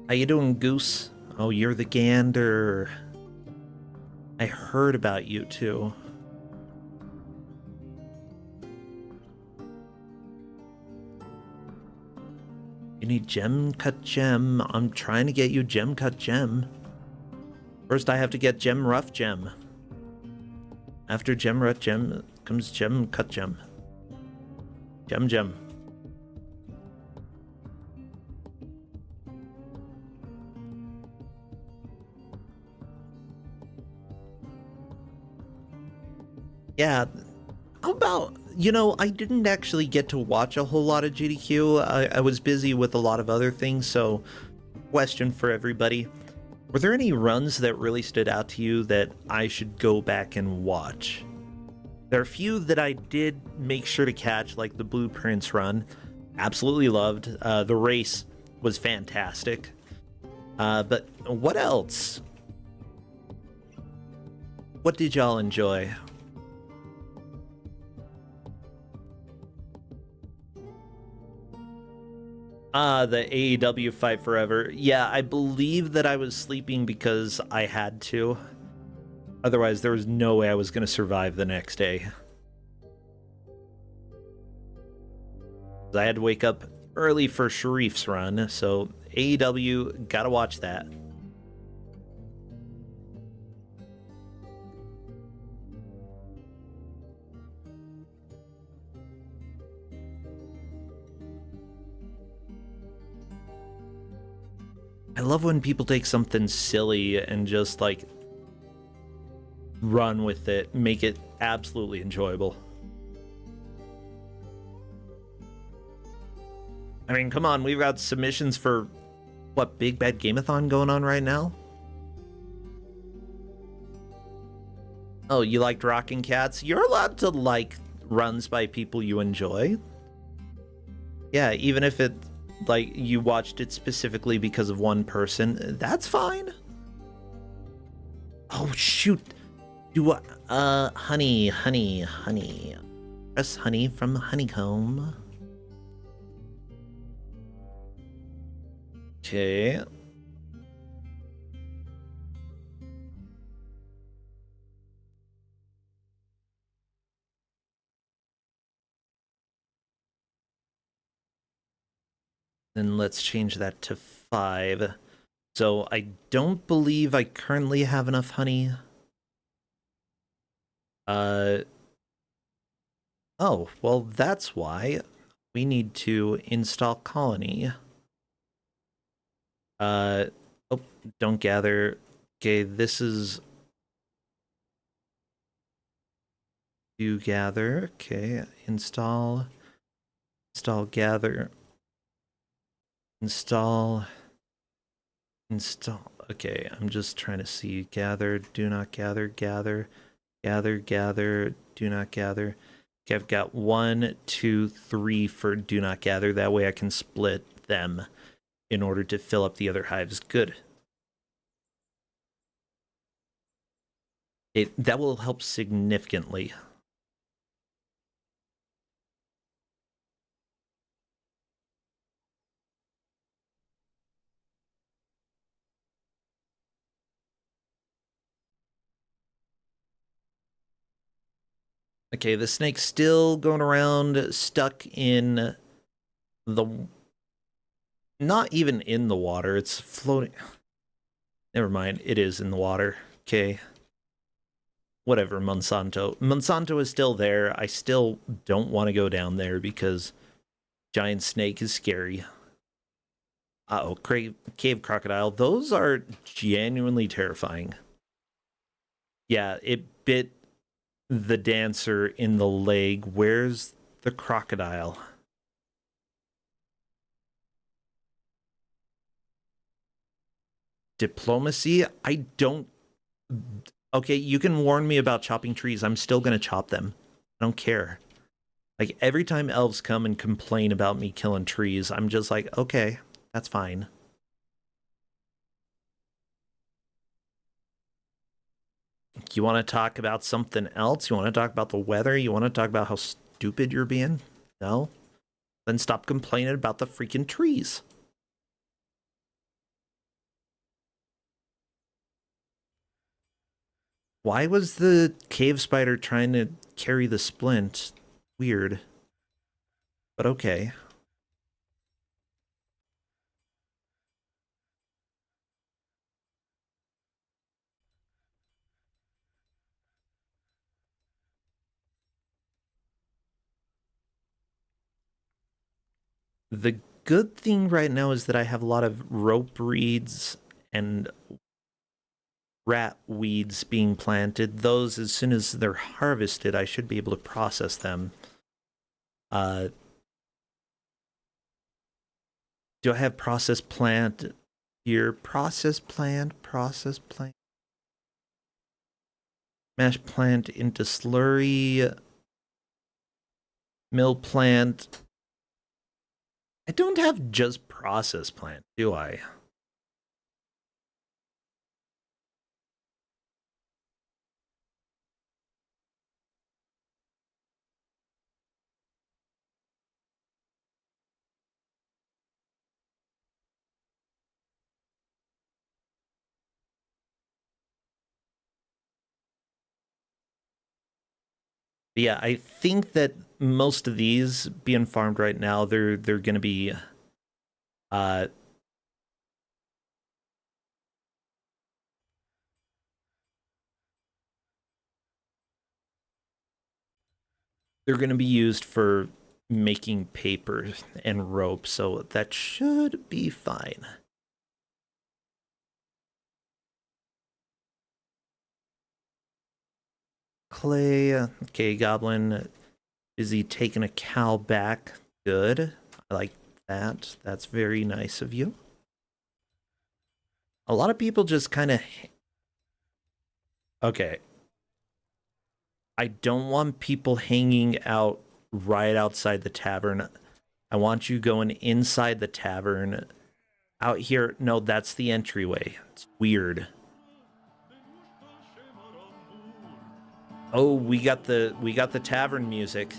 How you doing, Goose? Oh, you're the gander. I heard about you too. You need gem cut gem. I'm trying to get you gem cut gem. First I have to get gem rough gem. After gem rough gem comes gem cut gem. Gem. Yeah, how about, you know, I didn't actually get to watch a whole lot of GDQ. I was busy with a lot of other things, so question for everybody. Were there any runs that really stood out to you that I should go back and watch? There are a few that I did make sure to catch, like the Blueprints run. Absolutely loved. The race was fantastic. But what else? What did y'all enjoy? The AEW Fight Forever. Yeah, I believe that I was sleeping because I had to. Otherwise, there was no way I was going to survive the next day. I had to wake up early for Sharif's run, so AEW, gotta watch that. I love when people take something silly and just, like, run with it, make it absolutely enjoyable. I mean, come on, we've got submissions for, what, Big Bad Gameathon going on right now? Oh, you liked Rockin' Cats? You're allowed to like runs by people you enjoy. Yeah, even if it, like, you watched it specifically because of one person, that's fine. Oh, shoot. Do honey. Press honey from honeycomb. Okay. Then let's change that to 5. So I don't believe I currently have enough honey. Oh, well, that's why we need to install colony. Oh, don't gather. Okay, this is do gather. Okay, install gather, install. Okay, I'm just trying to see. Gather, do not gather, gather, do not gather. Okay, I've got 1, 2, 3 for do not gather. That way I can split them in order to fill up the other hives. Good. That will help significantly. Okay, the snake's still going around, stuck in the... Not even in the water, it's floating. Never mind, it is in the water. Okay. Whatever, Monsanto. Monsanto is still there. I still don't want to go down there because giant snake is scary. Uh-oh, cave crocodile. Those are genuinely terrifying. Yeah, it bit the dancer in the leg. Where's the crocodile? Diplomacy? I don't... Okay, you can warn me about chopping trees. I'm still gonna chop them. I don't care. Like, every time elves come and complain about me killing trees, I'm just like, okay, that's fine. You want to talk about something else? You want to talk about the weather? You want to talk about how stupid you're being? No? Then stop complaining about the freaking trees. Why was the cave spider trying to carry the splint? Weird. But okay. The good thing right now is that I have a lot of rope reeds and rat weeds being planted. Those, as soon as they're harvested, I should be able to process them. Do I have process plant here? Process plant. Mash plant into slurry. Mill plant. I don't have just process plant, do I? Yeah, I think that most of these being farmed right now, they're gonna be uh they're gonna be used for making paper and rope, so that should be fine. Clay, okay, goblin, busy taking a cow back. Good. I like that. That's very nice of you. A lot of people just kind of... Okay. I don't want people hanging out right outside the tavern. I want you going inside the tavern. Out here, no, that's the entryway. It's weird. Oh, we got the tavern music.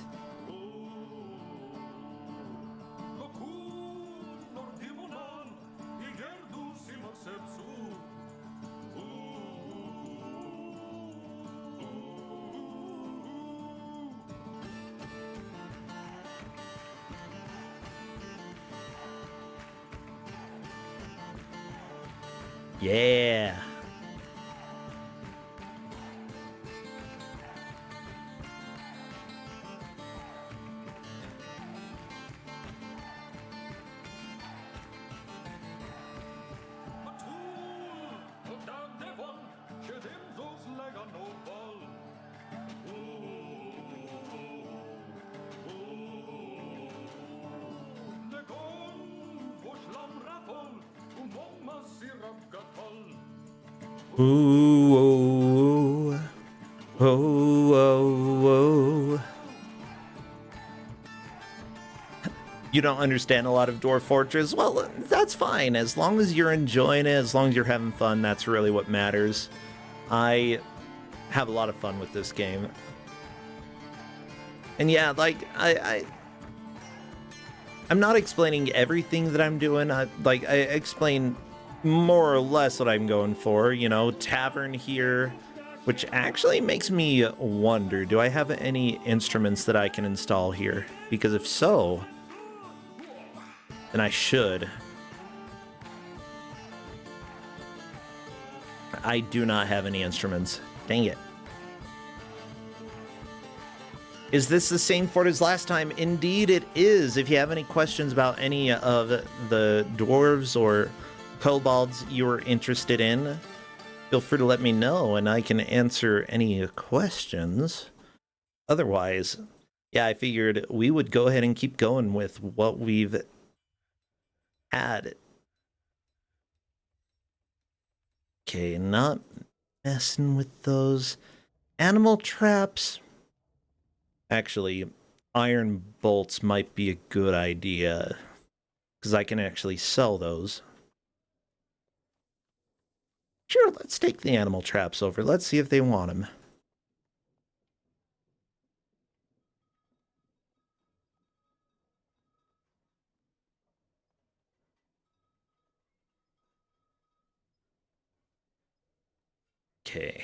Yeah. Ooh, oh, oh, oh, oh. You don't understand a lot of Dwarf Fortress? Well, that's fine. As long as you're enjoying it, as long as you're having fun, that's really what matters. I have a lot of fun with this game. And yeah, like, I'm not explaining everything that I'm doing. I explain more or less what I'm going for. You know, tavern here, which actually makes me wonder, do I have any instruments that I can install here? Because if so, then I should. I do not have any instruments. Dang it. Is this the same fort as last time? Indeed it is. If you have any questions about any of the dwarves or kobolds you are interested in, feel free to let me know and I can answer any questions. Otherwise, yeah, I figured we would go ahead and keep going with what we've had. Okay, not messing with those animal traps. Actually, iron bolts might be a good idea, because I can actually sell those. Sure, let's take the animal traps over. Let's see if they want them. Okay.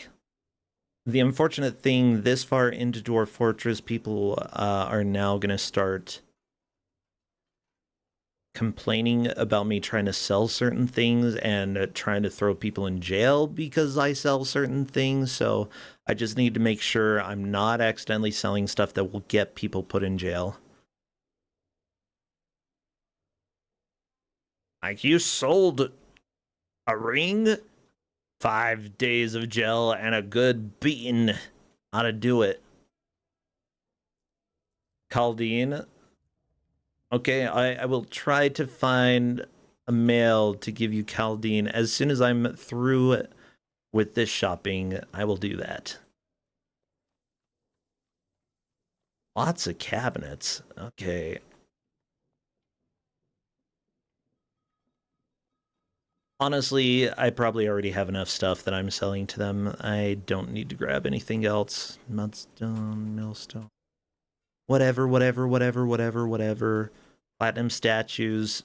The unfortunate thing, this far into Dwarf Fortress, people are now going to start complaining about me trying to sell certain things and trying to throw people in jail because I sell certain things. So I just need to make sure I'm not accidentally selling stuff that will get people put in jail. Like, you sold a ring? 5 days of jail and a good beating. How to do it. Chaldean. Okay, I will try to find a mail to give you Chaldean. As soon as I'm through with this shopping, I will do that. Lots of cabinets. Okay. Honestly, I probably already have enough stuff that I'm selling to them. I don't need to grab anything else. Mudstone, millstone. Whatever. Platinum statues.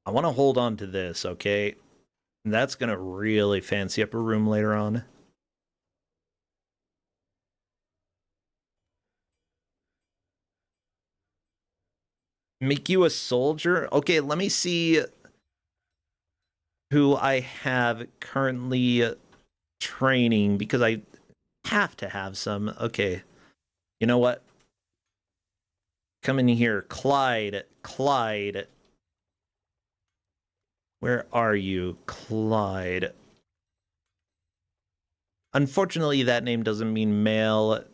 I want to hold on to this, okay? That's going to really fancy up a room later on. Make you a soldier? Okay, let me see who I have currently training, because I have to have some. Okay, you know what? Come in here. Clyde. Where are you, Clyde? Unfortunately, that name doesn't mean male.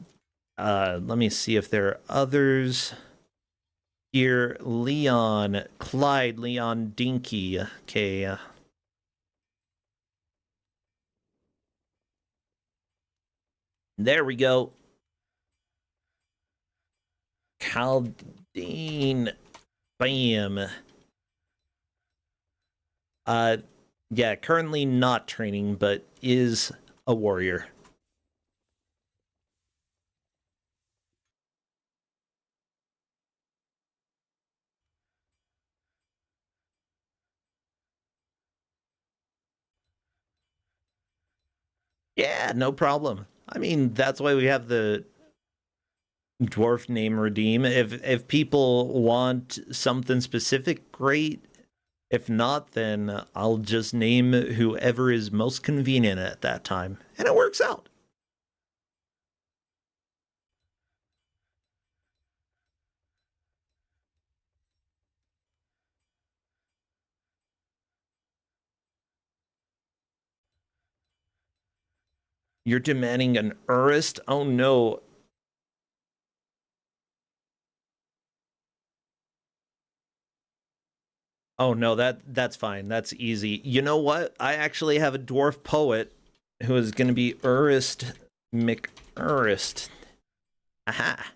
Let me see if there are others here. Leon, Clyde, Leon Dinky. Okay. There we go. Chaldean. Bam. Yeah, currently not training, but is a warrior. Yeah, no problem. I mean, that's why we have the dwarf name redeem. If people want something specific, great. If not, then I'll just name whoever is most convenient at that time, and it works out. You're demanding an Urist? Oh no. Oh no, that's fine. That's easy. You know what? I actually have a dwarf poet who is going to be Urist McUrist. Aha.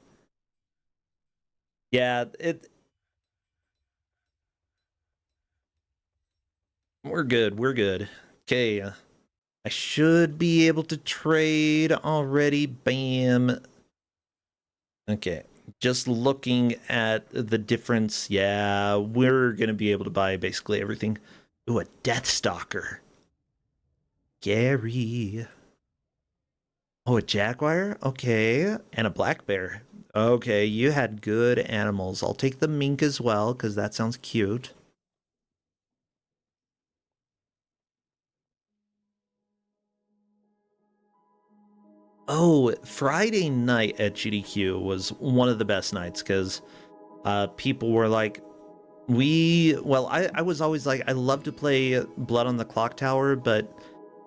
Yeah, it. We're good. We're good. Okay. I should be able to trade already. Bam. Okay. Just looking at the difference, yeah, we're gonna be able to buy basically everything. Ooh, a Deathstalker. Gary. Oh, a Jaguar? Okay. And a Black Bear. Okay, you had good animals. I'll take the mink as well, because that sounds cute. Oh, Friday night at GDQ was one of the best nights, because people were like, I was always like, I love to play Blood on the Clock Tower, but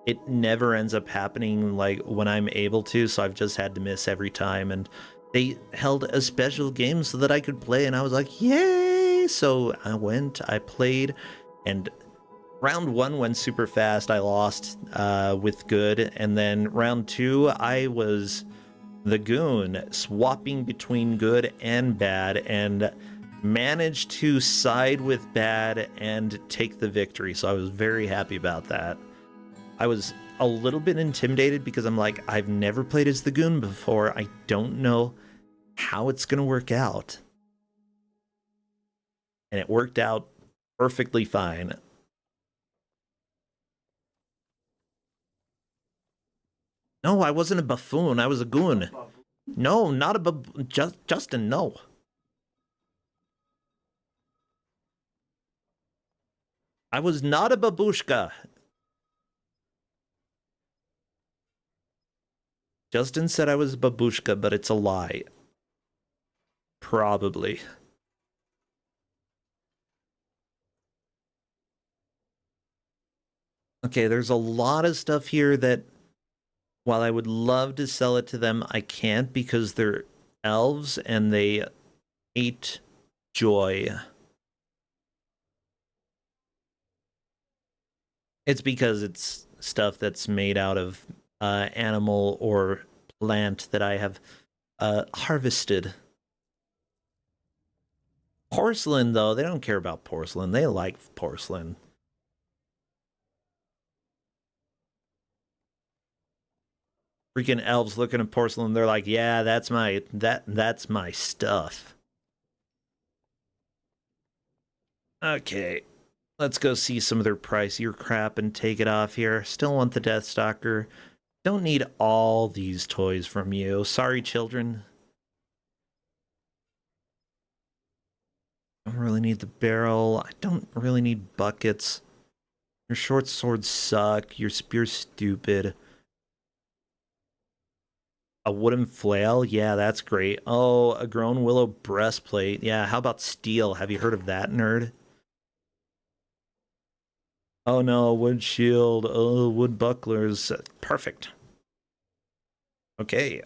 it never ends up happening like when I'm able to, so I've just had to miss every time. And they held a special game so that I could play, and I was like, yay! So I went, I played, and round one went super fast. I lost with good, and then round two, I was the goon, swapping between good and bad, and managed to side with bad and take the victory. So I was very happy about that. I was a little bit intimidated because I'm like, I've never played as the goon before. I don't know how it's going to work out. And it worked out perfectly fine. No, I wasn't a buffoon. I was a goon. No, not a Justin, no. I was not a babushka. Justin said I was a babushka, but it's a lie. Probably. Okay, there's a lot of stuff here that, while I would love to sell it to them, I can't because they're elves and they hate joy. It's because it's stuff that's made out of animal or plant that I have harvested. Porcelain, though, they don't care about porcelain. They like porcelain. Freaking elves looking at porcelain, they're like, "Yeah, that's my stuff." Okay, let's go see some of their pricier crap and take it off here. Still want the Deathstalker. Don't need all these toys from you. Sorry, children. I don't really need the barrel. I don't really need buckets. Your short swords suck. Your spear's stupid. A wooden flail? Yeah, that's great. Oh, a grown willow breastplate. Yeah, how about steel? Have you heard of that, nerd? Oh no, wood shield. Oh, wood bucklers. Perfect. Okay.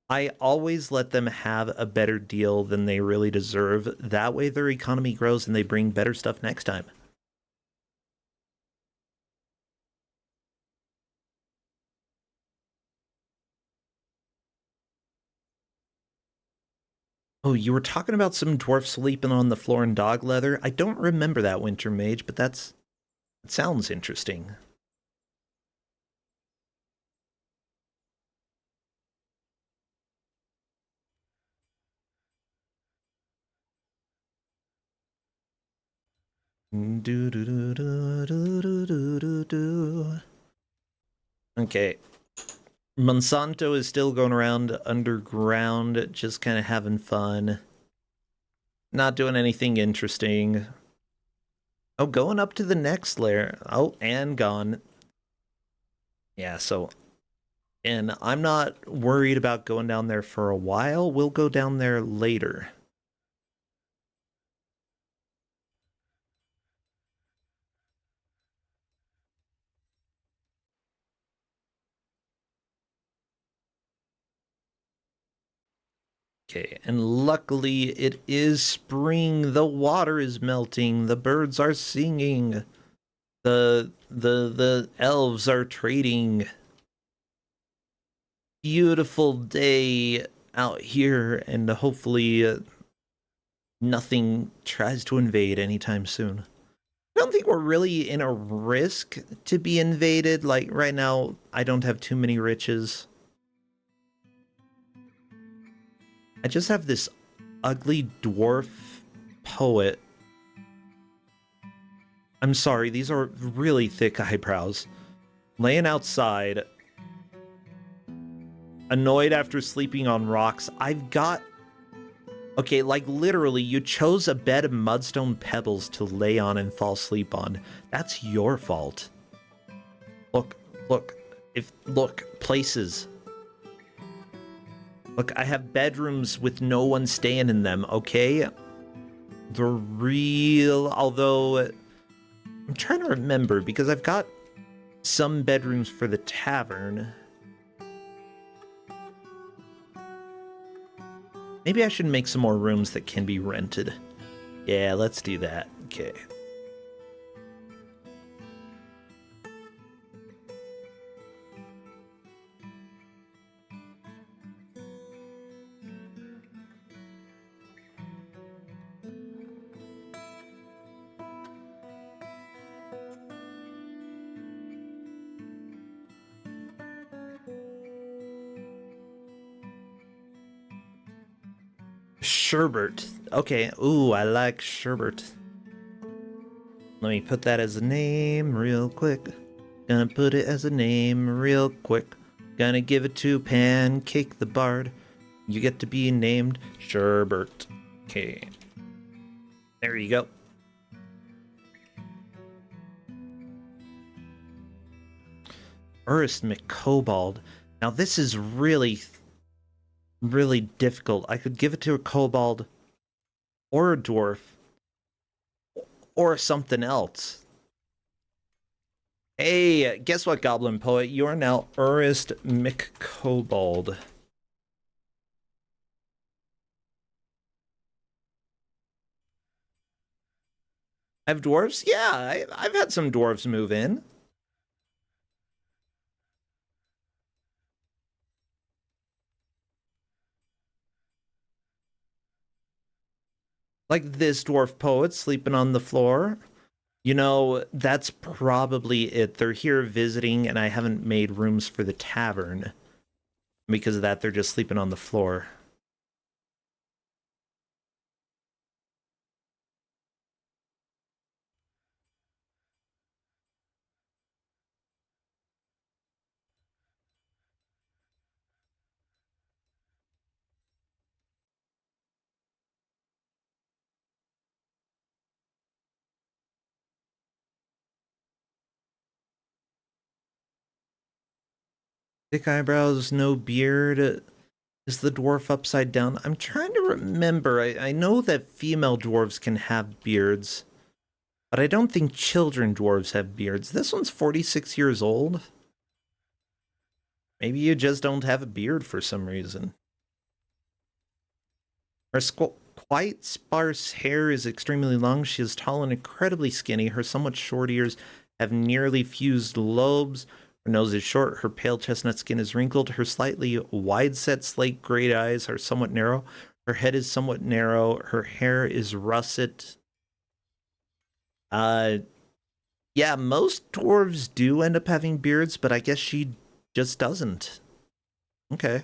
I always let them have a better deal than they really deserve. That way their economy grows and they bring better stuff next time. Oh, you were talking about some dwarf sleeping on the floor in dog leather? I don't remember that, Winter Mage, but that sounds interesting. Do do do do do do do do. Okay. Monsanto is still going around underground, just kind of having fun. Not doing anything interesting. Oh, going up to the next layer. Oh, and gone. Yeah, so, and I'm not worried about going down there for a while. We'll go down there later. Okay, and luckily it is spring. The water is melting. The birds are singing. The elves are trading. Beautiful day out here, and hopefully nothing tries to invade anytime soon. I don't think we're really in a risk to be invaded. Like right now, I don't have too many riches. I just have this ugly dwarf poet. I'm sorry, these are really thick eyebrows. Laying outside, annoyed after sleeping on rocks. I've got... Okay, like literally, you chose a bed of mudstone pebbles to lay on and fall asleep on. That's your fault. Look, look, look, places. Look, I have bedrooms with no one staying in them, okay? They're real, although I'm trying to remember because I've got some bedrooms for the tavern. Maybe I should make some more rooms that can be rented. Yeah, let's do that. Okay. Sherbet. Okay. Ooh, I like sherbet. Let me put that as a name real quick. Gonna put it as a name real quick. Gonna give it to Pancake the Bard. You get to be named Sherbert. Okay. There you go. Urist McCobald. Now this is really difficult. I could give it to a kobold or a dwarf or something else. Hey, guess what, Goblin Poet? You are now Urist McCobald. I have dwarves? Yeah, I've had some dwarves move in. Like this dwarf poet sleeping on the floor. You know, that's probably it. They're here visiting, and I haven't made rooms for the tavern. Because of that, they're just sleeping on the floor. Thick eyebrows, no beard. Is the dwarf upside down? I'm trying to remember. I know that female dwarves can have beards, but I don't think children dwarves have beards. This one's 46 years old. Maybe you just don't have a beard for some reason. Her quite sparse hair is extremely long. She is tall and incredibly skinny. Her somewhat short ears have nearly fused lobes. Her nose is short. Her pale chestnut skin is wrinkled. Her slightly wide-set slate gray eyes are somewhat narrow. Her head is somewhat narrow. Her hair is russet. Uh, yeah, most dwarves do end up having beards, but I guess she just doesn't. Okay.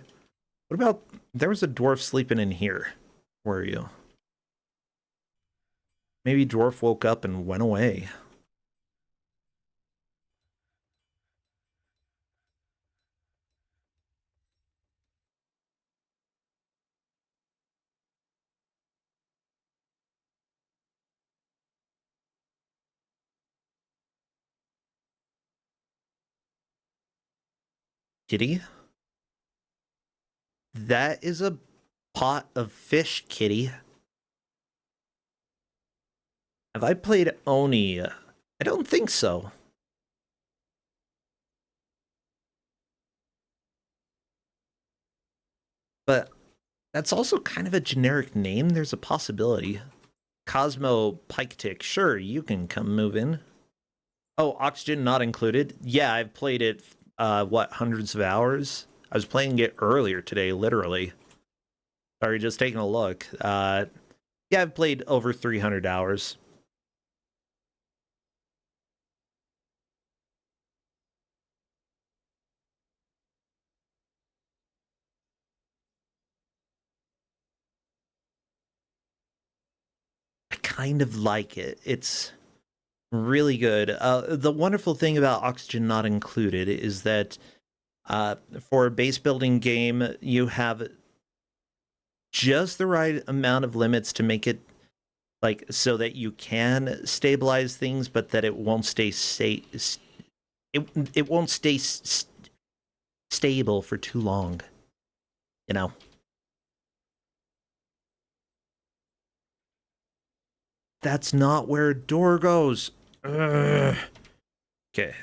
What about... There was a dwarf sleeping in here. Where are you? Maybe dwarf woke up and went away. Kitty? That is a pot of fish, Kitty. Have I played Oni? I don't think so. But that's also kind of a generic name. There's a possibility. Cosmo Pike Tick. Sure, you can come move in. Oh, Oxygen not included. Yeah, I've played it, hundreds of hours? I was playing it earlier today, literally. Sorry, just taking a look. Yeah, I've played over 300 hours. I kind of like it. It's really good. The wonderful thing about Oxygen Not Included is that for a base building game, you have just the right amount of limits to make it like so that you can stabilize things, but that it won't it won't stay stable for too long. You know. That's not where a door goes. Ugh. Okay.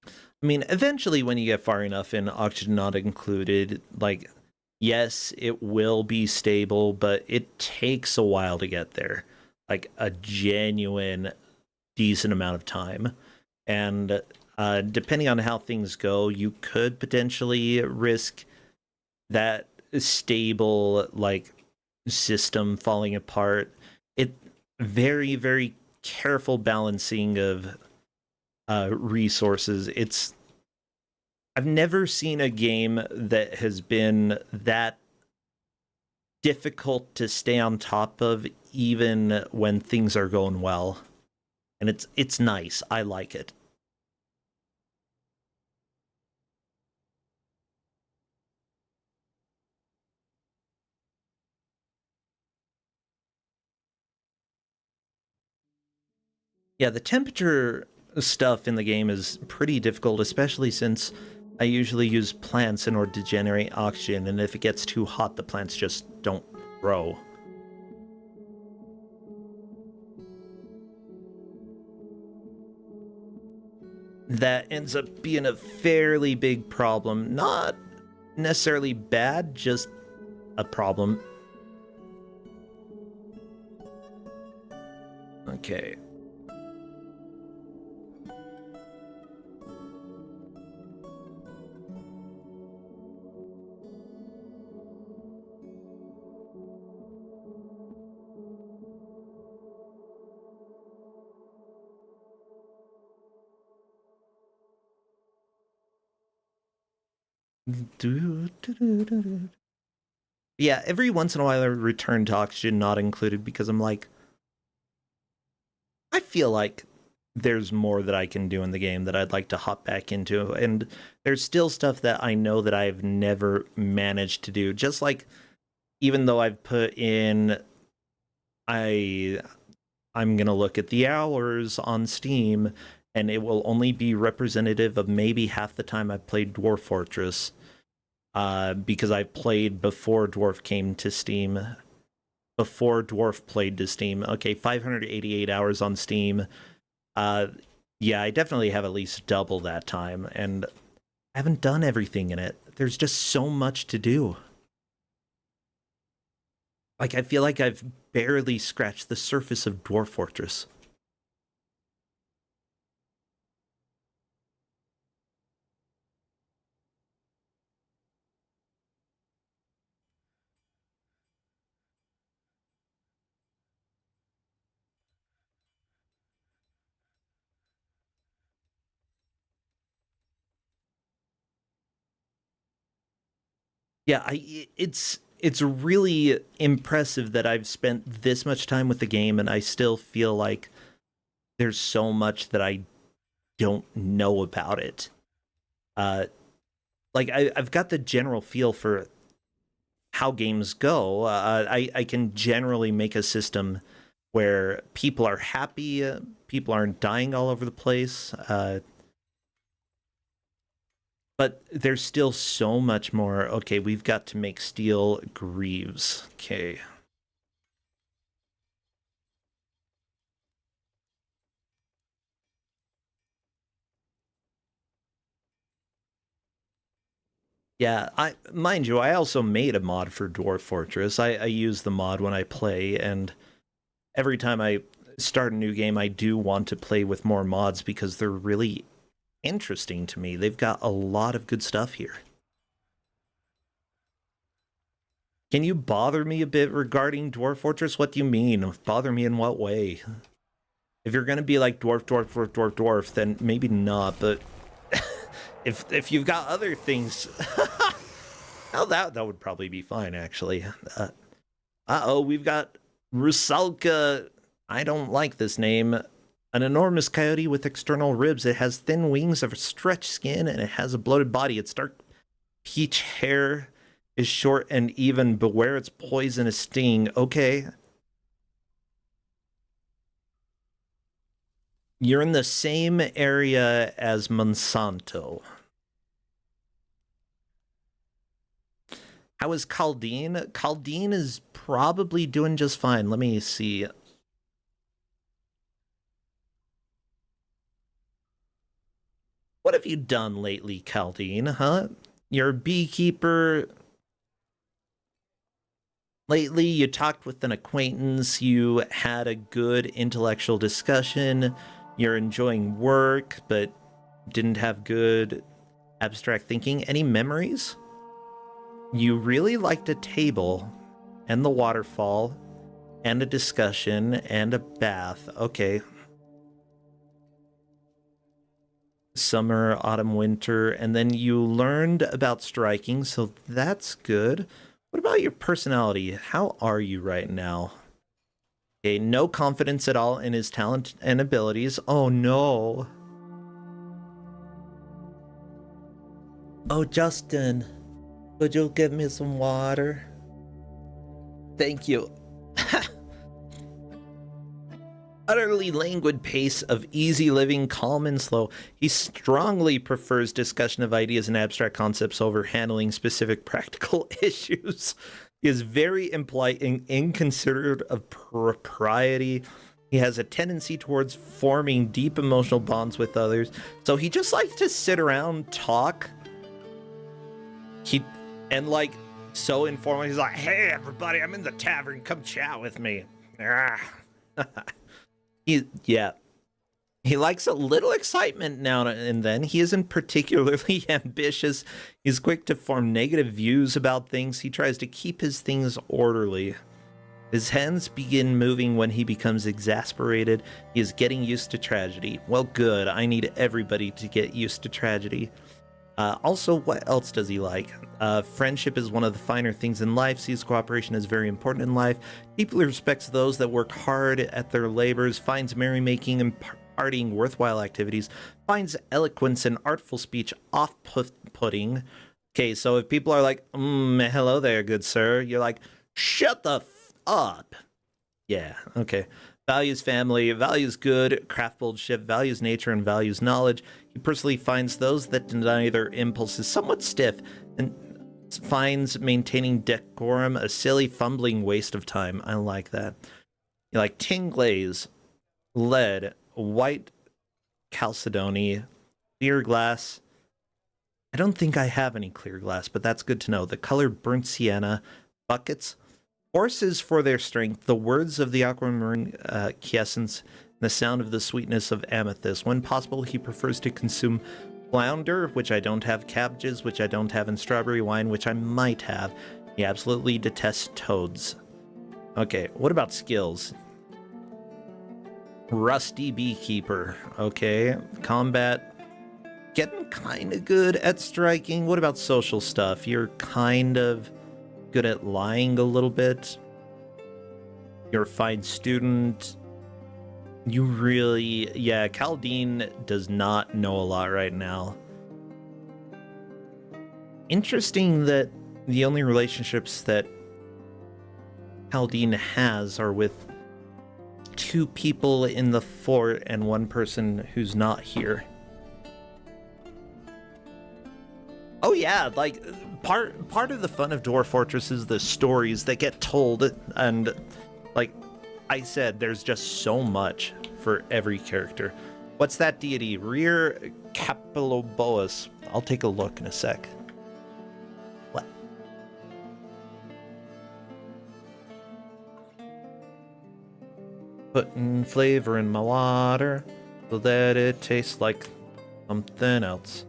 I mean, eventually, when you get far enough in Oxygen Not Included, like, yes, it will be stable, but it takes a while to get there. Like, a genuine, decent amount of time. And depending on how things go, you could potentially risk that stable, like, system falling apart. It very, very careful balancing of resources. I've never seen a game that has been that difficult to stay on top of, even when things are going well. And it's nice. I like it. Yeah, the temperature stuff in the game is pretty difficult, especially since I usually use plants in order to generate oxygen, and if it gets too hot, the plants just don't grow. That ends up being a fairly big problem. Not necessarily bad, just a problem. Okay. Yeah, every once in a while I return to Oxygen Not Included because I'm like, I feel like there's more that I can do in the game that I'd like to hop back into. And there's still stuff that I know that I've never managed to do. Just like, even though I've put in, I'm gonna look at the hours on Steam, and it will only be representative of maybe half the time I've played Dwarf Fortress. Because I played before Dwarf came to Steam. Before Dwarf played to Steam. Okay, 588 hours on Steam. Yeah, I definitely have at least double that time, and I haven't done everything in it. There's just so much to do. Like, I feel like I've barely scratched the surface of Dwarf Fortress. Yeah, it's really impressive that I've spent this much time with the game, and I still feel like there's so much that I don't know about it. Uh, like I've got the general feel for how games go. I can generally make a system where people are happy, people aren't dying all over the place. But there's still so much more. Okay, we've got to make steel greaves. Okay. Yeah, mind you, I also made a mod for Dwarf Fortress. I use the mod when I play, and every time I start a new game, I do want to play with more mods because they're really interesting to me. They've got a lot of good stuff here. Can you bother me a bit regarding Dwarf Fortress? What do you mean? Bother me in what way? If you're gonna be like dwarf, then maybe not. But if you've got other things, oh, that would probably be fine actually. Uh-oh, we've got Rusalka. I don't like this name. An enormous coyote with external ribs. It has thin wings of stretched skin, and it has a bloated body. Its dark peach hair is short and even. Beware its poisonous sting. Okay. You're in the same area as Monsanto. How is Caldine? Caldine is probably doing just fine. Let me see. What have you done lately, Caldine, huh? You're a beekeeper. Lately, you talked with an acquaintance, you had a good intellectual discussion, you're enjoying work, but didn't have good abstract thinking. Any memories? You really liked a table, and the waterfall, and a discussion, and a bath. Okay. Summer, autumn, winter, and then you learned about striking, so that's good. What about your personality? How are you right now? Okay, no confidence at all in his talent and abilities. Oh no. Oh, Justin, could you give me some water? Thank you. Utterly languid pace of easy living, calm and slow. He strongly prefers discussion of ideas and abstract concepts over handling specific practical issues. He is very impolite and inconsiderate of propriety. He has a tendency towards forming deep emotional bonds with others. So he just likes to sit around, talk. Like so informal. He's like, "Hey everybody, I'm in the tavern. Come chat with me." He likes a little excitement now and then. He isn't particularly ambitious. He's quick to form negative views about things. He tries to keep his things orderly. His hands begin moving when he becomes exasperated. He is getting used to tragedy. Well, good. I need everybody to get used to tragedy. Also, what else does he like? Friendship is one of the finer things in life. Sees cooperation as very important in life. Deeply respects those that work hard at their labors. Finds merrymaking and partying worthwhile activities. Finds eloquence and artful speech off-putting. Okay, so if people are like, hello there, good sir, you're like, shut the up. Yeah, okay. Values family, values good, craftmanship, values nature, and values knowledge. He personally finds those that deny their impulses somewhat stiff, and finds maintaining decorum a silly, fumbling waste of time. I like that. You like tin glaze, lead, white chalcedony, clear glass. I don't think I have any clear glass, but that's good to know. The color burnt sienna, buckets, horses for their strength, the words of the aquamarine quiescence, the sound of the sweetness of amethyst. When possible, he prefers to consume flounder, which I don't have, cabbages, which I don't have, and strawberry wine, which I might have. He absolutely detests toads. Okay, what about skills? Rusty beekeeper. Okay, combat. Getting kind of good at striking. What about social stuff? You're kind of good at lying a little bit. You're a fine student. You really... Yeah, Caldine does not know a lot right now. Interesting that the only relationships that Caldine has are with 2 people in the fort and 1 person who's not here. Oh yeah, like part of the fun of Dwarf Fortress is the stories that get told, and like I said, there's just so much for every character. What's that deity? Rear Capiloboas. I'll take a look in a sec. What? Putting flavor in my water so that it tastes like something else.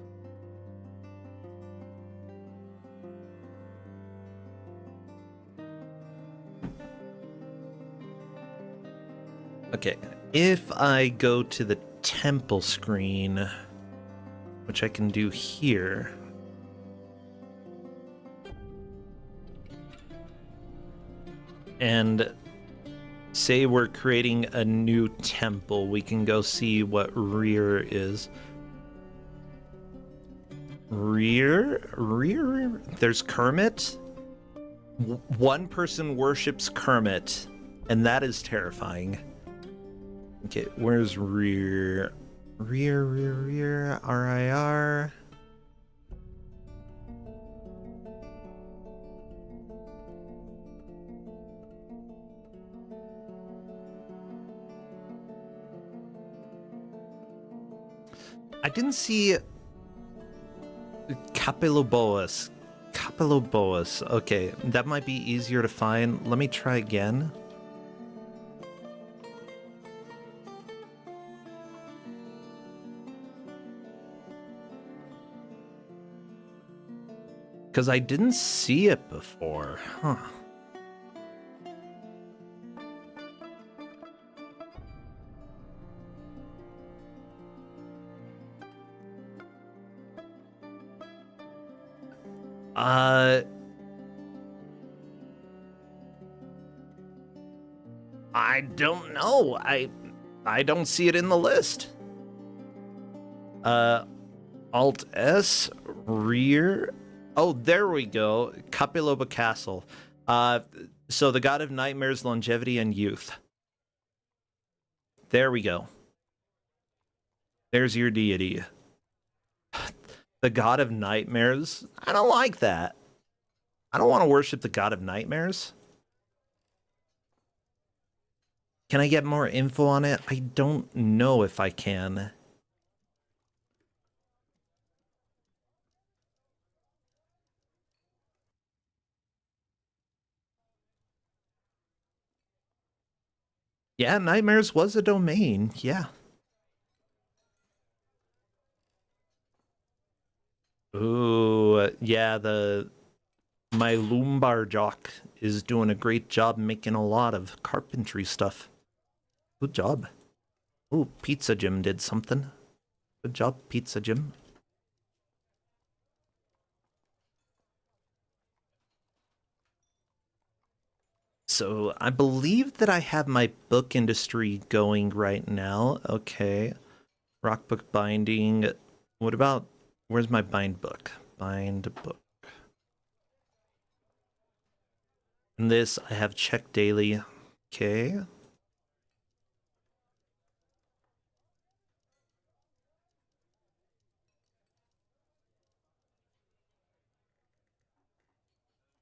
Okay, if I go to the temple screen, which I can do here, and say we're creating a new temple, we can go see what rear is. Rear? There's Kermit? 1 person worships Kermit, and that is terrifying. Okay, where's rear? Rear, RIR. I didn't see Capiloboas. Okay, that might be easier to find. Let me try again. Because I didn't see it before. Huh. I don't know. I don't see it in the list. Alt S, rear. Oh, there we go. Capiloba Castle. So the god of nightmares, longevity, and youth. There we go. There's your deity. The god of nightmares? I don't like that. I don't want to worship the god of nightmares. Can I get more info on it? I don't know if I can. Yeah, Nightmares was a domain. Yeah. Ooh, yeah, my Lumbar jock is doing a great job making a lot of carpentry stuff. Good job. Ooh, Pizza Jim did something. Good job, Pizza Jim. So I believe that I have my book industry going right now. Okay. Rock book binding. What about, where's my bind book? Bind book. And this I have check daily. Okay.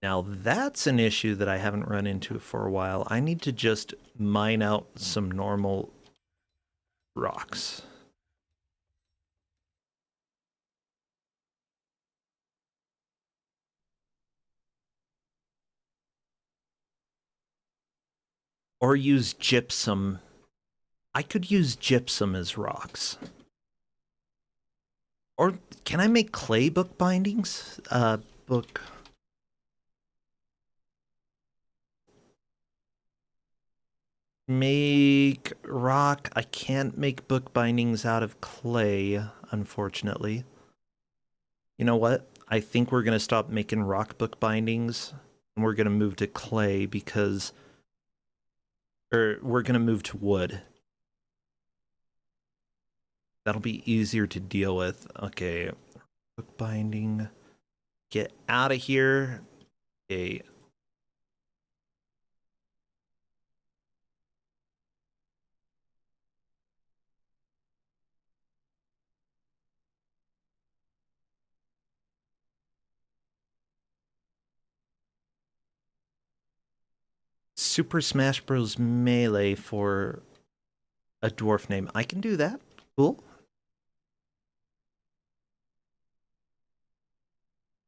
Now that's an issue that I haven't run into for a while. I need to just mine out some normal rocks. Or use gypsum. I could use gypsum as rocks. Or can I make clay book bindings? Book. Make rock. I can't make book bindings out of clay, unfortunately. You know what? I think we're going to stop making rock book bindings, and we're going to move to clay because... Or we're going to move to wood. That'll be easier to deal with. Okay. Book binding. Get out of here. Okay. Super Smash Bros. Melee for a dwarf name. I can do that. Cool.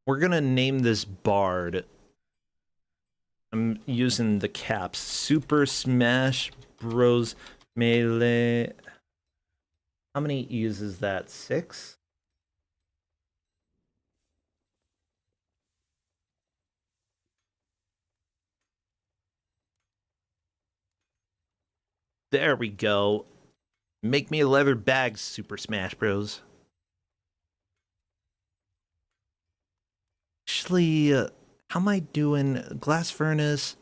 We're gonna name this Bard. I'm using the caps. Super Smash Bros. Melee. How many E's is that? 6? There we go. Make me a leather bag, Super Smash Bros. Actually, how am I doing? Glass furnace.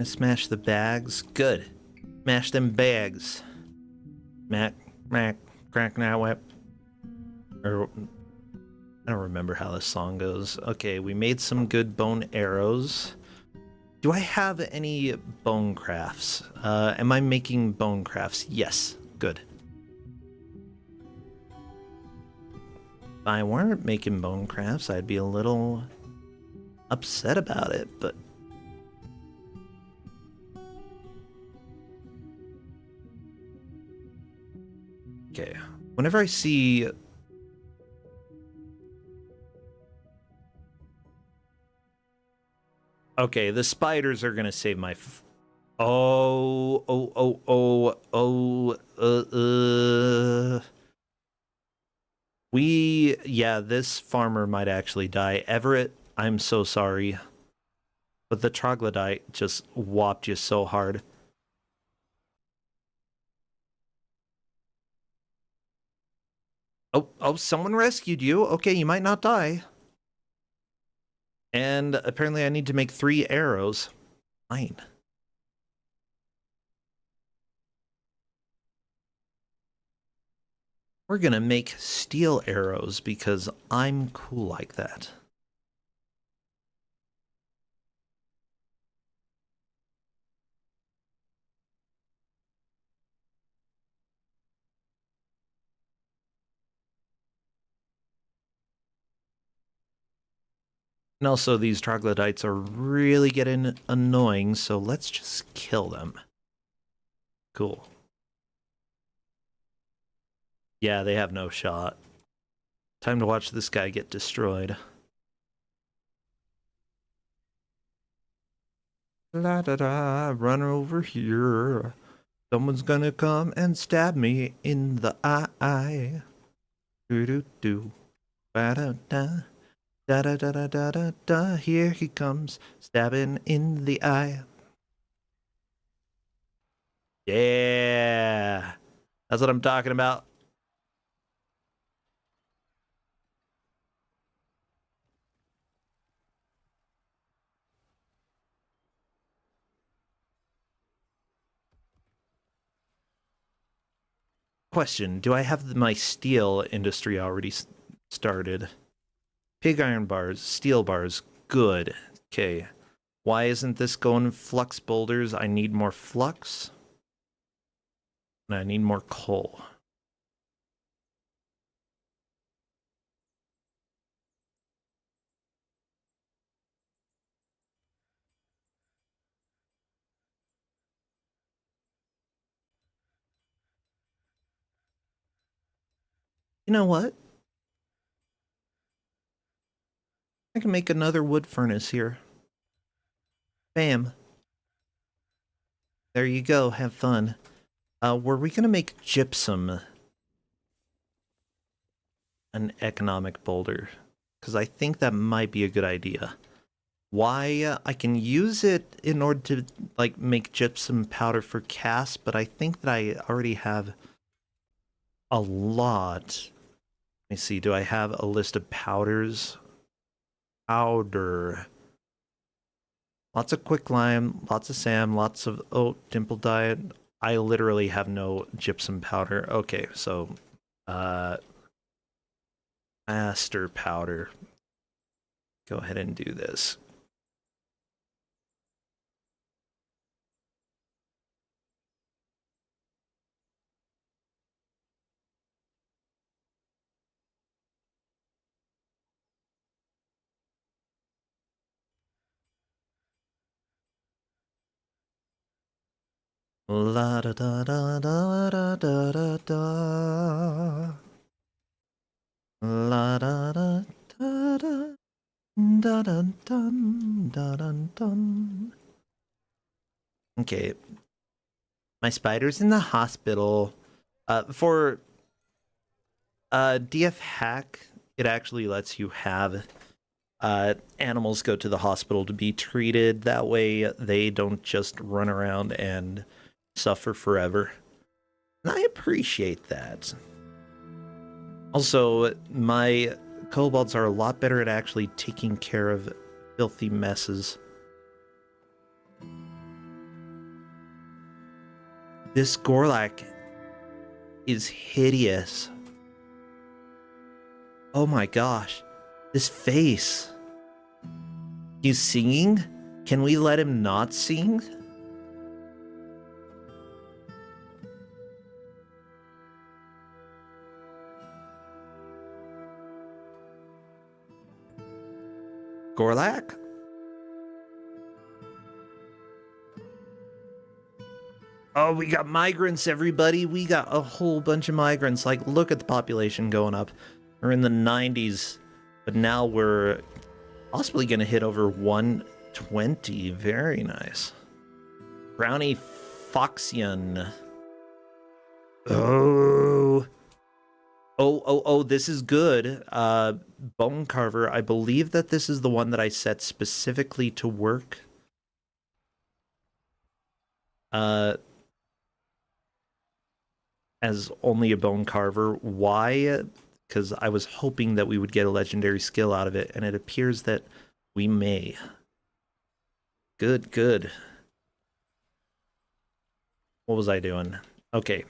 Smash the bags. Good. Smash them bags. Mac, crack that whip. Or I don't remember how this song goes. Okay, we made some good bone arrows. Do I have any bone crafts? Am I making bone crafts? Yes. Good. If I weren't making bone crafts, I'd be a little upset about it, but okay. Whenever I see okay, the spiders are gonna save my yeah, this farmer might actually die. Everett, I'm so sorry. But the troglodyte just whopped you so hard. Oh, someone rescued you. Okay, you might not die. And apparently I need to make 3 arrows. Fine. We're gonna make steel arrows because I'm cool like that. And also, these troglodytes are really getting annoying, so let's just kill them. Cool. Yeah, they have no shot. Time to watch this guy get destroyed. La da da, run over here. Someone's gonna come and stab me in the eye. Do do do. Ba da da. Da da da da da da da. Here he comes, stabbing in the eye. Yeah. That's what I'm talking about. Question, do I have my steel industry already started? Pig iron bars, steel bars, good. Okay. Why isn't this going flux boulders? I need more flux. And I need more coal. You know what? I can make another wood furnace here. Bam. There you go. Have fun. Were we gonna make gypsum an economic boulder? Because I think that might be a good idea. Why? I can use it in order to like make gypsum powder for cast, but I think that I already have a lot. Let me see. Do I have a list of powders? Powder. Lots of quicklime, lots of sand, lots of dimple diet. I literally have no gypsum powder. Okay, so master powder. Go ahead and do this. La da da da da da da da da. La da da da da da da dun da dun dun. Okay. My spider's in the hospital. For DF hack, it actually lets you have animals go to the hospital to be treated. That way they don't just run around and suffer forever. And I appreciate that. Also, my kobolds are a lot better at actually taking care of filthy messes. This Gorlak is hideous. Oh my gosh. This face. He's singing? Can we let him not sing? Gorlak? Oh, we got migrants, everybody. We got a whole bunch of migrants. Like, look at the population going up. We're in the 90s, but now we're possibly going to hit over 120. Very nice. Brownie Foxian. Oh. Oh, this is good. Bone Carver, I believe that this is the one that I set specifically to work. As only a Bone Carver. Why? Because I was hoping that we would get a legendary skill out of it, and it appears that we may. Good, good. What was I doing? Okay.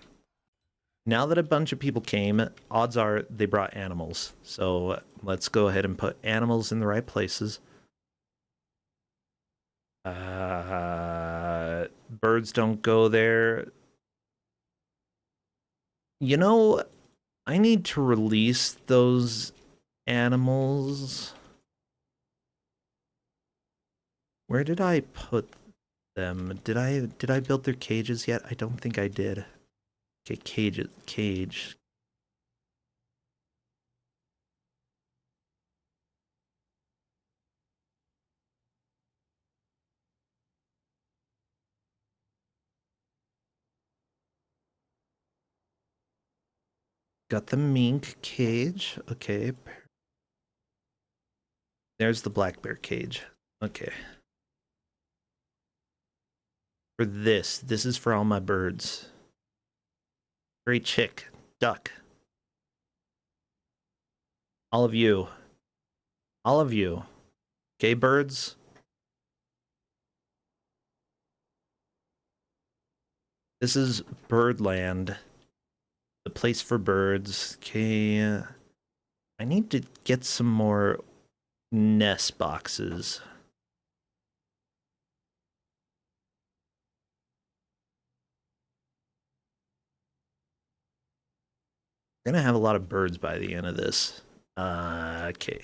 Now that a bunch of people came, odds are they brought animals. So let's go ahead and put animals in the right places. Birds don't go there. You know, I need to release those animals. Where did I put them? Did I build their cages yet? I don't think I did. Okay, cage. Got the mink cage. Okay. There's the black bear cage. Okay. For this is for all my birds. Great chick. Duck. All of you. All of you. Okay, birds? This is Birdland. The place for birds. Okay. I need to get some more nest boxes. We're gonna have a lot of birds by the end of this. Okay.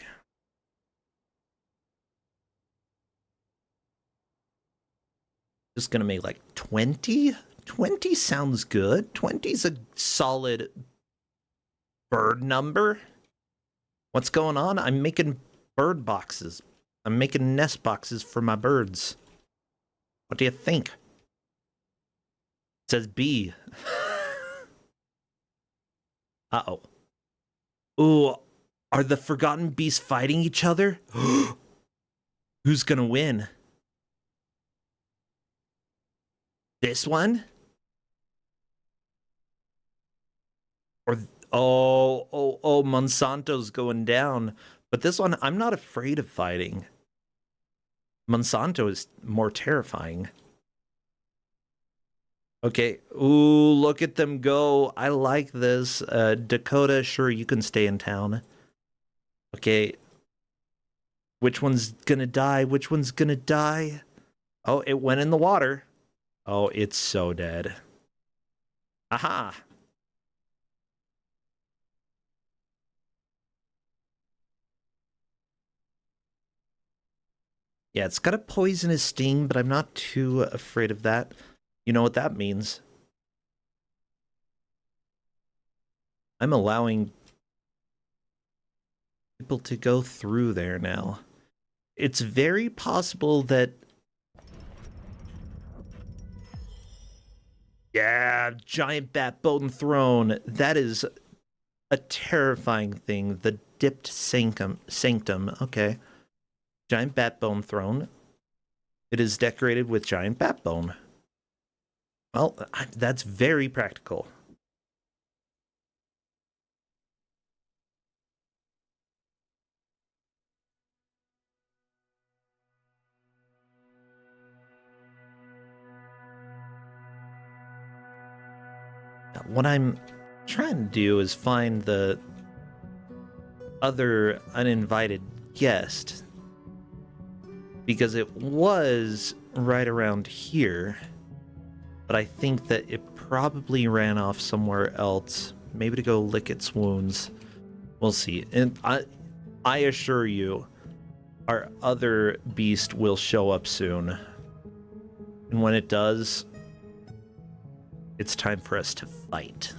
Just gonna make like 20? 20 sounds good. 20's a solid bird number. What's going on? I'm making bird boxes. I'm making nest boxes for my birds. What do you think? It says B. Uh-oh. Ooh, are the Forgotten Beasts fighting each other? Who's gonna win? This one? Or oh, Monsanto's going down. But this one, I'm not afraid of fighting. Monsanto is more terrifying. Okay. Ooh, look at them go. I like this. Dakota, sure, you can stay in town. Okay. Which one's gonna die? Which one's gonna die? Oh, it went in the water. Oh, it's so dead. Aha! Yeah, it's got a poisonous sting, but I'm not too afraid of that. You know what that means? I'm allowing people to go through there now. It's very possible that... Yeah, giant bat bone throne. That is a terrifying thing. The dipped sanctum. Okay. Giant bat bone throne. It is decorated with giant bat bone. Well, that's very practical. What I'm trying to do is find the other uninvited guest, because it was right around here, but I think that it probably ran off somewhere else, maybe to go lick its wounds. We'll see. And I assure you, our other beast will show up soon. And when it does, it's time for us to fight.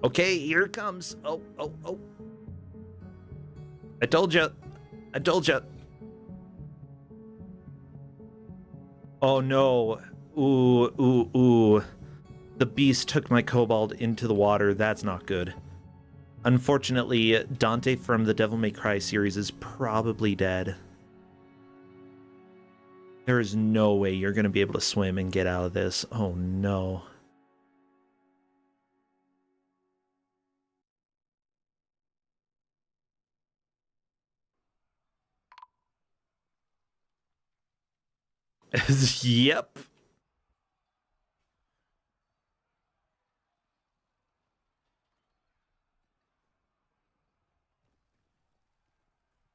Okay, here it comes. Oh. I told you. Oh no. Ooh. The beast took my kobold into the water. That's not good. Unfortunately, Dante from the Devil May Cry series is probably dead. There is no way you're going to be able to swim and get out of this. Oh no. Yep.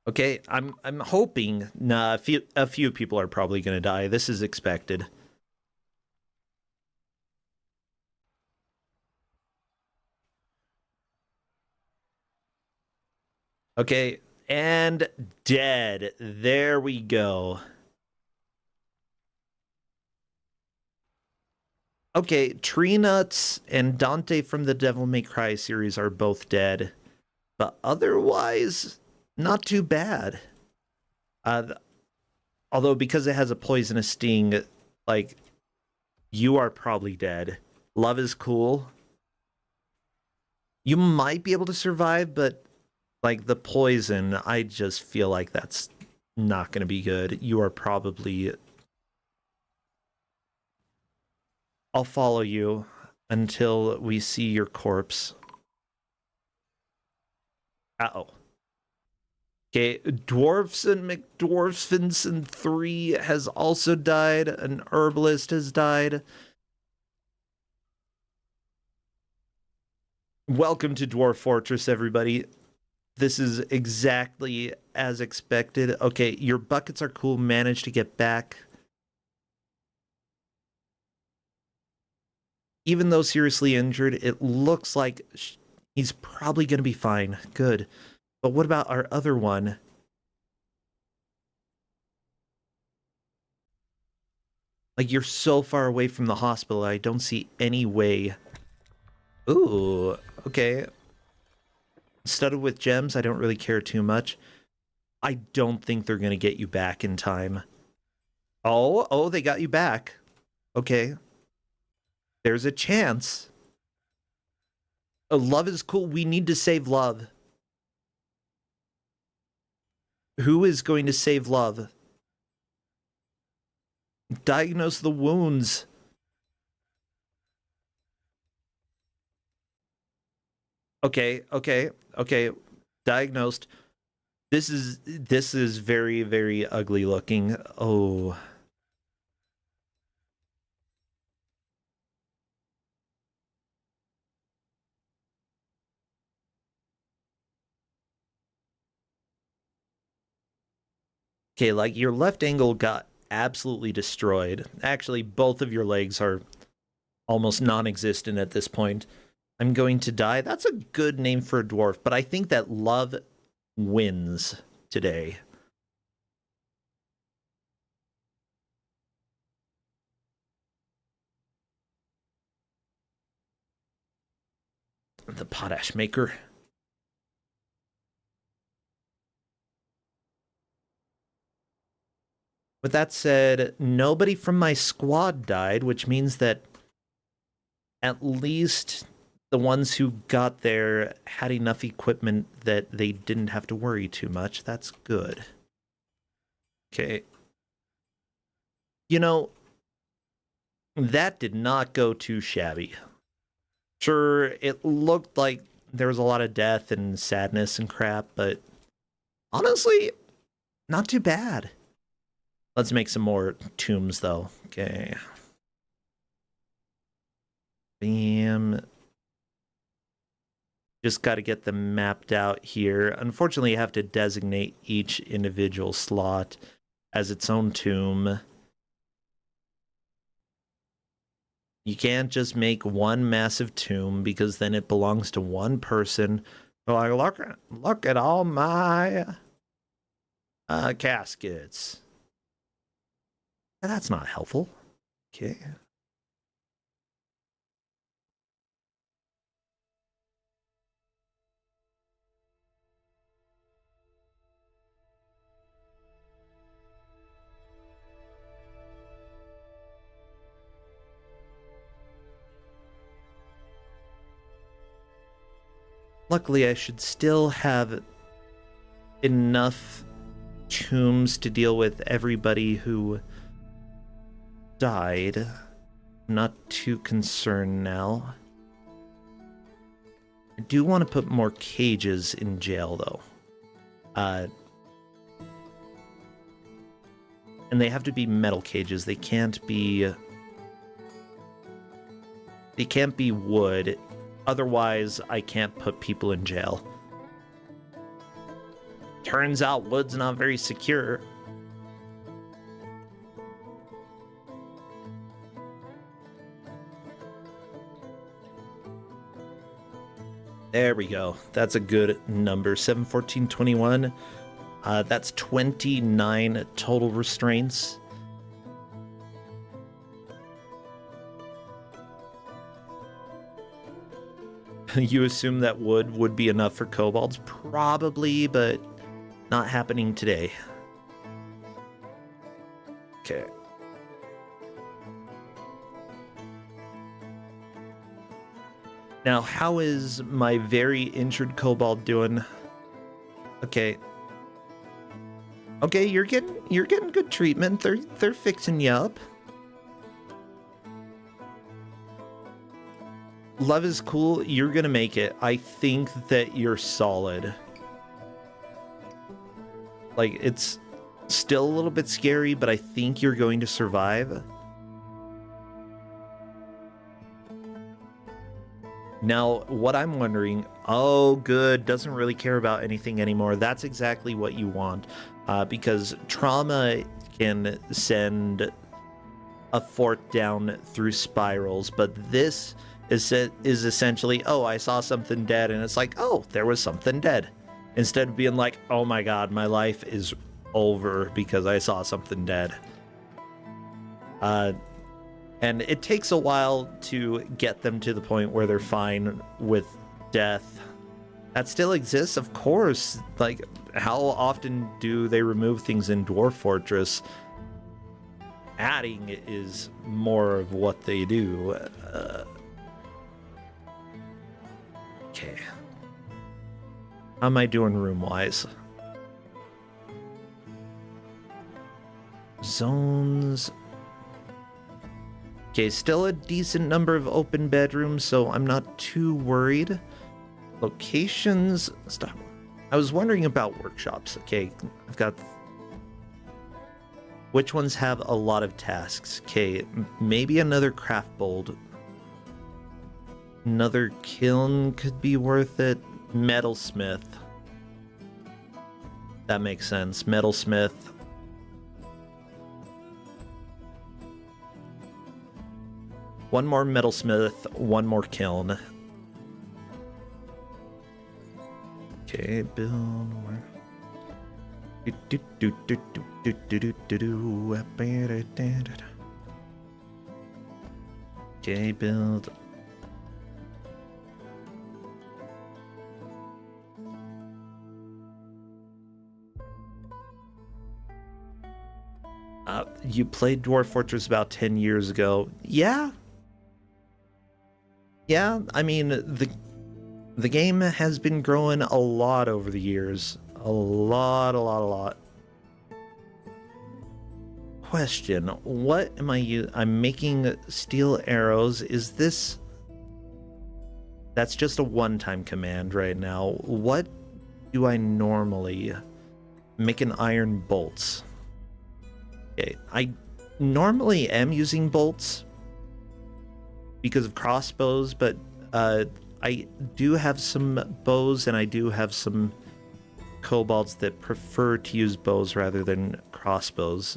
Okay, I'm hoping. Nah, a few people are probably gonna die. This is expected. Okay, and dead. There we go. Okay, Tree Nuts and Dante from the Devil May Cry series are both dead, but otherwise, not too bad. Although because it has a poisonous sting, like, you are probably dead. Love is cool. You might be able to survive, but like the poison, I just feel like that's not going to be good. You are probably... I'll follow you until we see your corpse. Uh-oh. Okay, Dwarfs and McDwarfsfinson 3 has also died. An herbalist has died. Welcome to Dwarf Fortress, everybody. This is exactly as expected. Okay, your buckets are cool. Managed to get back. Even though seriously injured, it looks like he's probably going to be fine. Good. But what about our other one? Like, you're so far away from the hospital, I don't see any way. Ooh, okay. Studded with gems, I don't really care too much. I don't think they're going to get you back in time. Oh, they got you back. Okay. There's a chance. Love is cool. We need to save Love. Who is going to save Love? Diagnose the wounds. Okay. Diagnosed. This is very, very ugly looking. Oh. Okay, like your left angle got absolutely destroyed. Actually, both of your legs are almost non-existent at this point. I'm going to die. That's a good name for a dwarf, but I think that love wins today. The potash maker. With that said, nobody from my squad died, which means that at least the ones who got there had enough equipment that they didn't have to worry too much. That's good. Okay. You know, that did not go too shabby. Sure, it looked like there was a lot of death and sadness and crap, but honestly, not too bad. Let's make some more tombs, though. Okay. Bam. Just got to get them mapped out here. Unfortunately, you have to designate each individual slot as its own tomb. You can't just make one massive tomb because then it belongs to one person. So like, look at all my caskets. That's not helpful. Okay. Luckily, I should still have enough tombs to deal with everybody who died. Not too concerned now. I do want to put more cages in jail, though. And they have to be metal cages. They can't be wood. Otherwise, I can't put people in jail. Turns out wood's not very secure. There we go. That's a good number. 7, 14, 21. That's 29 total restraints. You assume that wood would be enough for kobolds? Probably, but not happening today. Okay. Now, how is my very injured kobold doing? Okay. Okay, you're getting good treatment. They're fixing you up. Love is cool. You're gonna make it. I think that you're solid. Like, it's still a little bit scary, but I think you're going to survive. Now, what I'm wondering, oh, good, doesn't really care about anything anymore. That's exactly what you want, because trauma can send a fort down through spirals, but this is essentially, oh, I saw something dead, and it's like, oh, there was something dead. Instead of being like, oh my god, my life is over because I saw something dead. And it takes a while to get them to the point where they're fine with death. That still exists, of course. Like, how often do they remove things in Dwarf Fortress? Adding is more of what they do. Okay. How am I doing room-wise? Zones. Okay, still a decent number of open bedrooms, so I'm not too worried. Locations. Stop. I was wondering about workshops. Okay, I've got... Which ones have a lot of tasks? Okay, maybe another craft bold. Another kiln could be worth it. Metalsmith. That makes sense. Metalsmith. One more metalsmith, one more kiln. Okay, build more. Okay, build. You played Dwarf Fortress about 10 years ago. Yeah. Yeah, I mean, the game has been growing a lot over the years. A lot. Question, what am I using? I'm making steel arrows. Is this... That's just a one-time command right now. What do I normally... Making iron bolts. Okay, I normally am using bolts because of crossbows, but I do have some bows and I do have some kobolds that prefer to use bows rather than crossbows.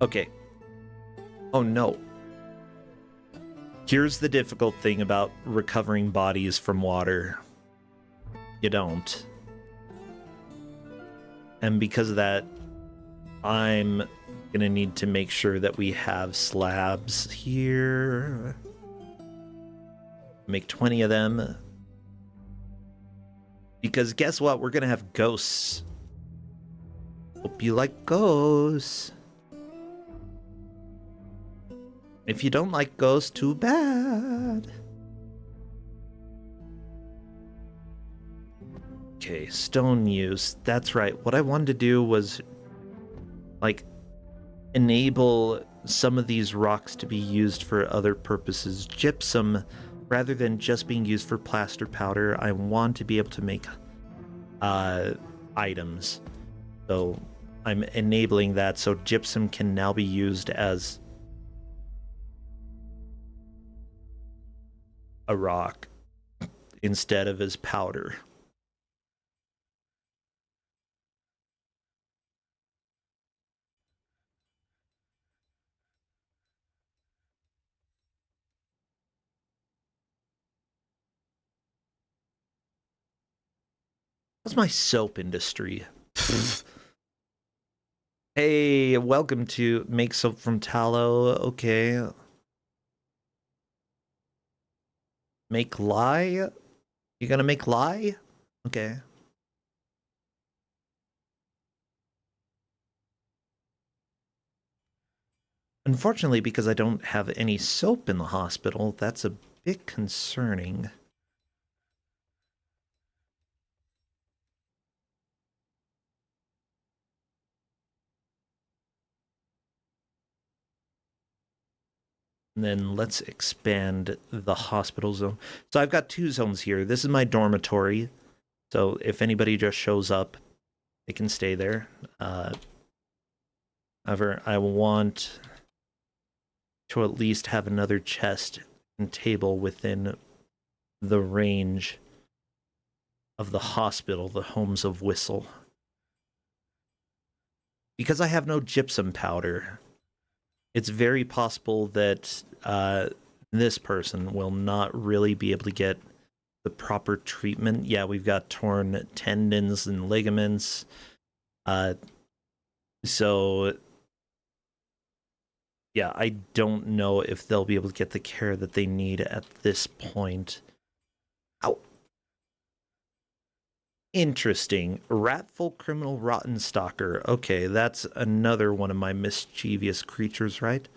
Okay. Oh no. Here's the difficult thing about recovering bodies from water. You don't. And because of that, I'm gonna need to make sure that we have slabs here. Make 20 of them. Because guess what? We're gonna have ghosts. Hope you like ghosts. If you don't like ghosts, too bad. Okay, stone use. That's right. What I wanted to do was, like, enable some of these rocks to be used for other purposes. Gypsum, rather than just being used for plaster powder, I want to be able to make items. So I'm enabling that so gypsum can now be used as a rock instead of as powder. What's my soap industry? Hey, welcome to Make Soap from Tallow. Okay. Make lye? You gonna make lye? Okay. Unfortunately, because I don't have any soap in the hospital, that's a bit concerning. And then let's expand the hospital zone. So I've got 2 zones here. This is my dormitory. So if anybody just shows up, they can stay there. However, I want to at least have another chest and table within the range of the hospital, the Homes of Whistle. Because I have no gypsum powder, it's very possible that this person will not really be able to get the proper treatment. Yeah, we've got torn tendons and ligaments. So, yeah, I don't know if they'll be able to get the care that they need at this point. Ow. Interesting. Ratful Criminal Rotten Stalker. Okay, that's another one of my mischievous creatures, right?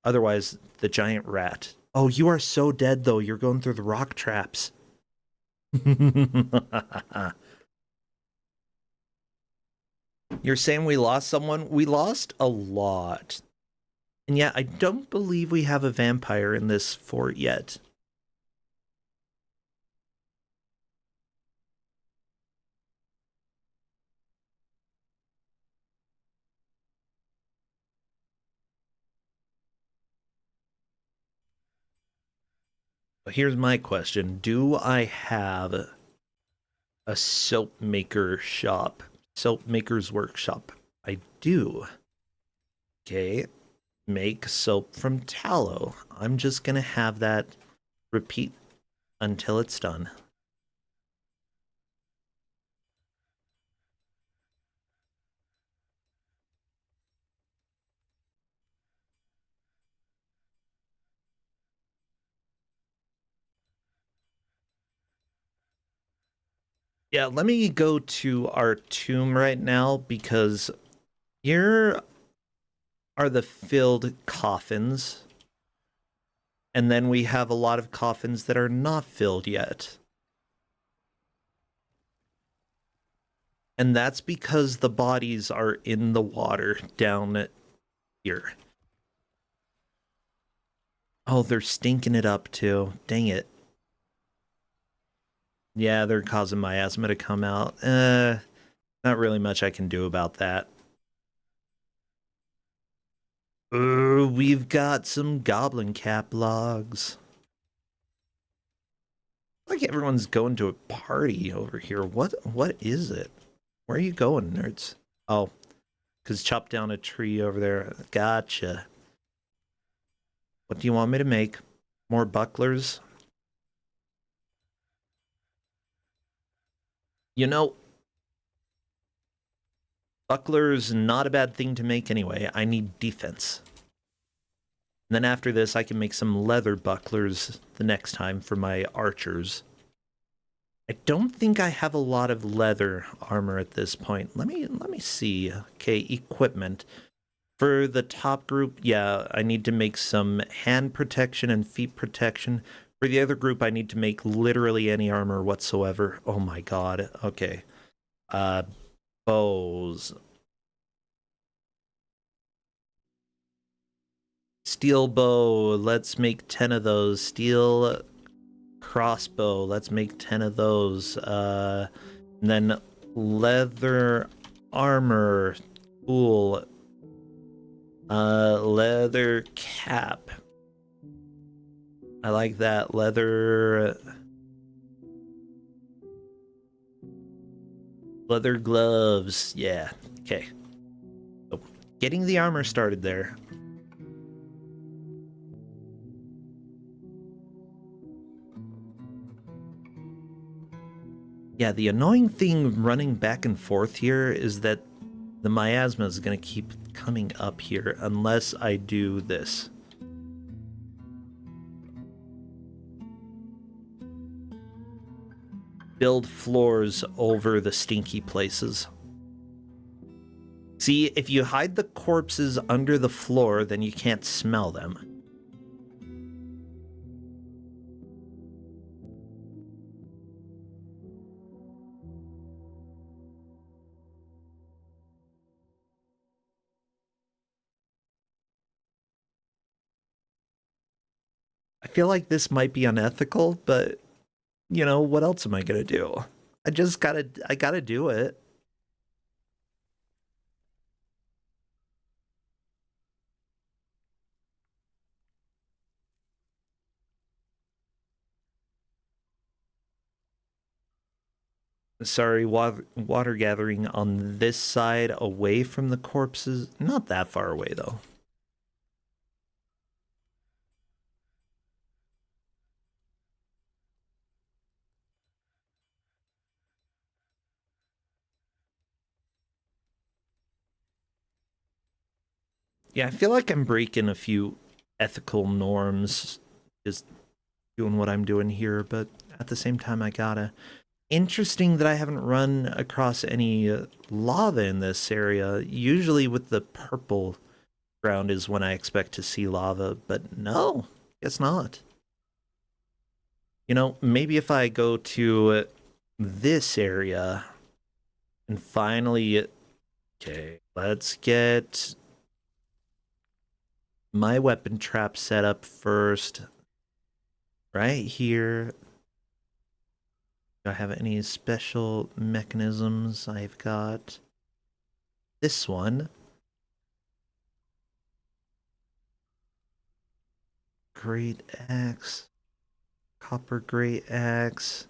Otherwise, the giant rat. Oh, you are so dead, though. You're going through the rock traps. You're saying we lost someone? We lost a lot. And yeah, I don't believe we have a vampire in this fort yet. Here's my question. Do I have a soap maker shop? Soap maker's workshop. I do. Okay. Make soap from tallow. I'm just gonna have that Repeat until it's done. Yeah, let me go to our tomb right now because here are the filled coffins. And then we have a lot of coffins that are not filled yet. And that's because the bodies are in the water down here. Oh, they're stinking it up too. Dang it. Yeah, they're causing miasma to come out. Not really much I can do about that. We've got some goblin cap logs. Like everyone's going to a party over here. What is it? Where are you going, nerds? Oh, because chop down a tree over there. Gotcha. What do you want me to make? More bucklers? You know, bucklers not a bad thing to make anyway. I need defense. And then after this, I can make some leather bucklers the next time for my archers. I don't think I have a lot of leather armor at this point. Let me see. Okay, equipment. For the top group, yeah, I need to make some hand protection and feet protection. For the other group, I need to make literally any armor whatsoever. Oh my god. Okay. Bows. Steel bow, let's make 10 of those. Steel crossbow, let's make 10 of those. And then leather armor, cool. Leather cap. I like that. Leather gloves. Yeah. Okay. So, getting the armor started there. Yeah, the annoying thing running back and forth here is that the miasma is going to keep coming up here unless I do this. Build floors over the stinky places. See, if you hide the corpses under the floor, then you can't smell them. I feel like this might be unethical, but you know, what else am I gonna do? I gotta do it. Sorry, water gathering on this side away from the corpses. Not that far away, though. Yeah, I feel like I'm breaking a few ethical norms just doing what I'm doing here, but at the same time, I gotta. Interesting that I haven't run across any lava in this area. Usually with the purple ground is when I expect to see lava, but no, guess not. You know, maybe if I go to this area and finally... Okay, let's get my weapon trap set up first. Right here. Do I have any special mechanisms? I've got this one. Great axe. Copper great axe.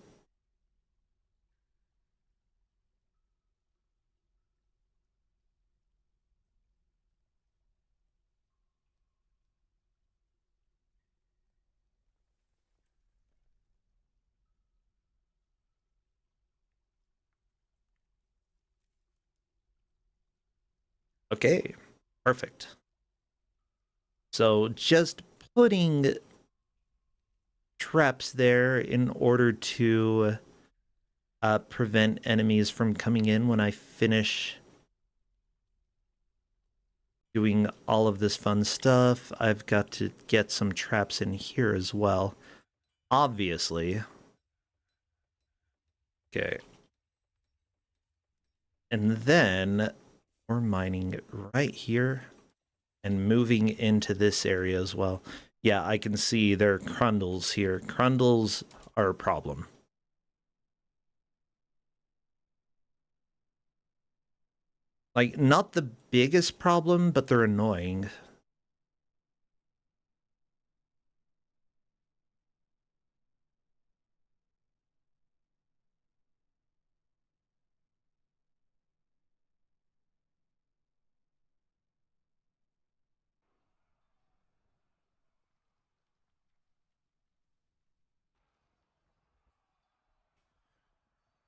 Okay, perfect. So just putting traps there in order to prevent enemies from coming in when I finish doing all of this fun stuff. I've got to get some traps in here as well, obviously. Okay. And then we're mining right here and moving into this area as well. Yeah, I can see there are crundles here. Crundles are a problem. Like, not the biggest problem, but they're annoying.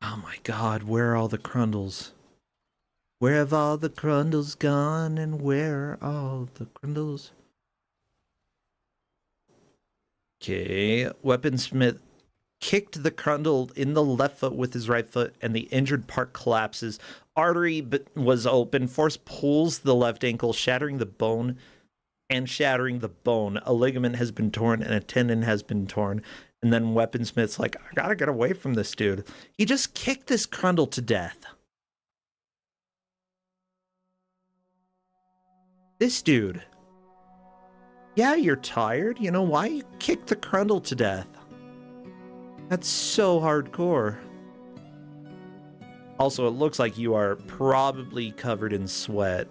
Oh my god, where are all the crundles? Where have all the crundles gone, and where are all the crundles? Okay, weaponsmith kicked the crundle in the left foot with his right foot, and the injured part collapses. Artery was open. Force pulls the left ankle, shattering the bone and shattering the bone. A ligament has been torn and a tendon has been torn. And then weaponsmith's like, I gotta get away from this dude. He just kicked this crundle to death. This dude. Yeah, you're tired. You know why? You kicked the crundle to death. That's so hardcore. Also, it looks like you are probably covered in sweat.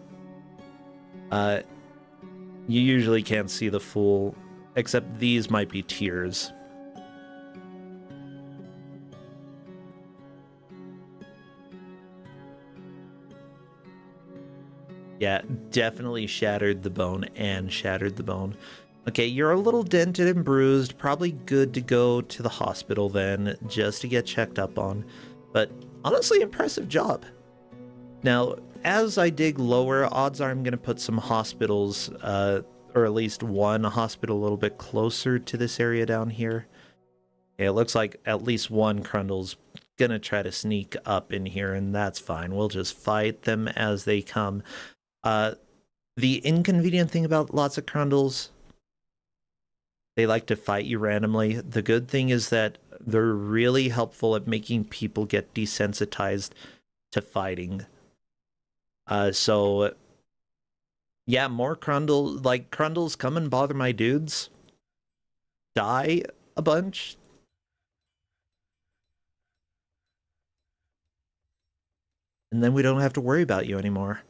You usually can't see the full, except these might be tears. Yeah, definitely shattered the bone and shattered the bone. Okay, you're a little dented and bruised. Probably good to go to the hospital then, just to get checked up on. But honestly, impressive job. Now, as I dig lower, odds are I'm going to put some hospitals, or at least one hospital a little bit closer to this area down here. Okay, it looks like at least one crundle's going to try to sneak up in here, and that's fine. We'll just fight them as they come. The inconvenient thing about lots of crundles, they like to fight you randomly. The good thing is that they're really helpful at making people get desensitized to fighting. So yeah, more crundles come and bother my dudes. Die a bunch. And then we don't have to worry about you anymore.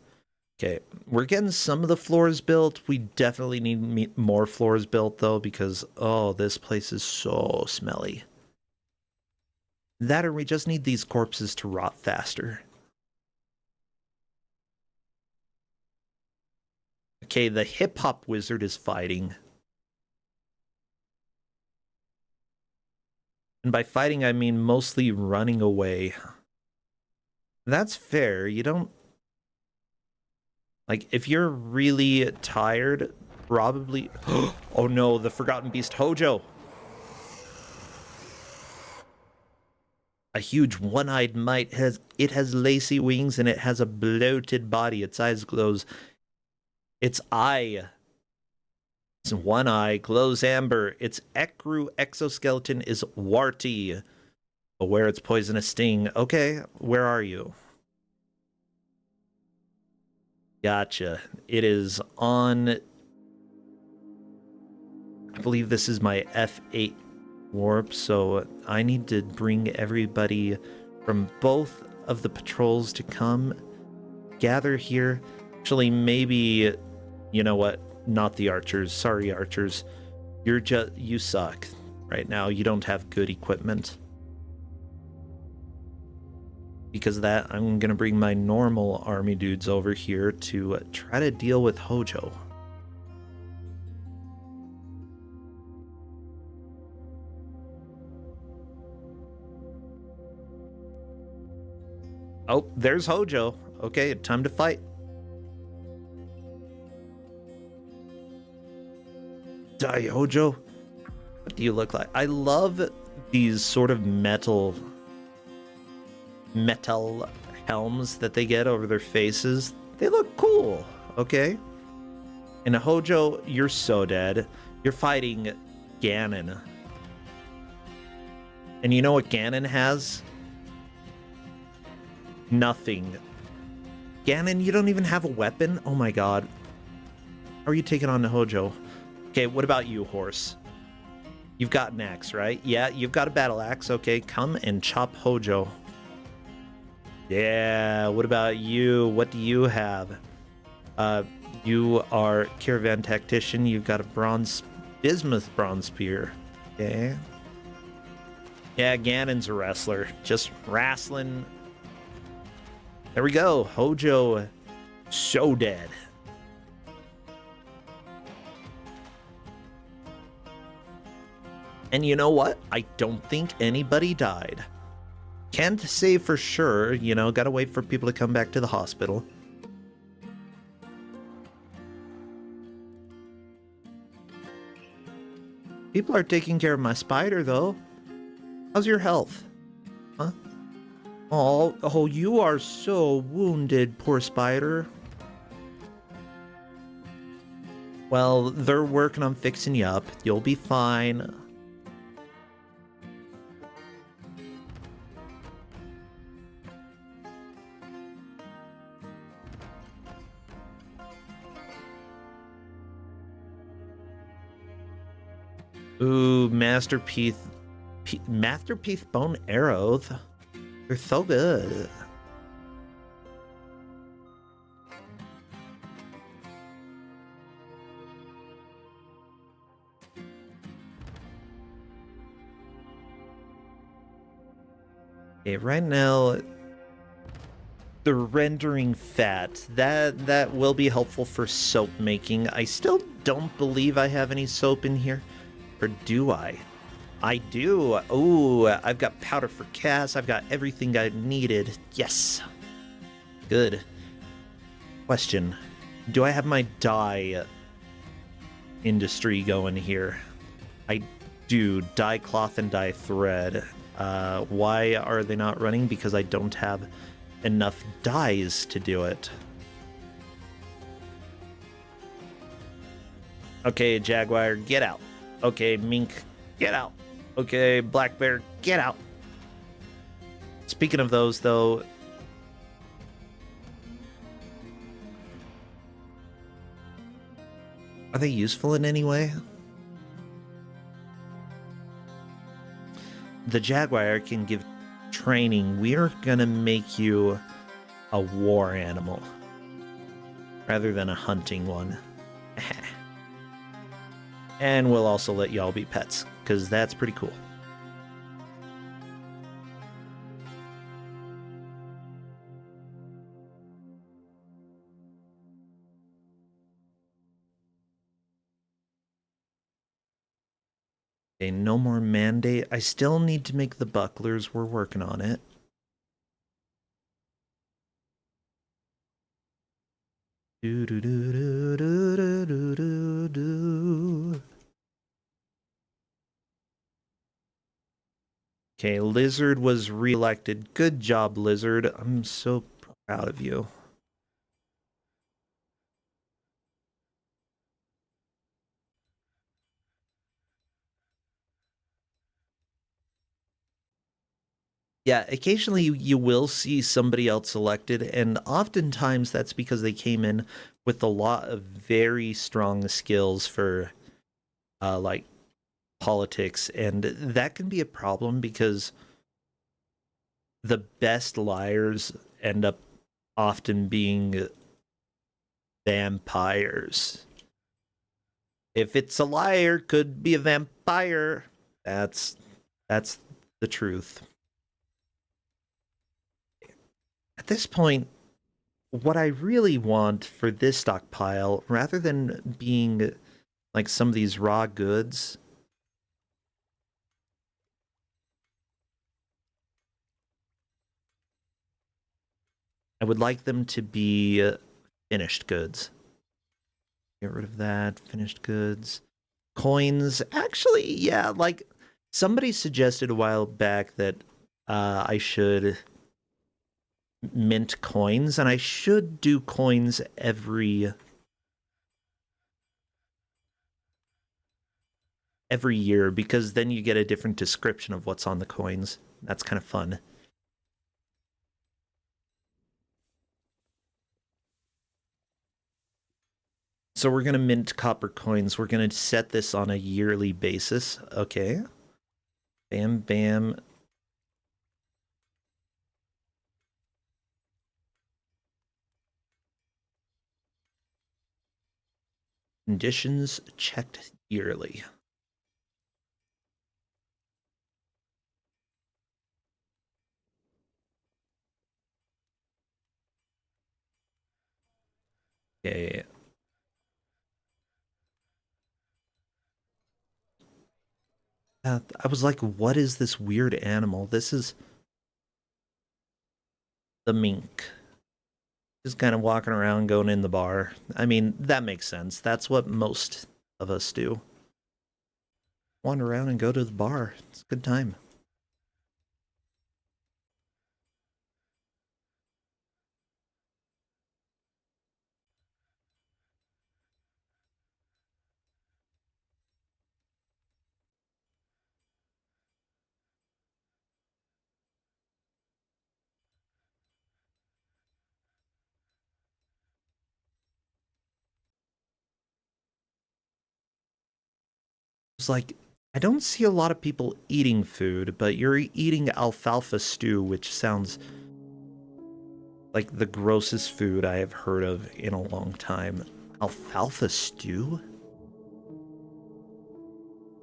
Okay, we're getting some of the floors built. We definitely need more floors built, though, because, oh, this place is so smelly. That or we just need these corpses to rot faster. Okay, the hip-hop wizard is fighting. And by fighting, I mean mostly running away. That's fair. You don't... Like, if you're really tired, probably... Oh no, the Forgotten Beast Hojo! A huge one-eyed mite has lacy wings and it has a bloated body. Its eyes glows. Its one eye glows amber. Its ecru exoskeleton is warty. Aware its poisonous sting. Okay, where are you? Gotcha. It is on... I believe this is my F8 warp, so I need to bring everybody from both of the patrols to come gather here. Actually, maybe... You know what? Not the archers. Sorry, archers. You suck right now. You don't have good equipment. Because of that, I'm going to bring my normal army dudes over here to try to deal with Hojo. Oh, there's Hojo. Okay, time to fight. Die, Hojo. What do you look like? I love these sort of metal helms that they get over their faces. They look cool, okay? And Hojo, you're so dead. You're fighting Ganon. And you know what Ganon has? Nothing. Ganon, you don't even have a weapon? Oh my god. How are you taking on Hojo? Okay, what about you, horse? You've got an axe, right? Yeah, you've got a battle axe. Okay, come and chop Hojo. Yeah, what about you? What do you have? You are Caravan Tactician. You've got a bismuth bronze spear. Okay. Yeah, Ganon's a wrestler. Just wrestling. There we go. Hojo, so dead. And you know what? I don't think anybody died. Can't say for sure, you know, gotta wait for people to come back to the hospital. People are taking care of my spider, though. How's your health? Huh? Oh, you are so wounded, poor spider. Well, they're working on fixing you up. You'll be fine. Ooh, Masterpiece Bone Arrow. They're so good. Okay, right now the rendering fat that will be helpful for soap making. I still don't believe I have any soap in here. Or do I? I do. Oh, I've got powder for cast. I've got everything I needed. Yes. Good. Question. Do I have my dye industry going here? I do. Dye cloth and dye thread. Why are they not running? Because I don't have enough dyes to do it. Okay, Jaguar, get out. Okay, Mink, get out. Okay, Black Bear, get out. Speaking of those, though... Are they useful in any way? The Jaguar can give training. We're gonna make you a war animal rather than a hunting one. And we'll also let y'all be pets, because that's pretty cool. Okay, no more mandate. I still need to make the bucklers. We're working on it. Do do do do do do do do. Okay, Lizard was reelected. Good job, Lizard. I'm so proud of you. Yeah, occasionally you will see somebody else elected, and oftentimes that's because they came in with a lot of very strong skills for, like, politics, and that can be a problem because the best liars end up often being vampires. If it's a liar, could be a vampire. That's the truth. At this point, what I really want for this stockpile, rather than being like some of these raw goods, I would like them to be finished goods. Get rid of that. Finished goods. Coins, actually, yeah, like somebody suggested a while back that I should mint coins, and I should do coins every year because then you get a different description of what's on the coins. That's kind of fun. So we're going to mint copper coins. We're going to set this on a yearly basis. Okay. Bam, bam. Conditions checked yearly. Okay. I was like, what is this weird animal? This is the mink. Just kind of walking around, going in the bar. I mean, that makes sense. That's what most of us do. Wander around and go to the bar. It's a good time. It's like, I don't see a lot of people eating food, but you're eating alfalfa stew, which sounds like the grossest food I have heard of in a long time. Alfalfa stew?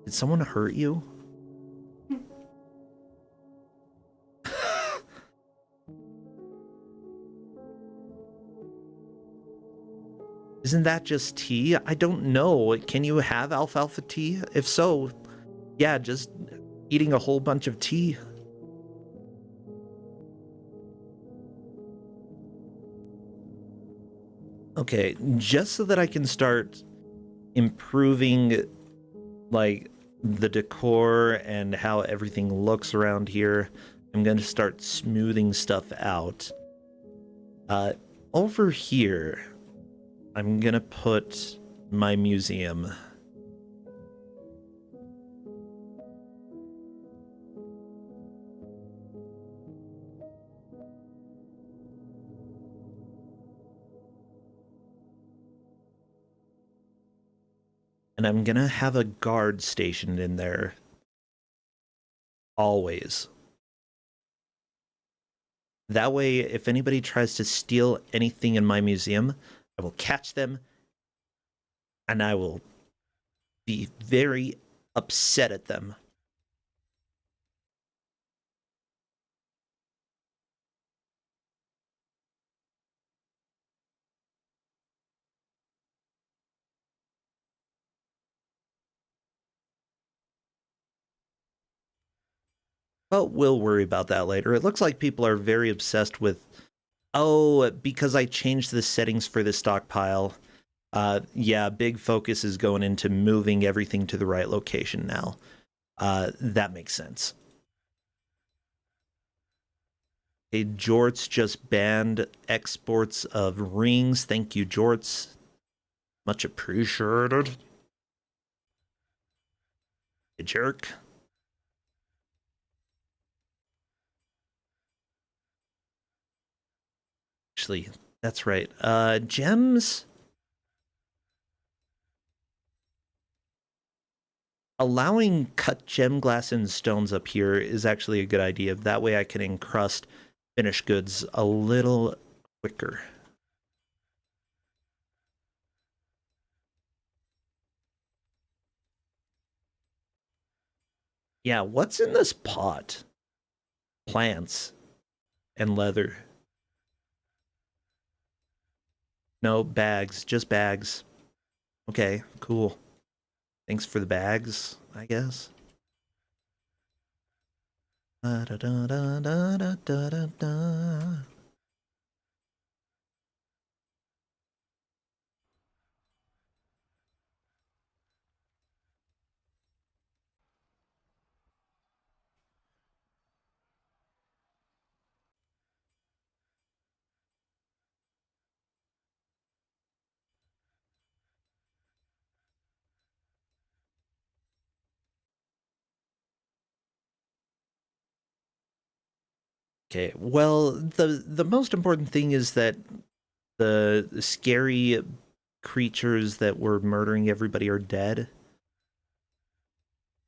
Did someone hurt you? Isn't that just tea? I don't know. Can you have alfalfa tea? If so, yeah, just eating a whole bunch of tea. Okay, just so that I can start improving, like, the decor and how everything looks around here, I'm going to start smoothing stuff out. Over here, I'm going to put my museum. And I'm going to have a guard stationed in there. Always. That way, if anybody tries to steal anything in my museum, I will catch them and I will be very upset at them. But we'll worry about that later. It looks like people are very obsessed with, oh, because I changed the settings for the stockpile. Yeah, big focus is going into moving everything to the right location now. That makes sense. Okay, Jorts just banned exports of rings. Thank you, Jorts. Much appreciated. You jerk. Actually, that's right. Gems? Allowing cut gem glass and stones up here is actually a good idea. That way I can encrust finished goods a little quicker. Yeah, what's in this pot? Plants and leather. No, bags. Just bags. Okay, cool. Thanks for the bags, I guess. Da, da, da, da, da, da, da, da. Okay, well, the most important thing is that the scary creatures that were murdering everybody are dead.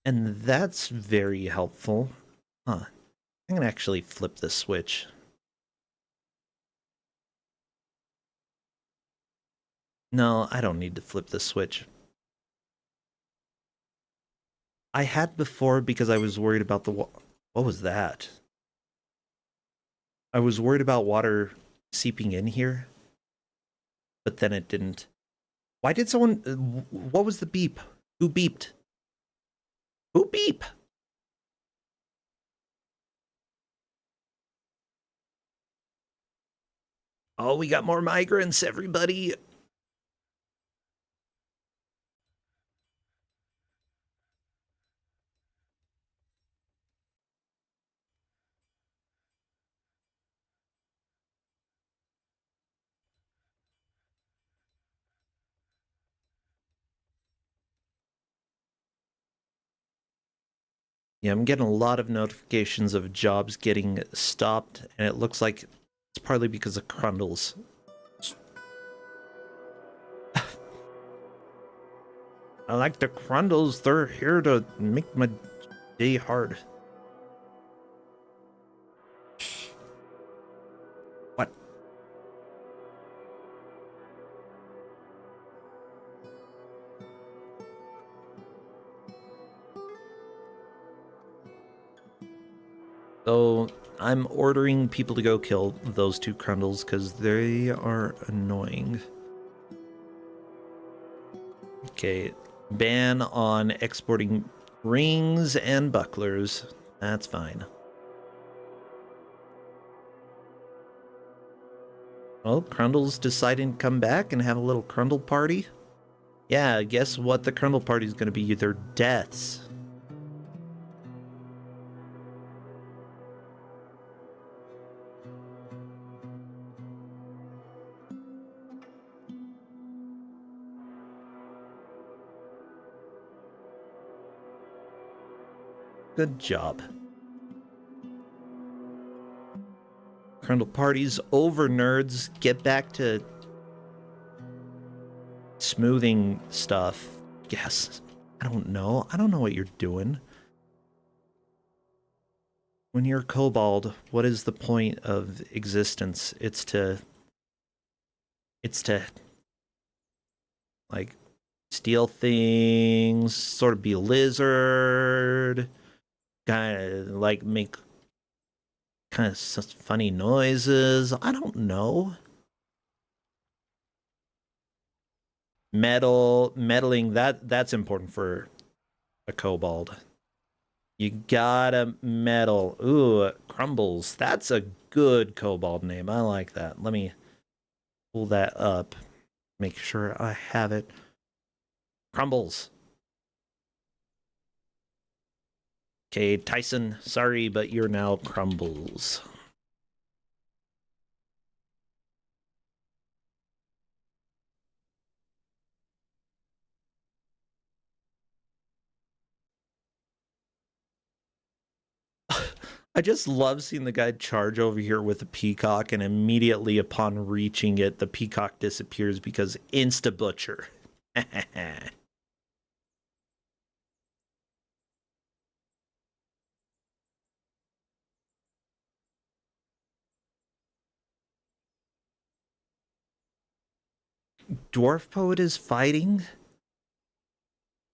And that's very helpful. Huh. I'm gonna actually flip this switch. No, I don't need to flip the switch. I had before because I was worried about the what was that? I was worried about water seeping in here, but then it didn't. Why did someone what was the beep? Who beeped? Who beep? Oh, we got more migrants, everybody. Yeah, I'm getting a lot of notifications of jobs getting stopped, and it looks like it's partly because of Crundles. I like the Crundles, they're here to make my day hard. What? So, I'm ordering people to go kill those two Crundles because they are annoying. Okay, ban on exporting rings and bucklers. That's fine. Well, Crundle's deciding to come back and have a little Crundle party. Yeah, guess what the Crundle party is going to be? Their deaths. Good job. Crundle party's over, nerds. Get back to smoothing stuff. Yes. I don't know. I don't know what you're doing. When you're kobold, what is the point of existence? It's to like steal things, sort of be a lizard, kind of like make kind of funny noises. I don't know. Meddling, that's important for a kobold. You gotta meddle. Ooh, Crumbles. That's a good kobold name. I like that. Let me pull that up. Make sure I have it. Crumbles. Okay, Tyson, sorry, but you're now Crumbles. I just love seeing the guy charge over here with a peacock, and immediately upon reaching it, the peacock disappears because insta butcher. Dwarf poet is fighting?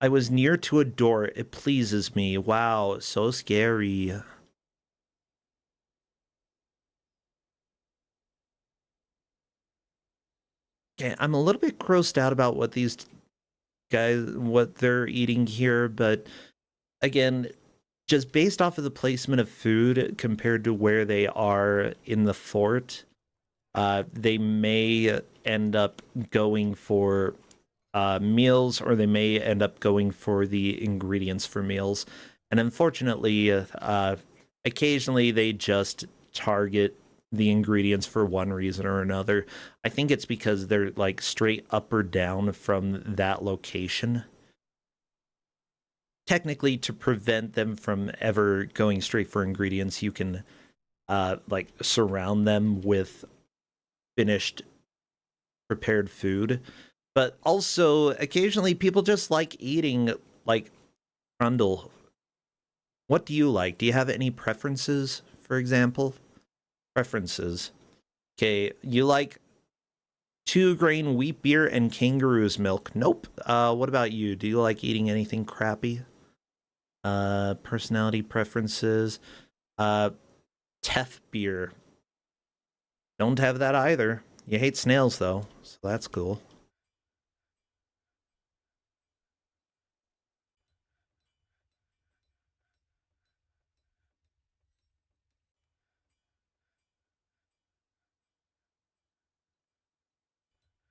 I was near to a door. It pleases me. Wow, so scary. Okay, I'm a little bit grossed out about what these guys, what they're eating here, but again, just based off of the placement of food compared to where they are in the fort, they may end up going for meals, or they may end up going for the ingredients for meals. And unfortunately, occasionally they just target the ingredients for one reason or another. I think it's because they're like straight up or down from that location. Technically, to prevent them from ever going straight for ingredients, you can like surround them with finished prepared food. But also occasionally people just like eating like trundle. What do you like? Do you have any preferences, for example? Preferences. Okay, you like 2 grain wheat beer and kangaroo's milk. Nope. What about you? Do you like eating anything crappy? Personality preferences. Teff beer. Don't have that either. You hate snails though, so that's cool.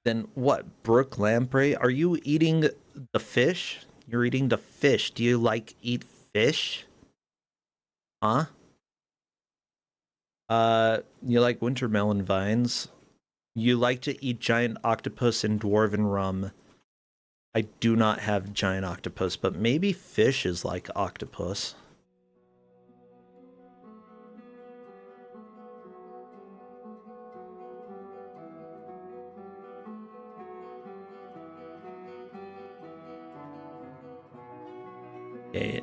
Then what? Brooke Lamprey? Are you eating the fish? You're eating the fish. Do you like eat fish? Huh? You like winter melon vines? You like to eat giant octopus and dwarven rum. I do not have giant octopus, but maybe fish is like octopus. Okay.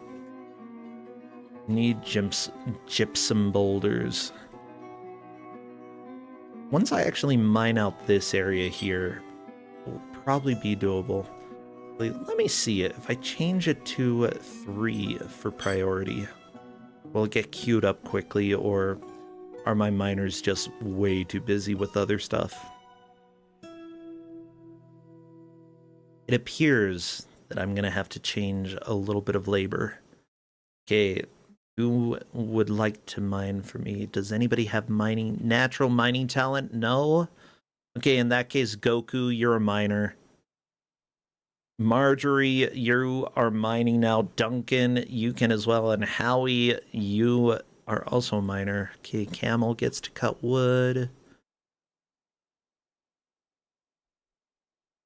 Need gypsum boulders. Once I actually mine out this area here, it will probably be doable. Let me see it. If I change it to 3 for priority, will it get queued up quickly, or are my miners just way too busy with other stuff? It appears that I'm gonna have to change a little bit of labor. Okay, who would like to mine for me? Does anybody have natural mining talent? No? Okay, in that case, Goku, you're a miner. Marjorie, you are mining now. Duncan, you can as well. And Howie, you are also a miner. Okay, Camel gets to cut wood.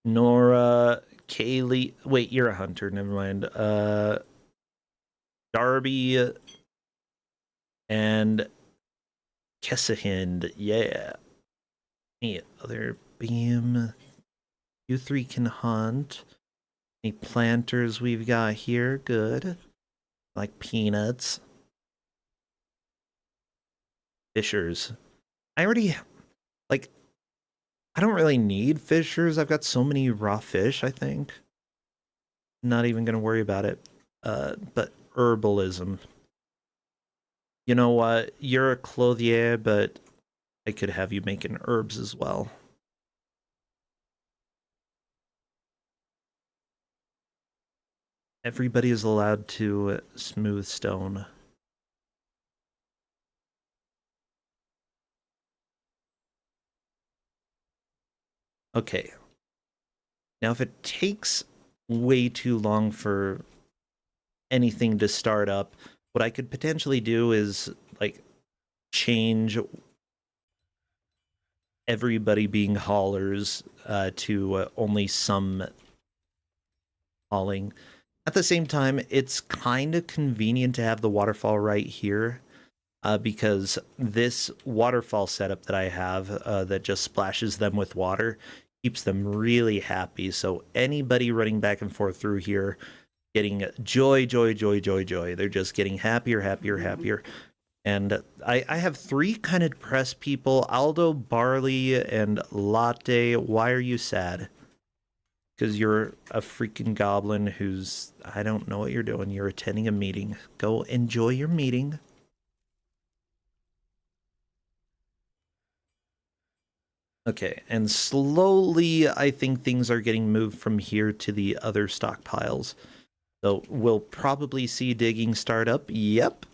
Nora, Kaylee. Wait, you're a hunter. Never mind. Darby and Kessahind. Yeah. Any other beam? You 3 can hunt. Any planters we've got here? Good. Like peanuts. Fishers. I already, like, I don't really need fishers. I've got so many raw fish, I think. Not even going to worry about it. But herbalism. You know what? You're a clothier, but I could have you making herbs as well. Everybody is allowed to smooth stone. Okay. Now, if it takes way too long for anything to start up, what I could potentially do is, like, change everybody being haulers to only some hauling. At the same time, it's kind of convenient to have the waterfall right here, because this waterfall setup that I have that just splashes them with water keeps them really happy. So anybody running back and forth through here getting joy, joy, joy, joy, joy. They're just getting happier, happier, happier. And I have 3 kind of depressed people: Aldo, Barley, and Latte. Why are you sad? Because you're a freaking goblin who's, I don't know what you're doing. You're attending a meeting. Go enjoy your meeting. Okay, and slowly I think things are getting moved from here to the other stockpiles. So we'll probably see digging start up. Yep.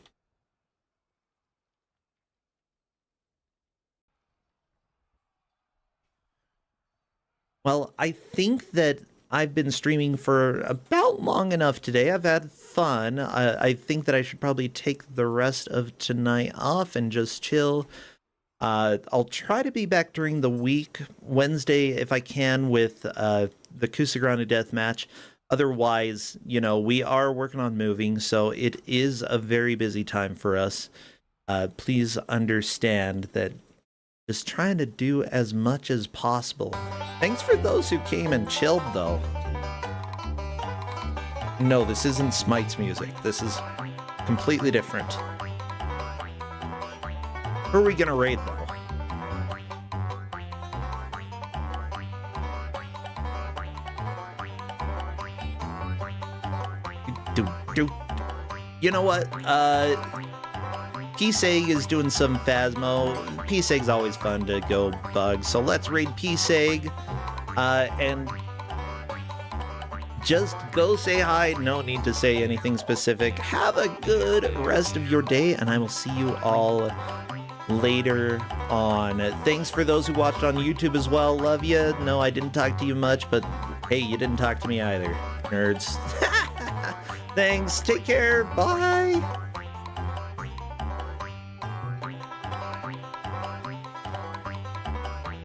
Well, I think that I've been streaming for about long enough today. I've had fun. I think that I should probably take the rest of tonight off and just chill. I'll try to be back during the week, Wednesday if I can, with the Kusogrande death match. Otherwise, you know, we are working on moving, so it is a very busy time for us. please understand that just trying to do as much as possible. Thanks for those who came and chilled, though. No, this isn't Smite's music. This is completely different. Who are we gonna raid, though? You know what? P-Seg is doing some Phasmo. P-Seg's always fun to go bug, so let's raid P-Seg. And just go say hi. No need to say anything specific. Have a good rest of your day, and I will see you all later on. Thanks for those who watched on YouTube as well. Love you. No, I didn't talk to you much, but hey, you didn't talk to me either, nerds. Thanks. Take care. Bye.